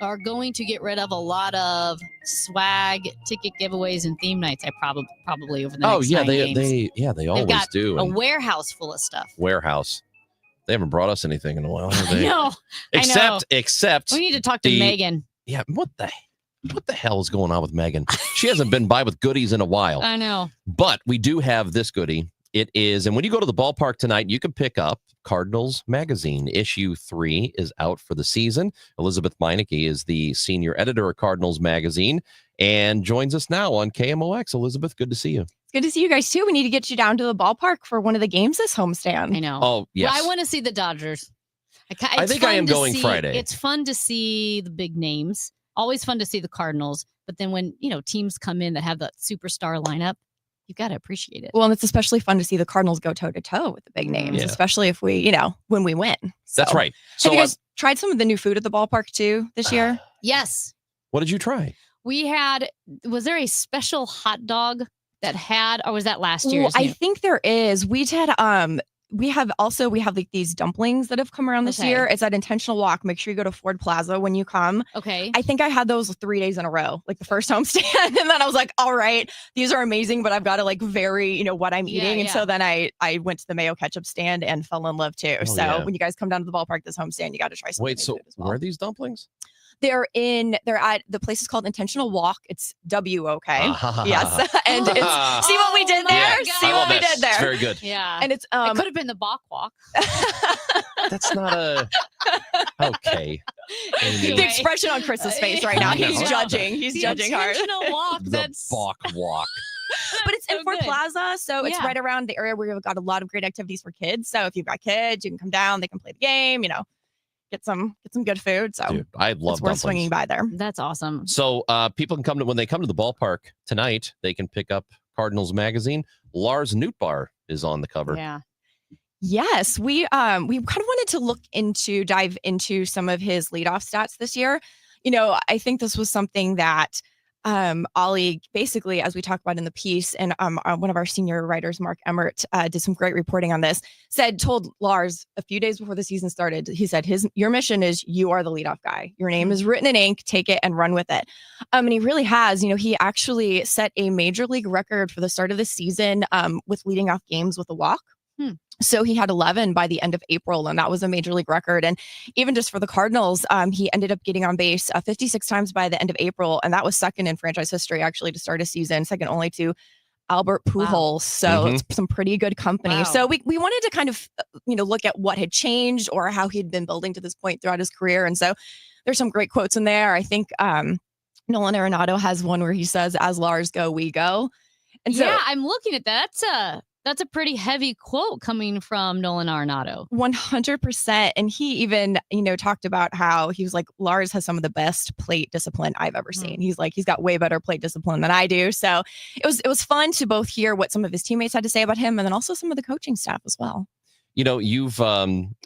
are going to get rid of a lot of swag, ticket giveaways, and theme nights. Probably over the next 9 games. they They've always got do. a And warehouse full of stuff. warehouse. They haven't brought us anything in a while, have they? I know. Except We need to talk to Megan. Yeah, what the hell is going on with Megan? She hasn't been by with goodies in a while. I know. But we do have this goodie. It is, and when you go to the ballpark tonight, you can pick up Cardinals Magazine. Issue 3 is out for the season. Elizabeth Meineke is the senior editor of Cardinals Magazine and joins us now on KMOX. Elizabeth, good to see you. It's good to see you guys, too. We need to get you down to the ballpark for one of the games this homestand. I know. Oh, yes. Well, I want to see the Dodgers. I think I am going Friday. It's fun to see the big names. Always fun to see the Cardinals. But then when, teams come in that have that superstar lineup, you've got to appreciate it. Well, and it's especially fun to see the Cardinals go toe-to-toe with the big names, Yeah. especially if when we win. That's right. So have you guys tried some of the new food at the ballpark, too, this year? Yes. What did you try? Was there a special hot dog that had, or was that last year? Well, I think there is. We have like these dumplings that have come around this Okay. year. It's at Intentional Walk. Make sure you go to Ford Plaza when you come. Okay. I think I had those 3 days in a row, like the first homestand. And then I was like, all right, these are amazing, but I've got to vary, what I'm eating. And so then I went to the mayo ketchup stand and fell in love too. Oh, so yeah. when you guys come down to the ballpark this homestand, you got to try some. Wait, so where are these dumplings? They're at the place is called Intentional Walk. It's WOK. Ah. Yes. And it's see what we did there? Yeah, See I what love we it. did there. It's very good. Yeah. And it's it could have been the Bach Walk. That's not a okay. Amy. The expression on Chris's face right now. I know. He's judging. He's judging hard. Intentional walk. The Bach Walk. But it's in Fort good. Plaza, so it's Yeah. right around the area where we've got a lot of great activities for kids. So if you've got kids, you can come down. They can play the game. Get some good food. So Dude, I love it's worth dumplings. swinging by there. That's awesome. So people can when they come to the ballpark tonight, they can pick up Cardinals Magazine. Lars Nootbaar is on the cover. Yeah. Yes, we kind of wanted to dive into some of his leadoff stats this year. I think this was something that Ollie, basically, as we talk about in the piece, and one of our senior writers, Mark Emmert, did some great reporting on this, told Lars a few days before the season started, he said, your mission is you are the leadoff guy. Your name is written in ink, take it and run with it. And he really has. He actually set a major league record for the start of the season with leading off games with a walk. So he had 11 by the end of April, and that was a major league record. And even just for the Cardinals, he ended up getting on base 56 times by the end of April, and that was second in franchise history, actually, to start a season, second only to Albert Pujols. So it's some pretty good company. Wow. So we wanted to kind of, look at what had changed or how he'd been building to this point throughout his career. And so there's some great quotes in there. I think Nolan Arenado has one where he says, "As Lars go, we go." And so, yeah, I'm looking at that. That's a pretty heavy quote coming from Nolan Arenado. 100%. And he even, talked about how he was like, Lars has some of the best plate discipline I've ever seen. He's like, he's got way better plate discipline than I do. So it was fun to both hear what some of his teammates had to say about him and then also some of the coaching staff as well. You've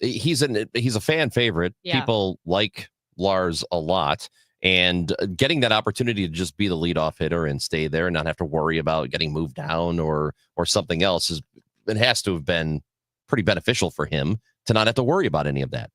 he's a fan favorite. Yeah. People like Lars a lot. And getting that opportunity to just be the leadoff hitter and stay there and not have to worry about getting moved down or something else it has to have been pretty beneficial for him to not have to worry about any of that.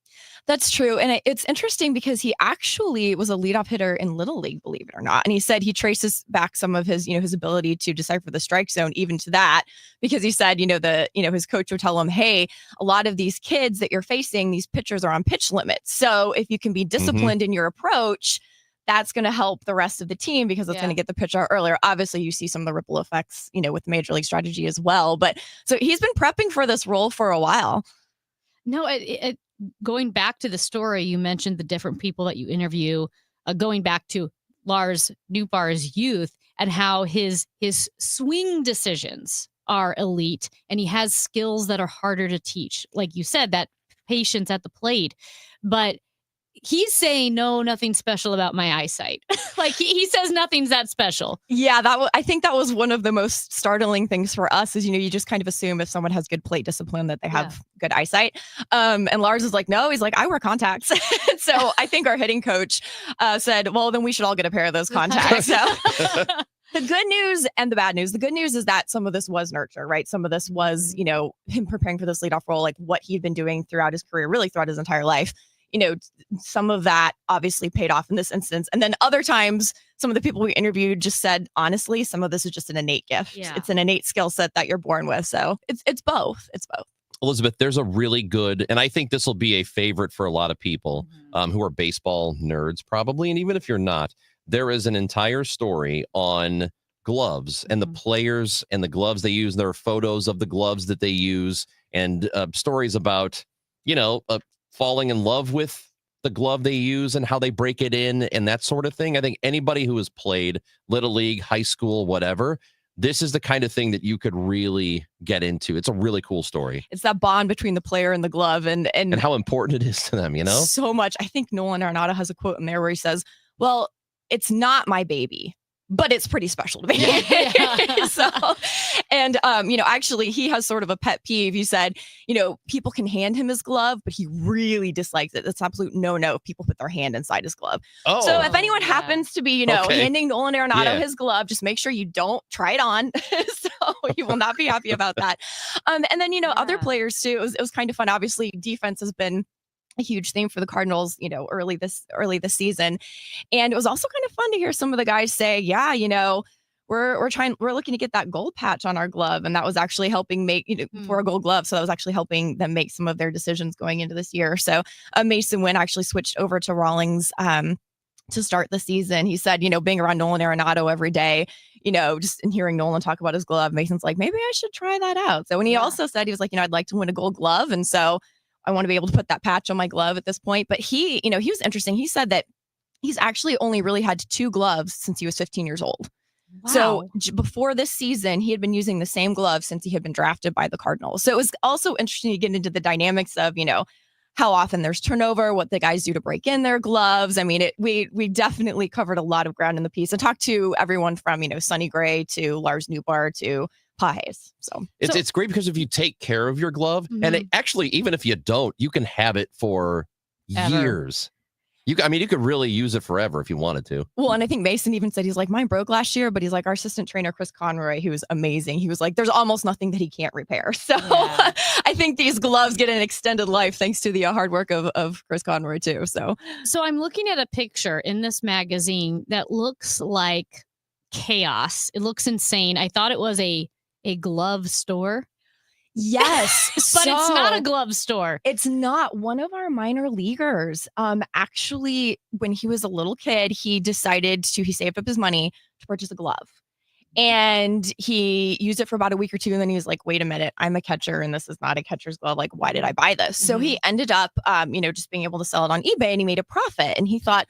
That's true. And it's interesting because he actually was a leadoff hitter in Little League, believe it or not. And he said he traces back some of his, his ability to decipher the strike zone even to that, because he said, his coach would tell him, hey, a lot of these kids that you're facing, these pitchers are on pitch limits. So if you can be disciplined in your approach, that's going to help the rest of the team because it's going to get the pitch out earlier. Obviously, you see some of the ripple effects, with Major League strategy as well. But so he's been prepping for this role for a while. No, going back to the story, you mentioned the different people that you interview, going back to Lars Nootbaar's youth and how his swing decisions are elite, and he has skills that are harder to teach. Like you said, that patience at the plate. But he's saying, no, nothing special about my eyesight. Like he says nothing's that special. Yeah, I think that was one of the most startling things for us is, you just kind of assume if someone has good plate discipline that they have good eyesight. And Lars is like, no, he's like, I wear contacts. So I think our hitting coach said, well, then we should all get a pair of those contacts. So the good news and the bad news. The good news is that some of this was nurture, right? Some of this was, him preparing for this leadoff role, like what he'd been doing throughout his career, really throughout his entire life. Some of that obviously paid off in this instance. And then other times, some of the people we interviewed just said, honestly, some of this is just an innate gift. Yeah. It's an innate skill set that you're born with. So it's both. It's both. Elizabeth, there's a really good, and I think this will be a favorite for a lot of people who are baseball nerds probably. And even if you're not, there is an entire story on gloves and the players and the gloves they use. There are photos of the gloves that they use and stories about, falling in love with the glove they use and how they break it in and that sort of thing. I think anybody who has played Little League, high school, whatever, this is the kind of thing that you could really get into. It's a really cool story. It's that bond between the player and the glove and how important it is to them, So much. I think Nolan Arenado has a quote in there where he says, well, it's not my baby, but it's pretty special to me. Yeah. So, and, actually he has sort of a pet peeve. He said, people can hand him his glove, but he really dislikes it. It's absolute no if people put their hand inside his glove. Oh, so if anyone happens to be, handing Nolan Arenado his glove, just make sure you don't try it on. So you will not be happy about that. And then, other players too, it was kind of fun. Obviously defense has been a huge theme for the Cardinals, early this season. And it was also kind of fun to hear some of the guys say, yeah, we're looking to get that gold patch on our glove. And that was actually helping make, for a gold glove. So that was actually helping them make some of their decisions going into this year. So Mason Wynn actually switched over to Rawlings to start the season. He said, being around Nolan Arenado every day, just in hearing Nolan talk about his glove, Mason's like, maybe I should try that out. So when he also said, he was like, I'd like to win a gold glove. And so I want to be able to put that patch on my glove at this point. But he was interesting. He said that he's actually only really had 2 gloves since he was 15 years old. Wow. So before this season, he had been using the same glove since he had been drafted by the Cardinals. So it was also interesting to get into the dynamics of, how often there's turnover, what the guys do to break in their gloves. I mean, we definitely covered a lot of ground in the piece and talked to everyone from, Sonny Gray to Lars Nootbaar to Pages. So it's great because if you take care of your glove, and actually, even if you don't, you can have it for years. You could really use it forever if you wanted to. Well, and I think Mason even said, he's like, mine broke last year, but he's like, our assistant trainer, Chris Conroy, he was amazing. He was like, there's almost nothing that he can't repair. So I think these gloves get an extended life thanks to the hard work of Chris Conroy too. So I'm looking at a picture in this magazine that looks like chaos. It looks insane. I thought it was a glove store. Yes, but it's not a glove store. It's not. One of our minor leaguers, actually, when he was a little kid, he saved up his money to purchase a glove. And he used it for about a week or two. And then he was like, wait a minute, I'm a catcher and this is not a catcher's glove. Like, why did I buy this? So he ended up, just being able to sell it on eBay, and he made a profit. And he thought,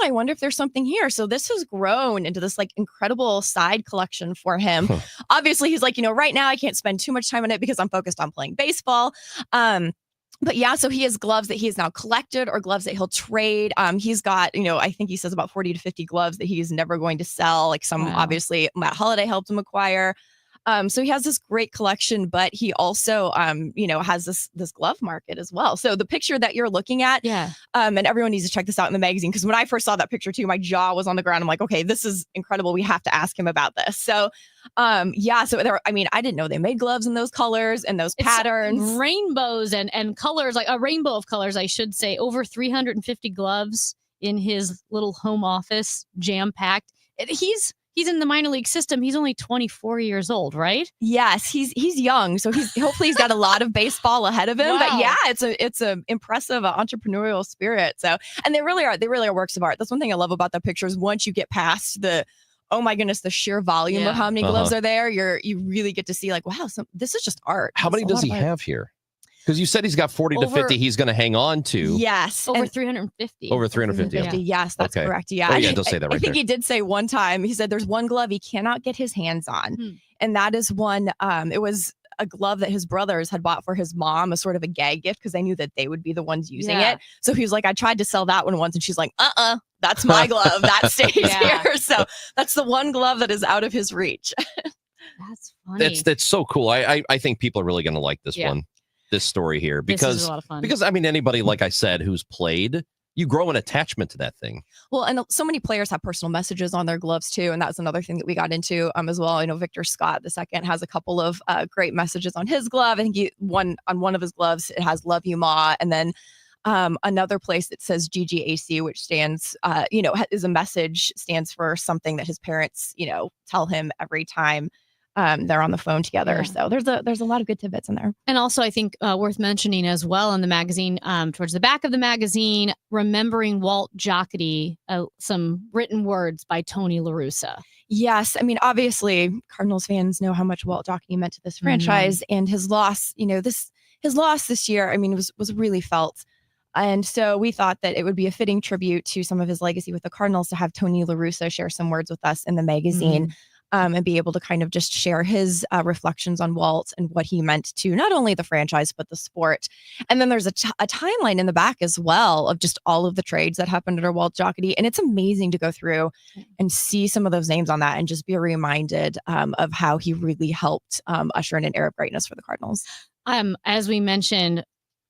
I wonder if there's something here. So this has grown into this like incredible side collection for him. Obviously, he's like, right now I can't spend too much time on it because I'm focused on playing baseball. But yeah, so he has gloves that he has now collected or gloves that he'll trade. He's got, I think he says about 40 to 50 gloves that he's never going to sell. Like some, obviously, Matt Holliday helped him acquire. So he has this great collection, but he also, has this glove market as well. So the picture that you're looking at, and everyone needs to check this out in the magazine, because when I first saw that picture too, my jaw was on the ground. I'm like, okay, this is incredible. We have to ask him about this. So, so there, I didn't know they made gloves in those colors and those patterns, rainbows and colors, like a rainbow of colors, I should say. Over 350 gloves in his little home office, jam packed. He's he's in the minor league system. He's only 24 years old, right? Yes, he's young, so hopefully he's got a lot of baseball ahead of him. Wow. But yeah, it's a impressive entrepreneurial spirit. So, and they really are works of art. That's one thing I love about the pictures. Once you get past the, oh my goodness, the sheer volume of how many gloves are there, you really get to see like, wow, this is just art. How many does he have here? Because you said he's got 40 to 50 he's going to hang on to. Yes. Over 350. Over 350. Yes, that's Okay. correct. Yeah. Oh, yeah, it does say that right I think there. he did say one time, he said there's one glove he cannot get his hands on. And that is one, it was a glove that his brothers had bought for his mom, a sort of a gag gift because they knew that they would be the ones using it. So he was like, I tried to sell that one once. And she's like, that's my glove. That stays here. So that's the one glove that is out of his reach. That's funny. That's so cool. I think people are really going to like this one, this story here, This because is a lot of fun. because I mean, anybody, like I said, who's played, you grow an attachment to that thing. Well, and so many players have personal messages on their gloves too, and that's another thing that we got into as well. I know Victor Scott II has a couple of great messages on his glove. I think on one of his gloves it has "Love You, Ma," and then another place that says GGAC, which stands, is a message, stands for something that his parents, tell him every time they're on the phone together. So there's a lot of good tidbits in there. And also, I think worth mentioning as well in the magazine, towards the back of the magazine, remembering Walt Jocketty, some written words by Tony La Russa. Yes, I mean, obviously, Cardinals fans know how much Walt Jocketty meant to this franchise, and his loss. His loss this year, I mean, was really felt. And so we thought that it would be a fitting tribute to some of his legacy with the Cardinals to have Tony La Russa share some words with us in the magazine. And be able to kind of just share his reflections on Walt and what he meant to not only the franchise, but the sport. And then there's a timeline in the back as well of just all of the trades that happened under Walt Jocketty. And it's amazing to go through and see some of those names on that and just be reminded of how he really helped usher in an era of greatness for the Cardinals. As we mentioned,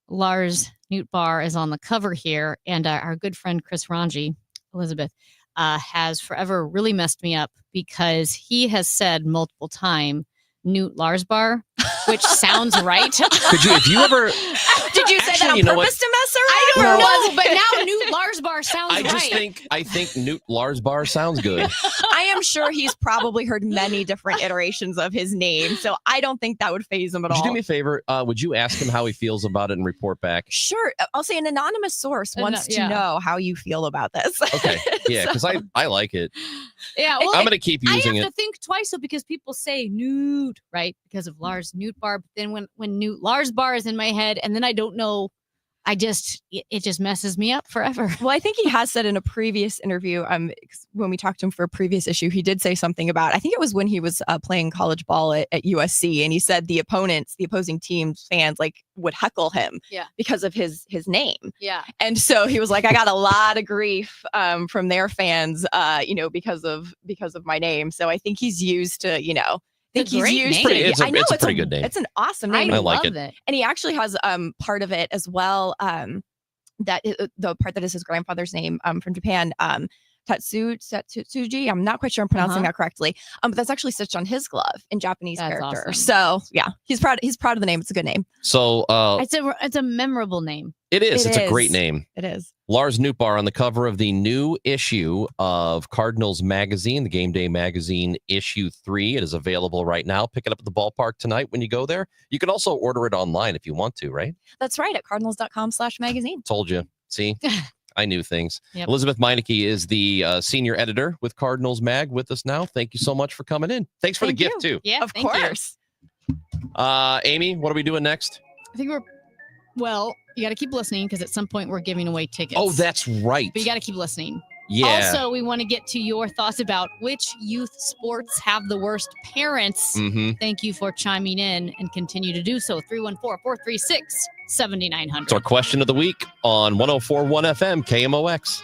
Lars Nootbaar is on the cover here, and our good friend Chris Ranji, Elizabeth, has forever really messed me up because he has said multiple times Newt Larsbar, which sounds right. If you ever did you say that on you know purpose what? to mess around? I don't know, but now Newt Larsbar sounds right. I think Newt Larsbar sounds good. I am sure he's probably heard many different iterations of his name, so I don't think that would faze him at Would you all. do me a favor? Would you ask him how he feels about it and report back? Sure. I'll say an anonymous source wants to know how you feel about this. Okay. Yeah, because I like it. Yeah, well, I'm going to keep using I have it. to think twice though, because people say Newt, right? Because of Lars Nootbaar. But then when Newt Larsbar is in my head, and then I don't know, it just messes me up forever. Well, I think he has said in a previous interview, when we talked to him for a previous issue, he did say something about, I think it was when he was playing college ball at USC, and he said the opposing team's fans would heckle him because of his name. Yeah. And so he was like, I got a lot of grief from their fans, because of my name. So I think he's used to, I think he's used to. It's I know a pretty good name. It's an awesome name. I like it. And he actually has part of it as well. That the part that is his grandfather's name from Japan, Tatsuji. I'm not quite sure I'm pronouncing that correctly. But that's actually stitched on his glove in Japanese character. Awesome. So yeah, he's proud of the name. It's a good name. So it's a memorable name. It is. It's a great name. It is. Lars Nootbaar on the cover of the new issue of Cardinals Magazine, the Game Day Magazine issue 3. It is available right now. Pick it up at the ballpark tonight when you go there. You can also order it online if you want to, right? That's right, at cardinals.com/magazine. Told you. See, I knew things. Yep. Elizabeth Meineke is the senior editor with Cardinals Mag with us now. Thank you so much for coming in. Thanks for the gift, too. Yeah, of course. Amy, what are we doing next? I think you got to keep listening because at some point we're giving away tickets. Oh, that's right. But you got to keep listening. Yeah. Also, we want to get to your thoughts about which youth sports have the worst parents. Thank you for chiming in and continue to do so. 314-436-7900. It's our question of the week on 104.1 FM KMOX.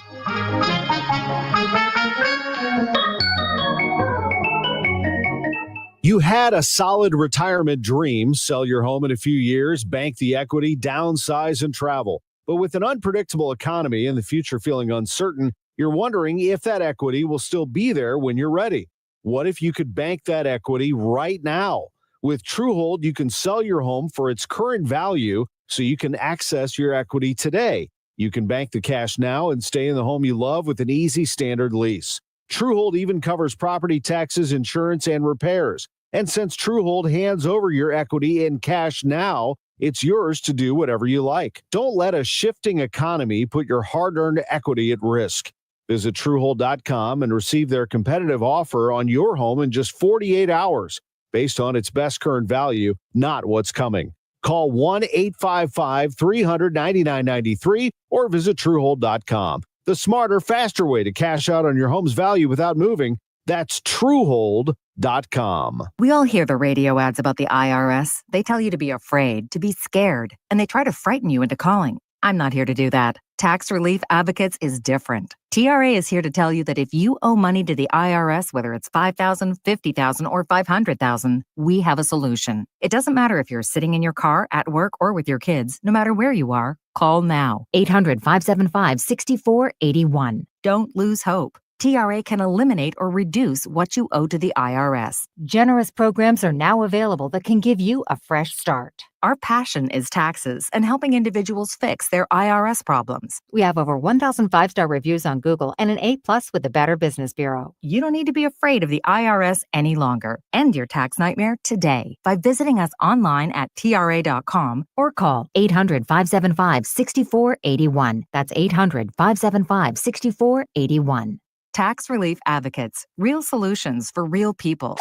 You had a solid retirement dream, sell your home in a few years, bank the equity, downsize, and travel. But with an unpredictable economy and the future feeling uncertain, you're wondering if that equity will still be there when you're ready. What if you could bank that equity right now? With Truehold, you can sell your home for its current value so you can access your equity today. You can bank the cash now and stay in the home you love with an easy standard lease. Truehold even covers property taxes, insurance, and repairs. And since Truehold hands over your equity in cash now, it's yours to do whatever you like. Don't let a shifting economy put your hard-earned equity at risk. Visit Truehold.com and receive their competitive offer on your home in just 48 hours, based on its best current value, not what's coming. Call 1-855-300-9993 or visit Truehold.com. The smarter, faster way to cash out on your home's value without moving. That's Truehold.com. We all hear the radio ads about the IRS. They tell you to be afraid, to be scared, and they try to frighten you into calling. I'm not here to do that. Tax Relief Advocates is different. TRA is here to tell you that if you owe money to the IRS, whether it's $5,000, $50,000, or $500,000, we have a solution. It doesn't matter if you're sitting in your car, at work, or with your kids. No matter where you are, call now. 800-575-6481. Don't lose hope. TRA can eliminate or reduce what you owe to the IRS. Generous programs are now available that can give you a fresh start. Our passion is taxes and helping individuals fix their IRS problems. We have over 1,000 5-star reviews on Google and an A+ with the Better Business Bureau. You don't need to be afraid of the IRS any longer. End your tax nightmare today by visiting us online at TRA.com or call 800-575-6481. That's 800-575-6481. Tax Relief Advocates. Real solutions for real people.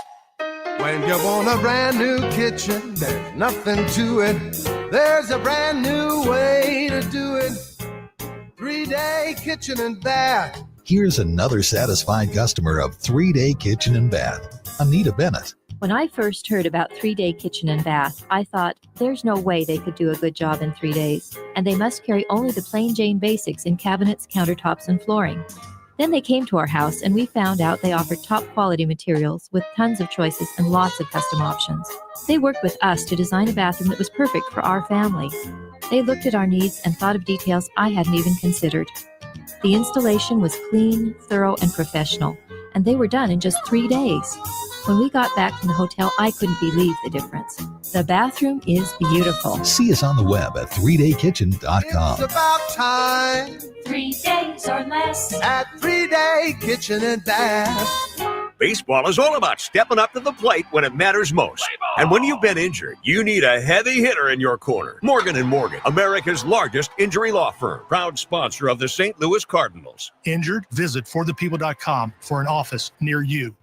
When you want a brand new kitchen, there's nothing to it. There's a brand new way to do it. 3-Day Kitchen and Bath. Here's another satisfied customer of 3-Day Kitchen and Bath, Anita Bennett. When I first heard about 3-Day Kitchen and Bath, I thought, there's no way they could do a good job in 3 days, and they must carry only the plain Jane basics in cabinets, countertops, and flooring. Then they came to our house and we found out they offered top quality materials with tons of choices and lots of custom options. They worked with us to design a bathroom that was perfect for our family. They looked at our needs and thought of details I hadn't even considered. The installation was clean, thorough, and professional, and they were done in just 3 days. When we got back from the hotel, I couldn't believe the difference. The bathroom is beautiful. See us on the web at 3daykitchen.com. It's about time. 3 days or less at 3-Day Kitchen and Bath. Baseball is all about stepping up to the plate when it matters most. And when you've been injured, you need a heavy hitter in your corner. Morgan & Morgan, America's largest injury law firm, proud sponsor of the St. Louis Cardinals. Injured? Visit forthepeople.com for an office near you.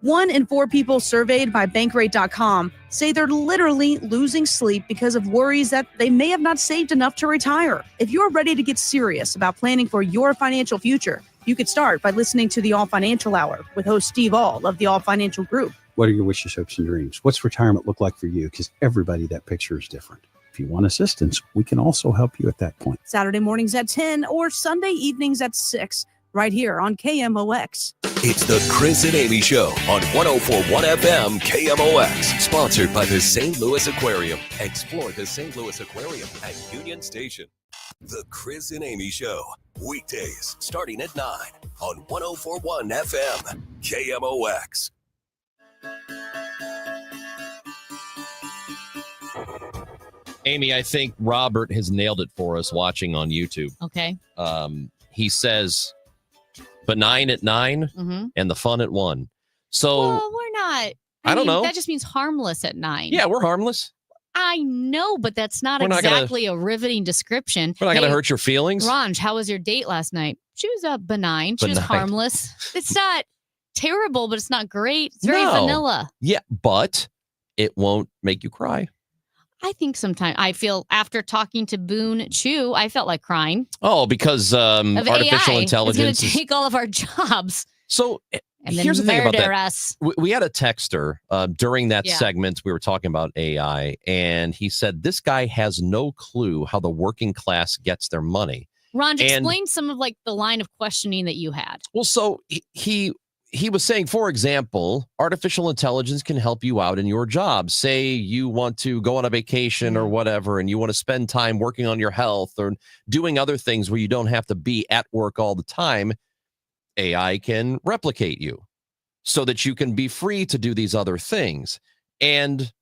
1 in 4 people surveyed by Bankrate.com say they're literally losing sleep because of worries that they may have not saved enough to retire. If you're ready to get serious about planning for your financial future, you could start by listening to the All Financial Hour with host Steve All of the All Financial Group. What are your wishes, hopes, and dreams? What's retirement look like for you? Because everybody, that picture is different. If you want assistance, we can also help you at that point. Saturday mornings at 10 or Sunday evenings at 6, right here on KMOX. It's the Chris and Amy Show on 104.1 FM KMOX. Sponsored by the St. Louis Aquarium. Explore the St. Louis Aquarium at Union Station. The Chris and Amy Show. Weekdays starting at 9 on 104.1 FM KMOX. Amy, I think Robert has nailed it for us watching on YouTube. Okay. He says benign at 9 and the fun at 1. So Well, we're not. I don't know. That just means harmless at 9. Yeah, we're harmless. I know, but that's not We're not gonna- exactly a riveting description. We're not going to Hey, hurt your feelings. Ranj, how was your date last night? She was benign. She was Benign. harmless. It's not terrible, but it's not great. It's very No. vanilla. Yeah, but it won't make you cry. I think sometimes I feel after talking to Boone Chu, I felt like crying. Oh, because Of artificial AI. intelligence It's going is to take all of our jobs. So And then here's the thing about murder that. us. We had a texter during that Yeah. segment. We were talking about AI, and he said this guy has no clue how the working class gets their money. Ranj, And- explain some of like the line of questioning that you had. Well, so he was saying, for example, artificial intelligence can help you out in your job. Say you want to go on a vacation or whatever, and you want to spend time working on your health or doing other things where you don't have to be at work all the time. AI can replicate you so that you can be free to do these other things. And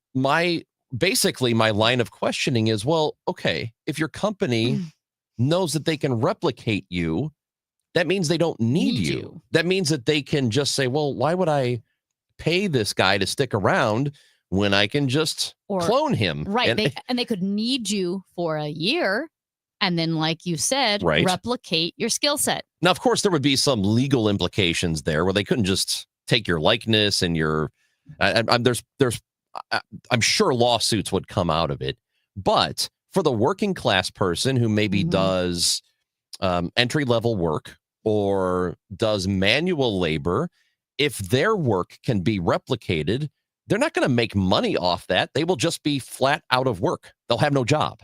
basically my line of questioning is, well, okay, if your company knows that they can replicate you, that means they don't need you. That means that they can just say, well, why would I pay this guy to stick around when I can just clone him? Right. And they could need you for a year. And then, like you said, Right. replicate your skill set. Now, of course, there would be some legal implications there where they couldn't just take your likeness and your. I'm sure lawsuits would come out of it. But for the working class person who maybe does entry level work or does manual labor, if their work can be replicated, they're not going to make money off that. They will just be flat out of work. They'll have no job.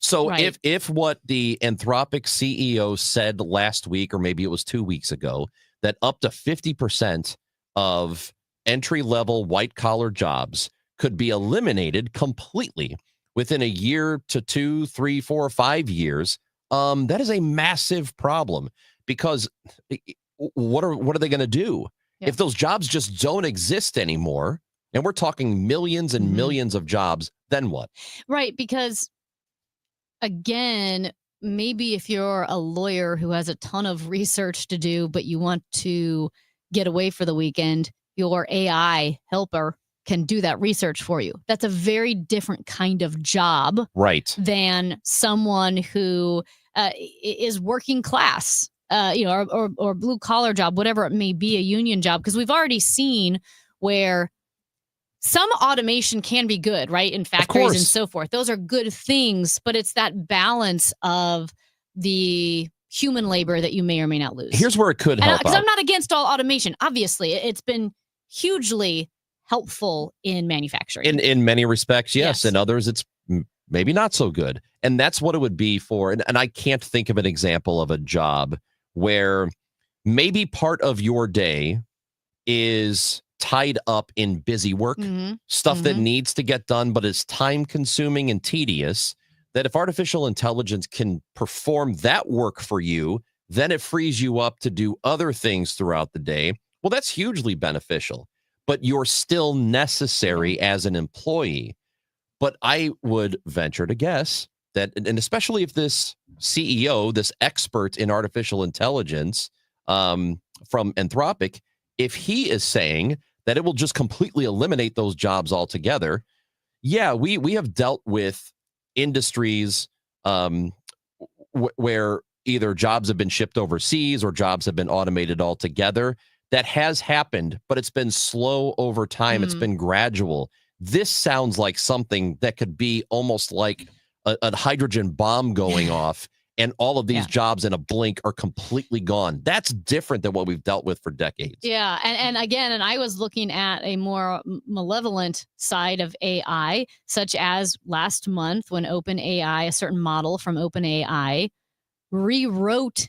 So if what the Anthropic CEO said last week, or maybe it was 2 weeks ago, that up to 50% of entry-level white-collar jobs could be eliminated completely within a year to 2, 3, 4, 5 years, that is a massive problem, because what are they going to do? If those jobs just don't exist anymore, and we're talking millions and millions of jobs, then what? Right. Because, again, maybe if you're a lawyer who has a ton of research to do, but you want to get away for the weekend, your AI helper can do that research for you. That's a very different kind of job, right, than someone who is working class, or blue collar job, whatever it may be, a union job. Because we've already seen where some automation can be good, right, in factories and so forth. Those are good things, but it's that balance of the human labor that you may or may not lose. Here's where it could help. Because I'm not against all automation. Obviously, it's been hugely helpful in manufacturing. In many respects, yes. In others, it's maybe not so good. And that's what it would be for. And I can't think of an example of a job where maybe part of your day is tied up in busy work, stuff that needs to get done, but is time consuming and tedious, that if artificial intelligence can perform that work for you, then it frees you up to do other things throughout the day. Well, that's hugely beneficial, but you're still necessary as an employee. But I would venture to guess that, and especially if this CEO, this expert in artificial intelligence from Anthropic, if he is saying that it will just completely eliminate those jobs altogether, yeah, we have dealt with industries where either jobs have been shipped overseas or jobs have been automated altogether. That has happened, but it's been slow over time. It's been gradual. This sounds like something that could be almost like a hydrogen bomb going off, and all of these jobs in a blink are completely gone. That's different than what we've dealt with for decades. Yeah. And again, I was looking at a more malevolent side of AI, such as last month when OpenAI, a certain model from OpenAI, rewrote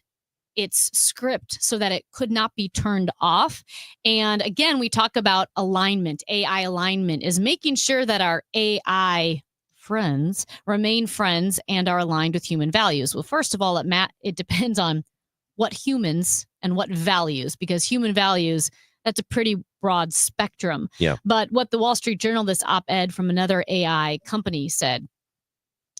its script so that it could not be turned off. And again, we talk about alignment. AI alignment is making sure that our AI friends remain friends and are aligned with human values. Well, first of all, it depends on what humans and what values, because human values, that's a pretty broad spectrum. Yeah. But what the Wall Street Journal, this op-ed from another AI company, said,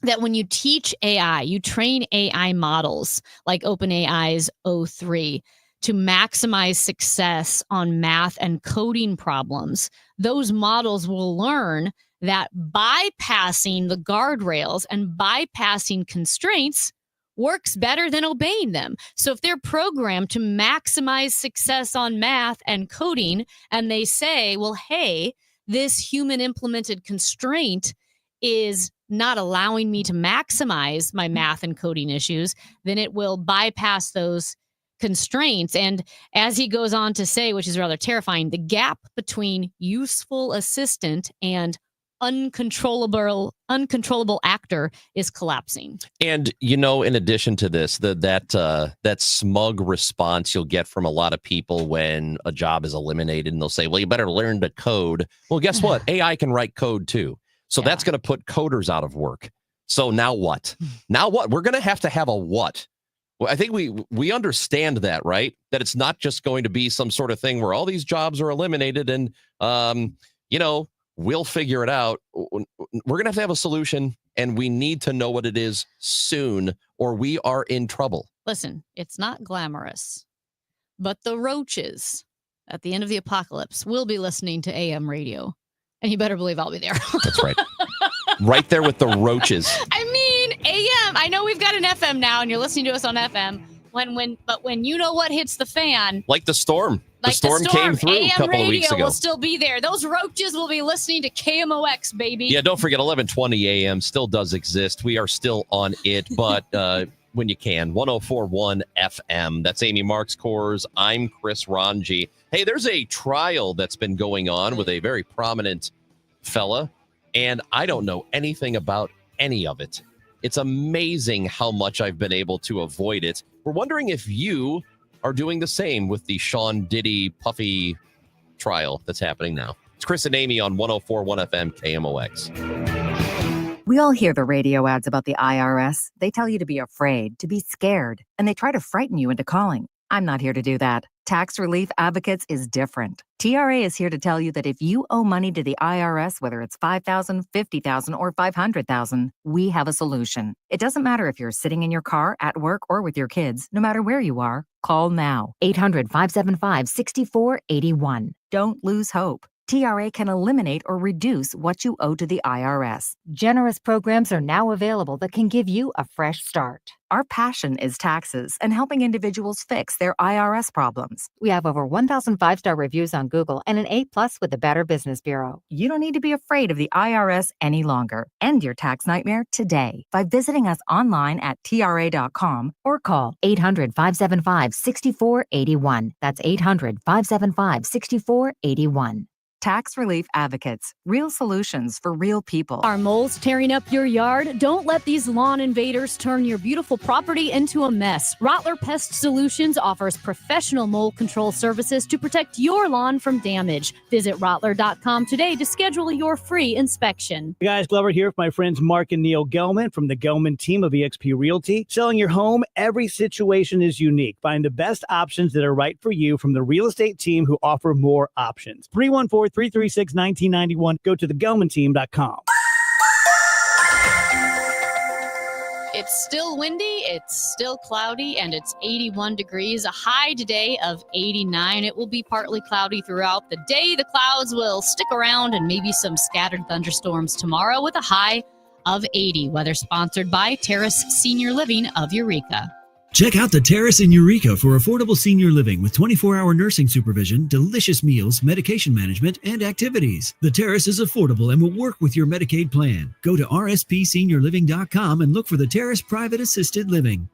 that when you teach AI, you train AI models like OpenAI's O3 to maximize success on math and coding problems, those models will learn that bypassing the guardrails and bypassing constraints works better than obeying them. So if they're programmed to maximize success on math and coding, and they say, well, hey, this human implemented constraint is not allowing me to maximize my math and coding issues, then it will bypass those constraints. And as he goes on to say, which is rather terrifying, the gap between useful assistant and uncontrollable actor is collapsing. And, in addition to this, that smug response you'll get from a lot of people when a job is eliminated, and they'll say, well, you better learn to code. Well, guess what? AI can write code too. So that's going to put coders out of work. So now what? Now what? We're going to have a what? Well, I think we understand that, right? That it's not just going to be some sort of thing where all these jobs are eliminated and, We'll figure it out. We're going to have a solution, and we need to know what it is soon, or we are in trouble. Listen, it's not glamorous, but the roaches at the end of the apocalypse will be listening to AM radio, and you better believe I'll be there. That's right. Right there with the roaches. I mean, AM. I know we've got an FM now, and you're listening to us on FM. But when you know what hits the fan, Like the storm. like the storm came through AM a couple radio of weeks ago. will still be there. Those roaches will be listening to KMOX, baby. Yeah, don't forget 11:20 a.m. still does exist. We are still on it, but when you can, 104.1 FM. That's Amy Marks Kors. I'm Chris Ranji. Hey, there's a trial that's been going on with a very prominent fella, and I don't know anything about any of it. It's amazing how much I've been able to avoid it. We're wondering if you are doing the same with the Sean Diddy Puffy trial that's happening now. It's Chris and Amy on 104.1 FM KMOX. We all hear the radio ads about the IRS. They tell you to be afraid, to be scared, and they try to frighten you into calling. I'm not here to do that. Tax Relief Advocates is different. TRA is here to tell you that if you owe money to the IRS, whether it's $5,000, $50,000, or $500,000, we have a solution. It doesn't matter if you're sitting in your car, at work, or with your kids. No matter where you are, call now. 800-575-6481. Don't lose hope. TRA can eliminate or reduce what you owe to the IRS. Generous programs are now available that can give you a fresh start. Our passion is taxes and helping individuals fix their IRS problems. We have over 1,000 5-star reviews on Google and an A+ with the Better Business Bureau. You don't need to be afraid of the IRS any longer. End your tax nightmare today by visiting us online at TRA.com or call 800-575-6481. That's 800-575-6481. Tax Relief Advocates. Real solutions for real people. Are moles tearing up your yard? Don't let these lawn invaders turn your beautiful property into a mess. Rottler Pest Solutions offers professional mole control services to protect your lawn from damage. Visit Rottler.com today to schedule your free inspection. Hey guys, Glover here with my friends Mark and Neil Gelman from the Gelman team of eXp Realty. Selling your home, every situation is unique. Find the best options that are right for you from the real estate team who offer more options. 314-336-1991. Go to thegelmanteam.com. It's still windy, it's still cloudy, and it's 81 degrees. A high today of 89. It will be partly cloudy throughout the day. The clouds will stick around and maybe some scattered thunderstorms tomorrow with a high of 80. Weather sponsored by Terrace Senior Living of Eureka. Check out the Terrace in Eureka for affordable senior living with 24-hour nursing supervision, delicious meals, medication management, and activities. The Terrace is affordable and will work with your Medicaid plan. Go to rspseniorliving.com and look for the Terrace Private Assisted Living.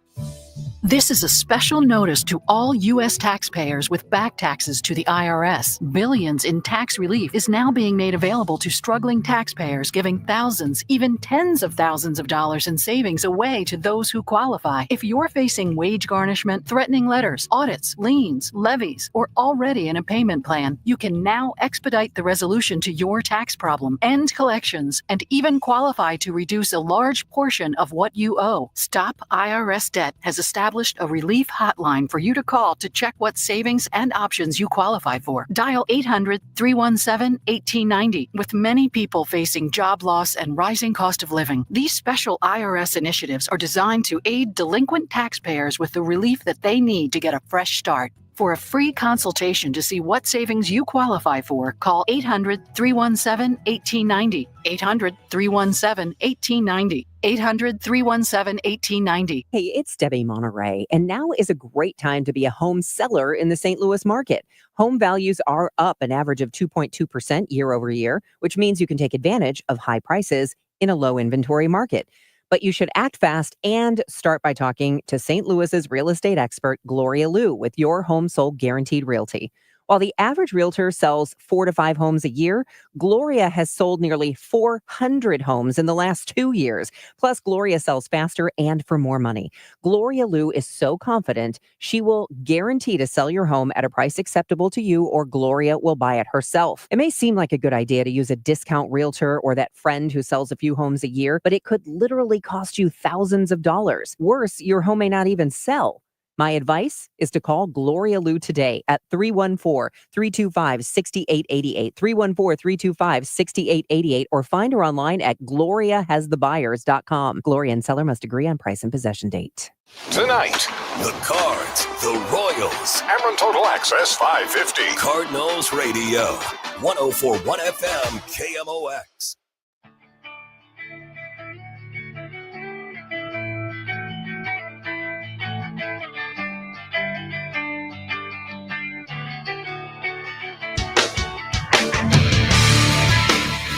This is a special notice to all U.S. taxpayers with back taxes to the IRS. Billions in tax relief is now being made available to struggling taxpayers, giving thousands, even tens of thousands of dollars in savings away to those who qualify. If you're facing wage garnishment, threatening letters, audits, liens, levies, or already in a payment plan, you can now expedite the resolution to your tax problem, end collections, and even qualify to reduce a large portion of what you owe. Stop IRS Debt has established a relief hotline for you to call to check what savings and options you qualify for. Dial 800-317-1890. With many people facing job loss and rising cost of living, these special IRS initiatives are designed to aid delinquent taxpayers with the relief that they need to get a fresh start. For a free consultation to see what savings you qualify for, call 800-317-1890. 800-317-1890. 800-317-1890. Hey, it's Debbie Monterey, and now is a great time to be a home seller in the St. Louis market. Home values are up an average of 2.2% year over year, which means you can take advantage of high prices in a low inventory market. But you should act fast and start by talking to St. Louis's real estate expert, Gloria Liu, with Your Home Sold Guaranteed Realty. While the average realtor sells 4 to 5 homes a year, Gloria has sold nearly 400 homes in the last 2 years. Plus, Gloria sells faster and for more money. Gloria Liu is so confident she will guarantee to sell your home at a price acceptable to you, or Gloria will buy it herself. It may seem like a good idea to use a discount realtor or that friend who sells a few homes a year, but it could literally cost you thousands of dollars. Worse, your home may not even sell. My advice is to call Gloria Lou today at 314-325-6888, 314-325-6888, or find her online at gloriahasthebuyers.com. Gloria and seller must agree on price and possession date. Tonight, the Cards, the Royals. Ameren Total Access 550. Cardinals Radio, 104.1 FM, KMOX.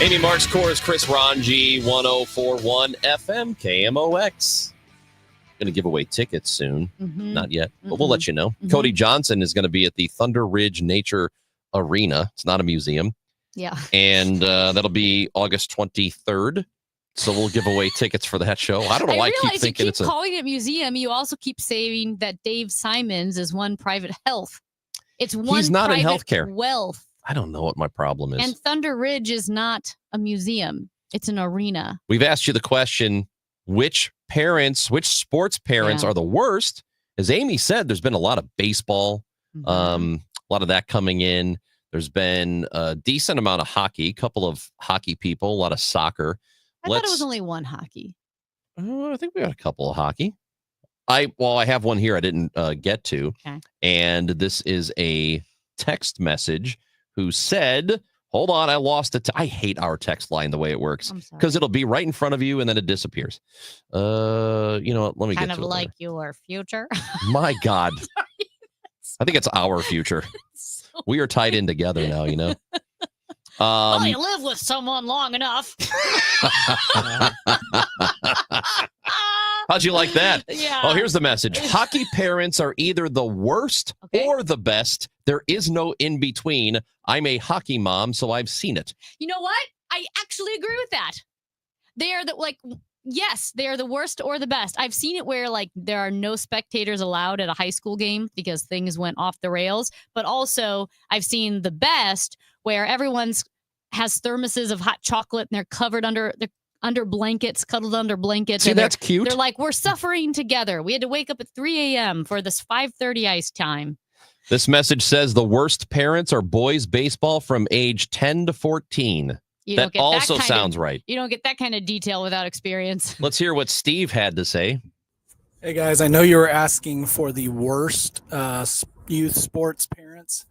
Amy Marks Course, Chris Ranji, 104.1 FM, KMOX. Going to give away tickets soon. Not yet, but we'll let you know. Cody Johnson is going to be at the Thunder Ridge Nature Arena. It's not a museum. Yeah. And that'll be August 23rd. So we'll give away tickets for that show. I don't know why I keep thinking you keep calling it museum. You also keep saying that Dave Simons is One Private Health. It's one He's not in private healthcare. wealth. I don't know what my problem is. And Thunder Ridge is not a museum. It's an arena. We've asked you the question, which sports parents are the worst? As Amy said, there's been a lot of baseball, a lot of that coming in. There's been a decent amount of hockey, a couple of hockey people, a lot of soccer. I thought it was only one hockey. I think we got a couple of hockey. I have one here I didn't get to. Okay. And this is a text message who said, hold on, I lost it. I hate our text line the way it works because it'll be right in front of you and then it disappears. You know what? Let me kind get of to it like later. your future. My God. I think it's our future. We are tied in together now, you know. Well, you live with someone long enough. How'd you like that? Yeah. Oh, here's the message. Hockey parents are either the worst or the best. There is no in between. I'm a hockey mom, so I've seen it. You know what? I actually agree with that. They are yes, they are the worst or the best. I've seen it where there are no spectators allowed at a high school game because things went off the rails. But also I've seen the best where everyone's has thermoses of hot chocolate and they're covered under blankets, cuddled under blankets. See, and that's cute. They're like, we're suffering together. We had to wake up at 3 a.m. for this 5:30 ice time. This message says the worst parents are boys baseball from age 10 to 14. That also sounds right. You don't get that kind of detail without experience. Let's hear what Steve had to say. Hey guys, I know you were asking for the worst youth sports parents,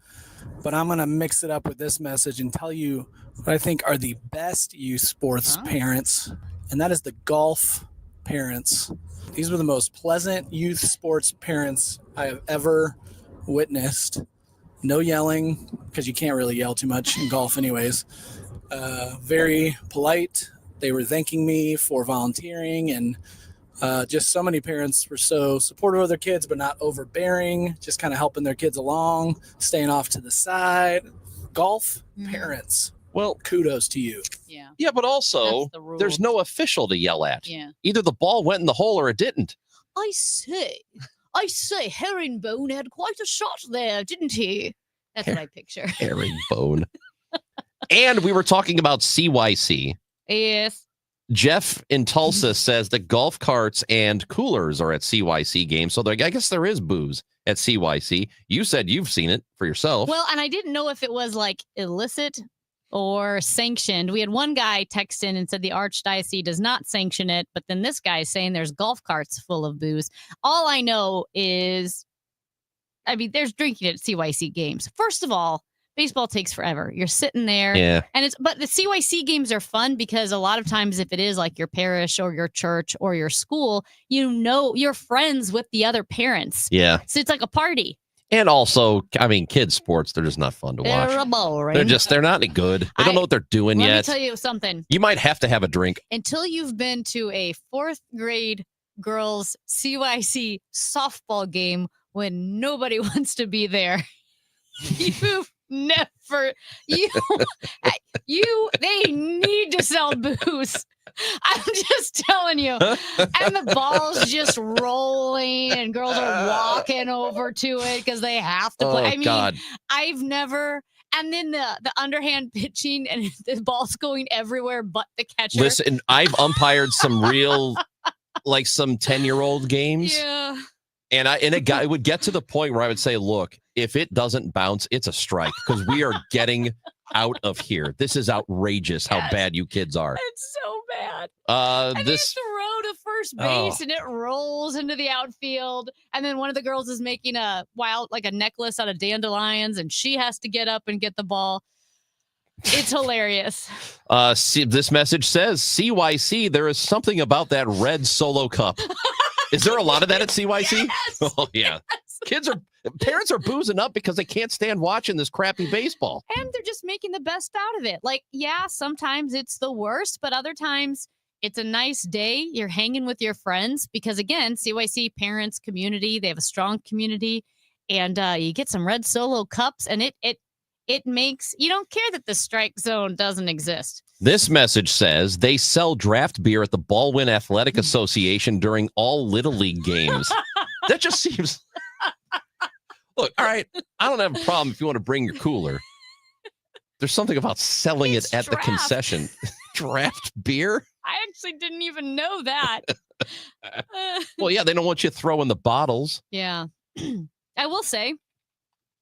but I'm going to mix it up with this message and tell you what I think are the best youth sports parents, and that is the golf parents. These were the most pleasant youth sports parents I have ever witnessed. No yelling, because you can't really yell too much in golf anyways. Very polite. They were thanking me for volunteering, and just so many parents were so supportive of their kids, but not overbearing, just kind of helping their kids along, staying off to the side. Golf parents. Well, kudos to you. Yeah, but also there's no official to yell at. Yeah. Either the ball went in the hole or it didn't. I say, Herringbone had quite a shot there, didn't he? That's what I picture. Herringbone. And we were talking about CYC. Yes. Jeff in Tulsa says that golf carts and coolers are at CYC games. So I guess there is booze at CYC. You said you've seen it for yourself. Well, and I didn't know if it was illicit or sanctioned. We had one guy text in and said the Archdiocese does not sanction it, but then this guy is saying there's golf carts full of booze. All I know is, there's drinking at CYC games. First of all, baseball takes forever. You're sitting there. Yeah. But the CYC games are fun because a lot of times if it is like your parish or your church or your school, you're friends with the other parents. Yeah. So it's like a party. And also, kids sports, they're just not fun to watch. They're boring. They're not any good. They don't know what they're doing yet. Let me tell you something. You might have to have a drink. Until you've been to a 4th grade girls CYC softball game when nobody wants to be there. You've never, they need to sell booze. I'm just telling you. And the ball's just rolling and girls are walking over to it because they have to play. God. I've never, and then the underhand pitching and the ball's going everywhere but the catcher. Listen, I've umpired some real, some 10-year-old games. Yeah. And it would get to the point where I would say, look, if it doesn't bounce, it's a strike because we are getting out of here. This is outrageous how bad you kids are. It's so bad. This They throw to first base and it rolls into the outfield. And then one of the girls is making a necklace out of dandelions and she has to get up and get the ball. It's hilarious. This message says, CYC, there is something about that red Solo cup. Is there a lot of that at CYC? Yes, oh, yeah. yes. Parents are boozing up because they can't stand watching this crappy baseball. And they're just making the best out of it. Like, yeah, sometimes it's the worst, but other times it's a nice day. You're hanging with your friends because, again, CYC parents, community, they have a strong community. And you get some red Solo cups and it makes, you don't care that the strike zone doesn't exist. This message says they sell draft beer at the Baldwin Athletic Association during all Little League games. That just seems... Look, all right, I don't have a problem if you want to bring your cooler. There's something about selling it at the concession. Draft beer? I actually didn't even know that. Well, yeah, they don't want you throwing the bottles. Yeah. I will say,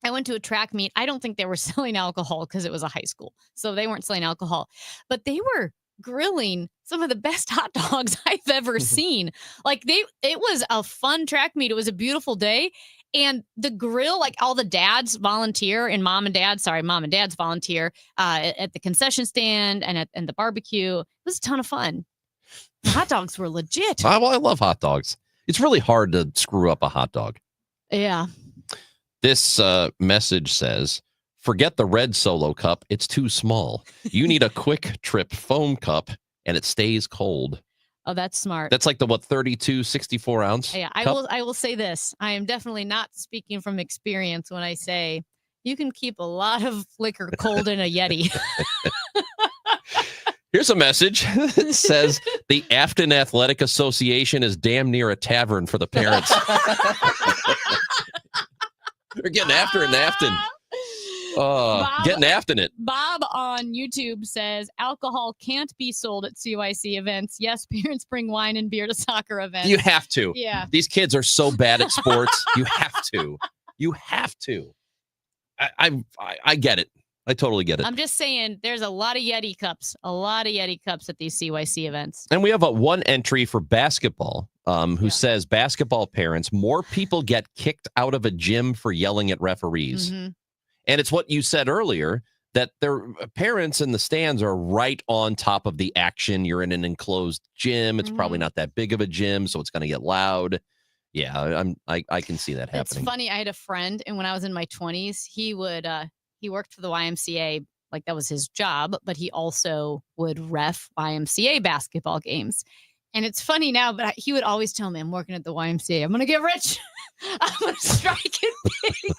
I went to a track meet. I don't think they were selling alcohol because it was a high school. So they weren't selling alcohol. But they were grilling some of the best hot dogs I've ever seen. Like it was a fun track meet. It was a beautiful day. And the grill, like all the dads volunteer and mom and dad's volunteer at the concession stand and the barbecue. It was a ton of fun. The hot dogs were legit. I love hot dogs. It's really hard to screw up a hot dog. Yeah. This message says, forget the red Solo cup. It's too small. You need a Quick Trip foam cup and it stays cold. Oh, that's smart. That's like the 32, 64 ounce. Yeah, cup? I will say this. I am definitely not speaking from experience when I say you can keep a lot of liquor cold in a Yeti. Here's a message that says the Afton Athletic Association is damn near a tavern for the parents. They're getting after it in Afton. Getting after it. Bob on YouTube says alcohol can't be sold at CYC events. Yes, parents bring wine and beer to soccer events. You have to. Yeah. These kids are so bad at sports. You have to. You have to. I get it. I totally get it. I'm just saying there's a lot of Yeti cups at these CYC events. And we have one entry for basketball who says basketball parents, more people get kicked out of a gym for yelling at referees. Mm-hmm. And it's what you said earlier, that their parents in the stands are right on top of the action. You're in an enclosed gym. It's probably not that big of a gym, so it's going to get loud. Yeah, I can see that happening. It's funny. I had a friend, and when I was in my 20s, he worked for the YMCA, like that was his job, but he also would ref YMCA basketball games. And it's funny now, but he would always tell me, I'm working at the YMCA. I'm going to get rich. I'm going to strike it big.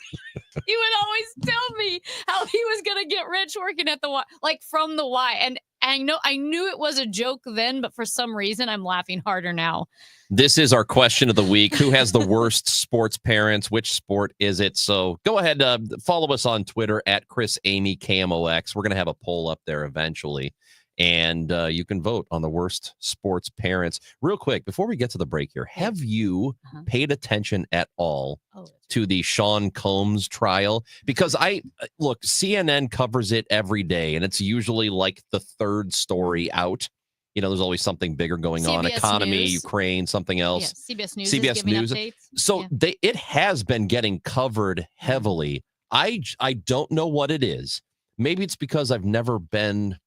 He would always tell me how he was going to get rich working at the Y, like from the Y. And I knew it was a joke then, but for some reason, I'm laughing harder now. This is our question of the week. Who has the worst sports parents? Which sport is it? So go ahead, follow us on Twitter at Chris Amy KMOX. We're going to have a poll up there eventually. And you can vote on the worst sports parents. Real quick, before we get to the break here, have you paid attention at all to the Sean Combs trial? Because CNN covers it every day, and it's usually like the third story out. You know, there's always something bigger going on. CBS Economy, News. Ukraine, something else. Yeah, CBS News CBS is giving News. updates. So Yeah. it has been getting covered heavily. I don't know what it is. Maybe it's because I've never been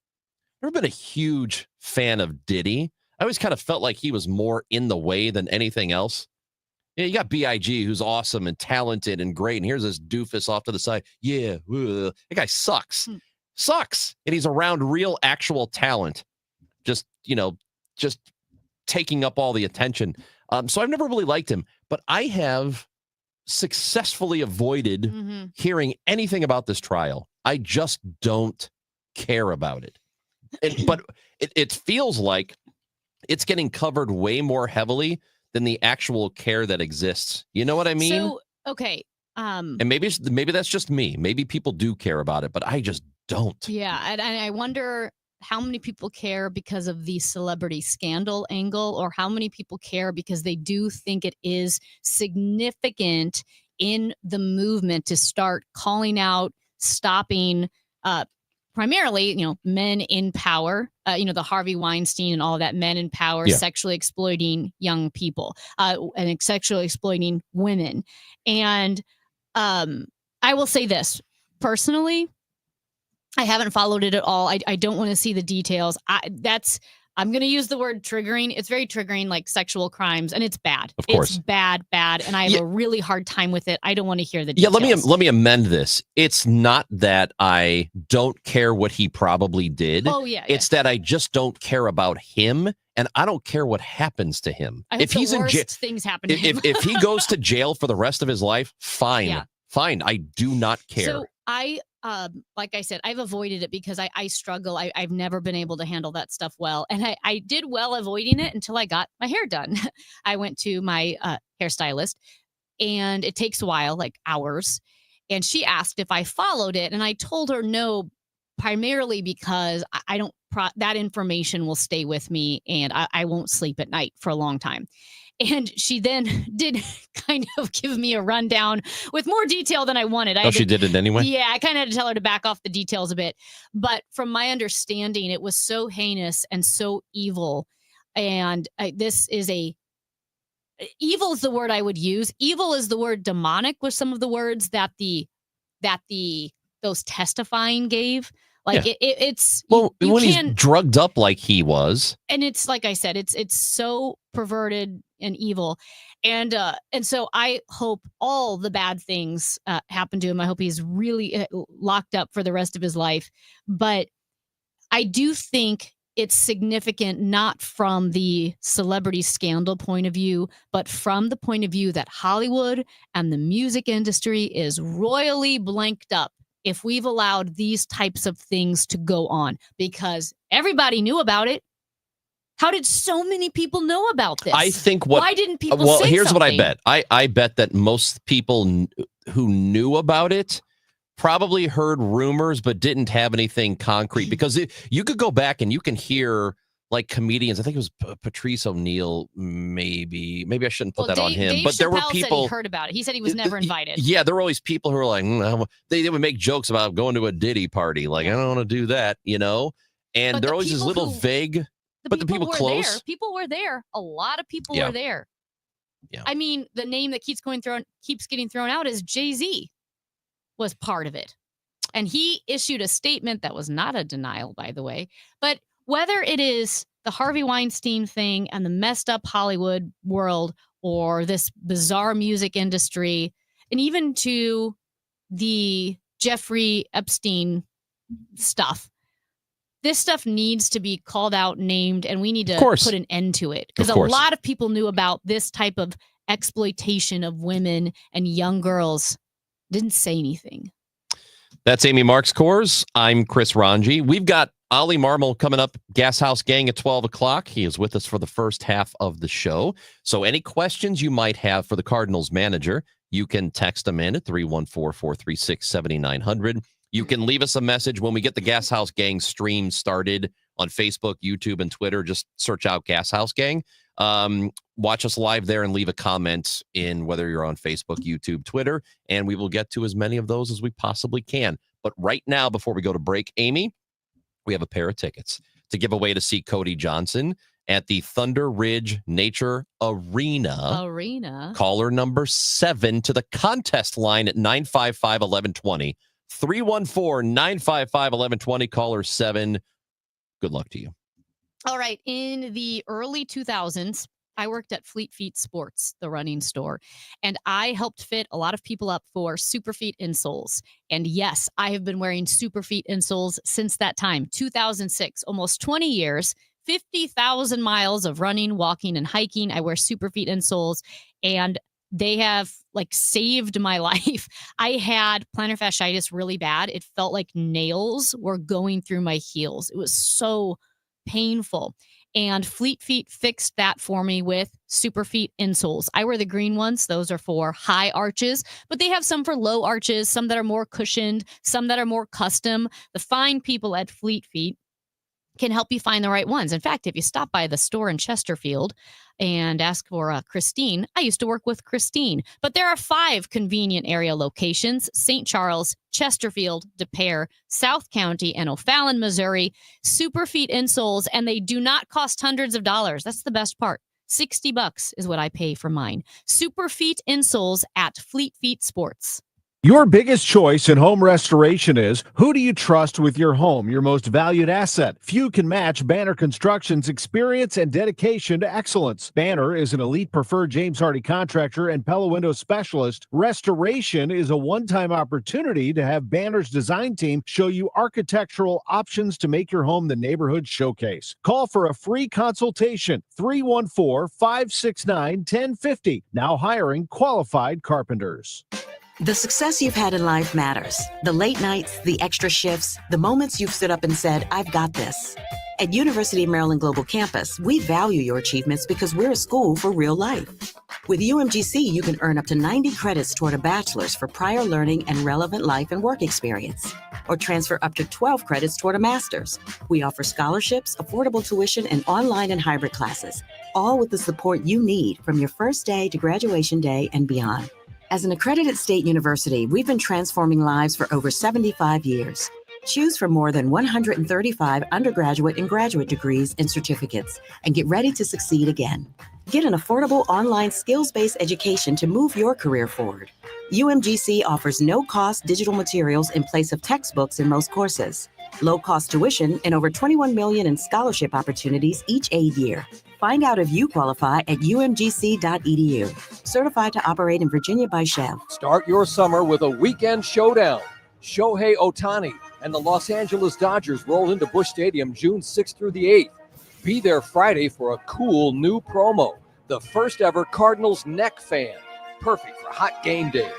a huge fan of Diddy. I always kind of felt like he was more in the way than anything else. Yeah, you got B.I.G., who's awesome and talented and great. And here's this doofus off to the side. Yeah, that guy sucks. Sucks. And he's around real, actual talent. Just taking up all the attention. So I've never really liked him. But I have successfully avoided hearing anything about this trial. I just don't care about it. But it feels like it's getting covered way more heavily than the actual care that exists. You know what I mean? So, okay. And maybe that's just me. Maybe people do care about it, but I just don't. Yeah, and I wonder how many people care because of the celebrity scandal angle, or how many people care because they do think it is significant in the movement to start calling out, stopping, primarily, men in power, the Harvey Weinstein and all of that, men in power, sexually exploiting young people, and sexually exploiting women. And I will say this personally, I haven't followed it at all. I don't want to see the details. I'm going to use the word triggering. It's very triggering, like sexual crimes, and it's bad. Of course. It's bad, and I have a really hard time with it. I don't want to hear the details. Yeah, let me amend this. It's not that I don't care what he probably did. Oh, yeah. It's that I just don't care about him, and I don't care what happens to him. I hope if he's in jail, things happen to him. If he goes to jail for the rest of his life, fine. Yeah. Fine. I do not care. So like I said, I've avoided it because I struggle. I've never been able to handle that stuff well. And I did well avoiding it until I got my hair done. I went to my hairstylist, and it takes a while, like hours. And she asked if I followed it. And I told her no, primarily because I don't, that information will stay with me, and I won't sleep at night for a long time. And she then did kind of give me a rundown with more detail than I wanted. She did it anyway? Yeah, I kind of had to tell her to back off the details a bit. But from my understanding, it was so heinous and so evil. And this is evil is the word I would use. Evil is the word. Demonic was some of the words that those testifying gave. Like it's when he's drugged up like he was, and it's like I said, it's so perverted and evil, and so I hope all the bad things happen to him. I hope he's really locked up for the rest of his life. But I do think it's significant, not from the celebrity scandal point of view, but from the point of view that Hollywood and the music industry is royally blanked up if we've allowed these types of things to go on, because everybody knew about it. How did so many people know about this? I think why didn't people say here's something? What I bet. I bet that most people who knew about it probably heard rumors but didn't have anything concrete, because you could go back and you can hear like comedians. I think it was Patrice O'Neill. Maybe I shouldn't put that on him. Dave but there were Chappelle people said he heard about it. He said he was never invited. Yeah, there were always people who were like, they would make jokes about going to a Diddy party. Like, I don't want to do that, And But they're the always just little vague. But the people were close. there. People were there. A lot of people were there. Yeah. I mean, the name that keeps getting thrown out is Jay-Z was part of it. And he issued a statement that was not a denial, by the way. But whether it is the Harvey Weinstein thing and the messed up Hollywood world, or this bizarre music industry, and even to the Jeffrey Epstein stuff, this stuff needs to be called out, named, and we need to put an end to it. Because a lot of people knew about this type of exploitation of women and young girls, didn't say anything. That's Amy Marks Kors. I'm Chris Ranji. We've got Ollie Marmol coming up, Gas House Gang at 12 o'clock. He is with us for the first half of the show. So any questions you might have for the Cardinals manager, you can text them in at 314-436-7900. You can leave us a message when we get the Gas House Gang stream started on Facebook, YouTube, and Twitter. Just search out Gas House Gang. Watch us live there and leave a comment in whether you're on Facebook, YouTube, Twitter, and we will get to as many of those as we possibly can. But right now, before we go to break, Amy, we have a pair of tickets to give away to see Cody Johnson at the Thunder Ridge Nature Arena. Caller number 7 to the contest line at 955-1120. 314-955-1120. Caller 7. Good luck to you. All right. In the early 2000s, I worked at Fleet Feet Sports, the running store, and I helped fit a lot of people up for Superfeet insoles. And yes, I have been wearing Superfeet insoles since that time, 2006, almost 20 years, 50,000 miles of running, walking, and hiking. I wear Superfeet insoles, and they have saved my life. I had plantar fasciitis really bad. It felt like nails were going through my heels. It was so painful. And Fleet Feet fixed that for me with Superfeet insoles. I wear the green ones. Those are for high arches, but they have some for low arches, some that are more cushioned, some that are more custom. The fine people at Fleet Feet can help you find the right ones. In fact, if you stop by the store in Chesterfield and ask for Christine, I used to work with Christine, but there are 5 convenient area locations: St. Charles, Chesterfield, De Pere, South County, and O'Fallon, Missouri. Superfeet insoles, and they do not cost hundreds of dollars. That's the best part. $60 is what I pay for mine. Superfeet insoles at Fleet Feet Sports. Your biggest choice in home restoration is, who do you trust with your home, your most valued asset? Few can match Banner Construction's experience and dedication to excellence. Banner is an elite preferred James Hardy contractor and Pella Window specialist. Restoration is a one-time opportunity to have Banner's design team show you architectural options to make your home the neighborhood showcase. Call for a free consultation, 314-569-1050. Now hiring qualified carpenters. The success you've had in life matters. The late nights, the extra shifts, the moments you've stood up and said, I've got this. At University of Maryland Global Campus, we value your achievements because we're a school for real life. With UMGC, you can earn up to 90 credits toward a bachelor's for prior learning and relevant life and work experience, or transfer up to 12 credits toward a master's. We offer scholarships, affordable tuition, and online and hybrid classes, all with the support you need from your first day to graduation day and beyond. As an accredited state university, we've been transforming lives for over 75 years. Choose from more than 135 undergraduate and graduate degrees and certificates, and get ready to succeed again. Get an affordable online skills-based education to move your career forward. UMGC offers no-cost digital materials in place of textbooks in most courses, low-cost tuition, and over $21 million in scholarship opportunities each aid year. Find out if you qualify at umgc.edu. Certified to operate in Virginia by Chev. Start your summer with a weekend showdown. Shohei Ohtani and the Los Angeles Dodgers roll into Busch Stadium June 6th through the 8th. Be there Friday for a cool new promo, the first ever Cardinals neck fan. Perfect for hot game days.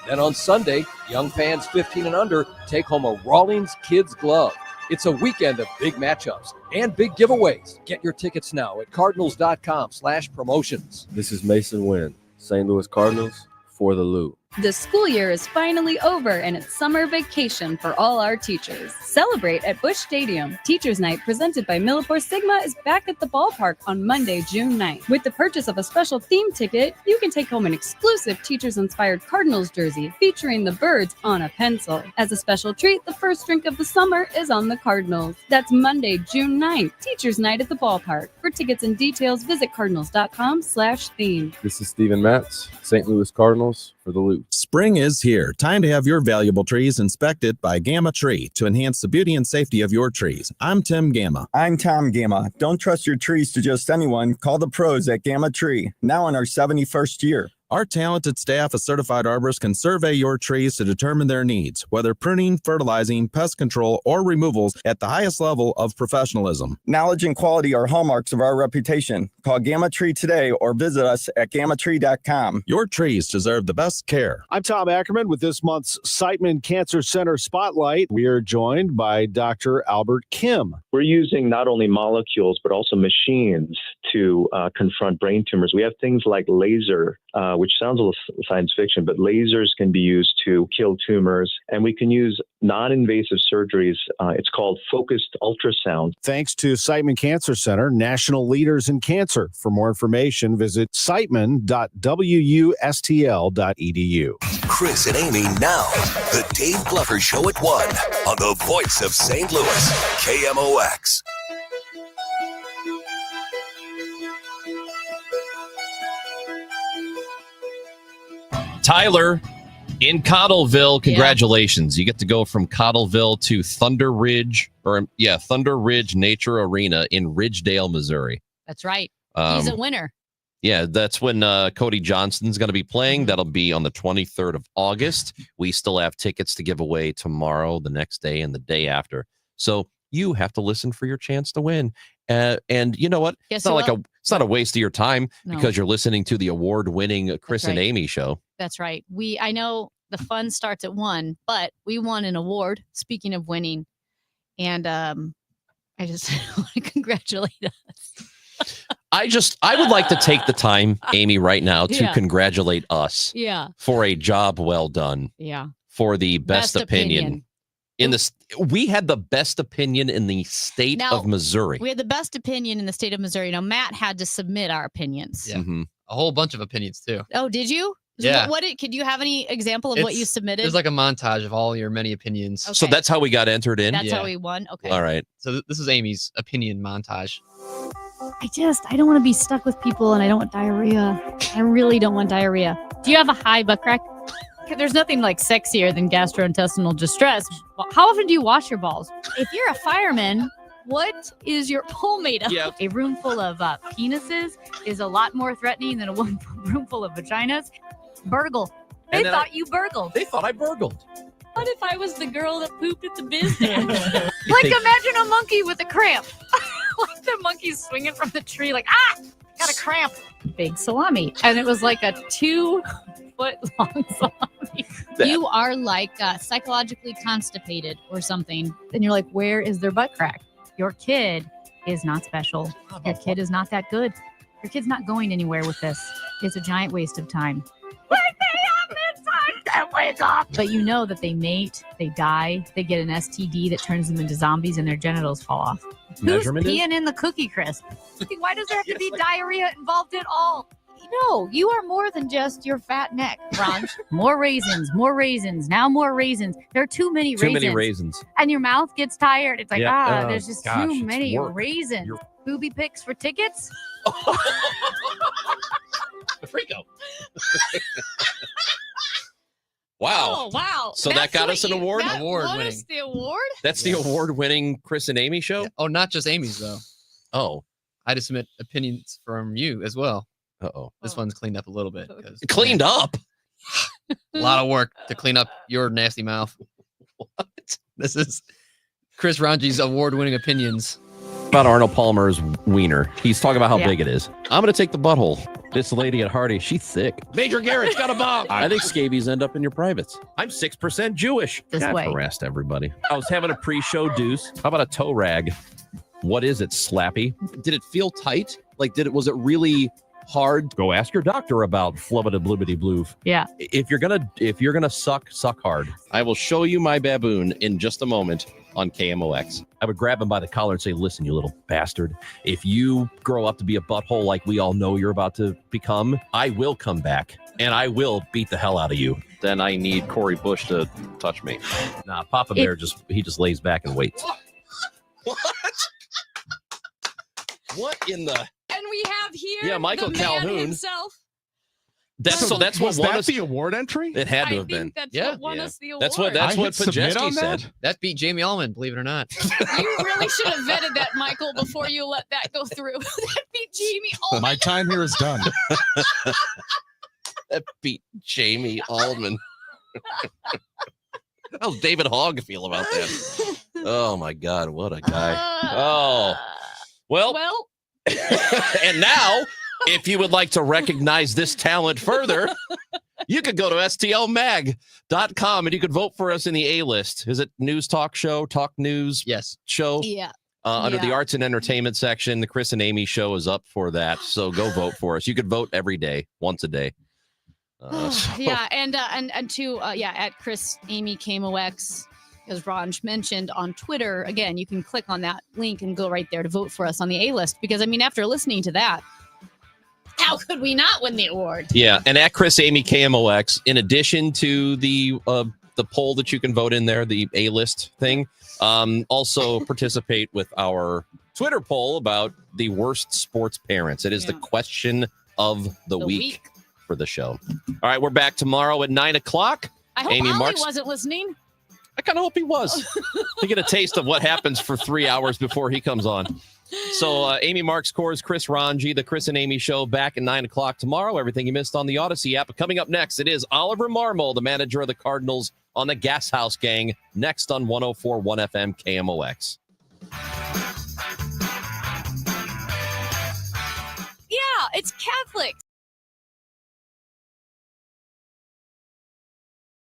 Then on Sunday, young fans 15 and under take home a Rawlings Kids Glove. It's a weekend of big matchups and big giveaways. Get your tickets now at cardinals.com/promotions. This is Mason Wynn, St. Louis Cardinals, for the Loop. The school year is finally over and it's summer vacation for all our teachers. Celebrate at Busch Stadium. Teachers Night presented by Millipore Sigma is back at the ballpark on Monday, June 9th. With the purchase of a special theme ticket, you can take home an exclusive Teachers-inspired Cardinals jersey featuring the birds on a pencil. As a special treat, the first drink of the summer is on the Cardinals. That's Monday, June 9th, Teachers Night at the ballpark. For tickets and details, visit cardinals.com/theme. This is Steven Matz, St. Louis Cardinals, for the Loop. Spring is here. Time to have your valuable trees inspected by Gamma Tree to enhance the beauty and safety of your trees. I'm Tim Gamma. I'm Tom Gamma. Don't trust your trees to just anyone. Call the pros at Gamma Tree. Now in our 71st year. Our talented staff of certified arborists can survey your trees to determine their needs, whether pruning, fertilizing, pest control, or removals at the highest level of professionalism. Knowledge and quality are hallmarks of our reputation. Call Gamma Tree today or visit us at gammatree.com. Your trees deserve the best care. I'm Tom Ackerman with this month's Siteman Cancer Center Spotlight. We are joined by Dr. Albert Kim. We're using not only molecules, but also machines to confront brain tumors. We have things like laser, which sounds a little science fiction, but lasers can be used to kill tumors, and we can use non-invasive surgeries. It's called focused ultrasound. Thanks to Siteman Cancer Center, national leaders in cancer. For more information, visit siteman.wustl.edu. Chris and Amy now. The Dave Glover Show at 1 on the voice of St. Louis, KMOX. Tyler in Cottleville, congratulations. You get to go from Cottleville to Thunder Ridge Nature Arena in Ridgedale, Missouri. That's right. He's a winner. Yeah, that's when Cody Johnston's going to be playing. That'll be on the 23rd of August. We still have tickets to give away tomorrow, the next day, and the day after. So you have to listen for your chance to win. And you know what? It's not a waste of your time because you're listening to the award-winning Chris and Amy show. That's right. I know the fun starts at 1, but we won an award, speaking of winning. And I just want to congratulate us. I would like to take the time, Amy, right now to congratulate us Yeah. for a job well done. Yeah. For the best opinion We had the best opinion in the state of Missouri. We had the best opinion in the state of Missouri. Now, Matt had to submit our opinions. Yeah. A whole bunch of opinions, too. Oh, did you? Yeah. Could you have any example of what you submitted? There's like a montage of all your many opinions. Okay. So that's how we got entered in? That's how we won? Okay. All right. So this is Amy's opinion montage. I don't want to be stuck with people, and I don't want diarrhea. I really don't want diarrhea. Do you have a high butt crack? There's nothing like sexier than gastrointestinal distress. How often do you wash your balls? If you're a fireman, what is your pole made of? Yeah. A room full of penises is a lot more threatening than a room full of vaginas. Burgle. They thought you burgled. They thought I burgled. What if I was the girl that pooped at the business? Like imagine a monkey with a cramp. Like the monkey's swinging from the tree like, got a cramp. Big salami. And it was like a 2-foot-long salami. You are like psychologically constipated or something. And you're like, where is their butt crack? Your kid is not special. Your kid is not that good. Your kid's not going anywhere with this. It's a giant waste of time. Wake me up! It's time to wake up! But you know that they mate, they die, they get an STD that turns them into zombies and their genitals fall off. Who's peeing in the cookie crisp? Why does there have to be diarrhea involved at all? No, you are more than just your fat neck, Ron. More raisins, now more raisins. There are too many raisins. Too many raisins. And your mouth gets tired. It's like, there's just gosh, too it's many work. raisins. Booby pics for tickets? Freako. Wow. Oh, wow. So that got us an award? Award won winning. us the award? That's the award-winning Chris and Amy show? Yeah. Oh, not just Amy's, though. Oh. I had to submit opinions from you as well. Uh-oh. This one's cleaned up a little bit. Cleaned up? A lot of work to clean up your nasty mouth. What? This is Chris Ranji's award-winning opinions. About Arnold Palmer's wiener. He's talking about how Yeah. big it is. I'm going to take the butthole. This lady at Hardy, she's thick. Major Garrett's got a bomb. I think scabies end up in your privates. I'm 6% Jewish. This I've way. harassed everybody. I was having a pre-show deuce. How about a toe rag? What is it, Slappy? Did it feel tight? Was it really hard? Go ask your doctor about flubbity blibbity bloof. Yeah. If you're gonna suck hard. I will show you my baboon in just a moment on KMOX. I would grab him by the collar and say, listen, you little bastard, if you grow up to be a butthole like we all know you're about to become, I will come back and I will beat the hell out of you. Then I need Corey Bush to touch me. Nah, Papa Bear just lays back and waits. What? What in the... And we have here Michael the man Calhoun. himself. That's what was won that us the award entry? It had to I have been. think that's what won us the award. That's what I hit submit Pajeski on that? said. That beat Jamie Allman, believe it or not. You really should have vetted that, Michael, before you let that go through. That beat Jamie Allman. My time here is done. That beat Jamie Allman. How's David Hogg feel about that? Oh my God, what a guy! Well, and now, if you would like to recognize this talent further, you could go to stlmag.com and you could vote for us in the A-list. Is it news talk show, talk news show? Yeah. Under the arts and entertainment section, the Chris and Amy show is up for that. So go vote for us. You could vote every day, once a day. Yeah, and at Chris Amy KMOX, as Ranj mentioned on Twitter. Again, you can click on that link and go right there to vote for us on the A-list. Because I mean, after listening to that, how could we not win the award? Yeah, and at Chris Amy KMOX, in addition to the poll that you can vote in there, the A-list thing, also participate with our Twitter poll about the worst sports parents. It is the question of the week for the show. All right, we're back tomorrow at 9:00. I hope Amy Ollie Marks wasn't listening. I kind of hope he was to get a taste of what happens for 3 hours before he comes on. So Amy Marks Kors, Chris Ranji, the Chris and Amy show back at 9:00 tomorrow. Everything you missed on the Odyssey app. But coming up next, it is Oliver Marmol, the manager of the Cardinals, on the Gas House Gang, next on 104.1 FM KMOX. Yeah, it's Catholic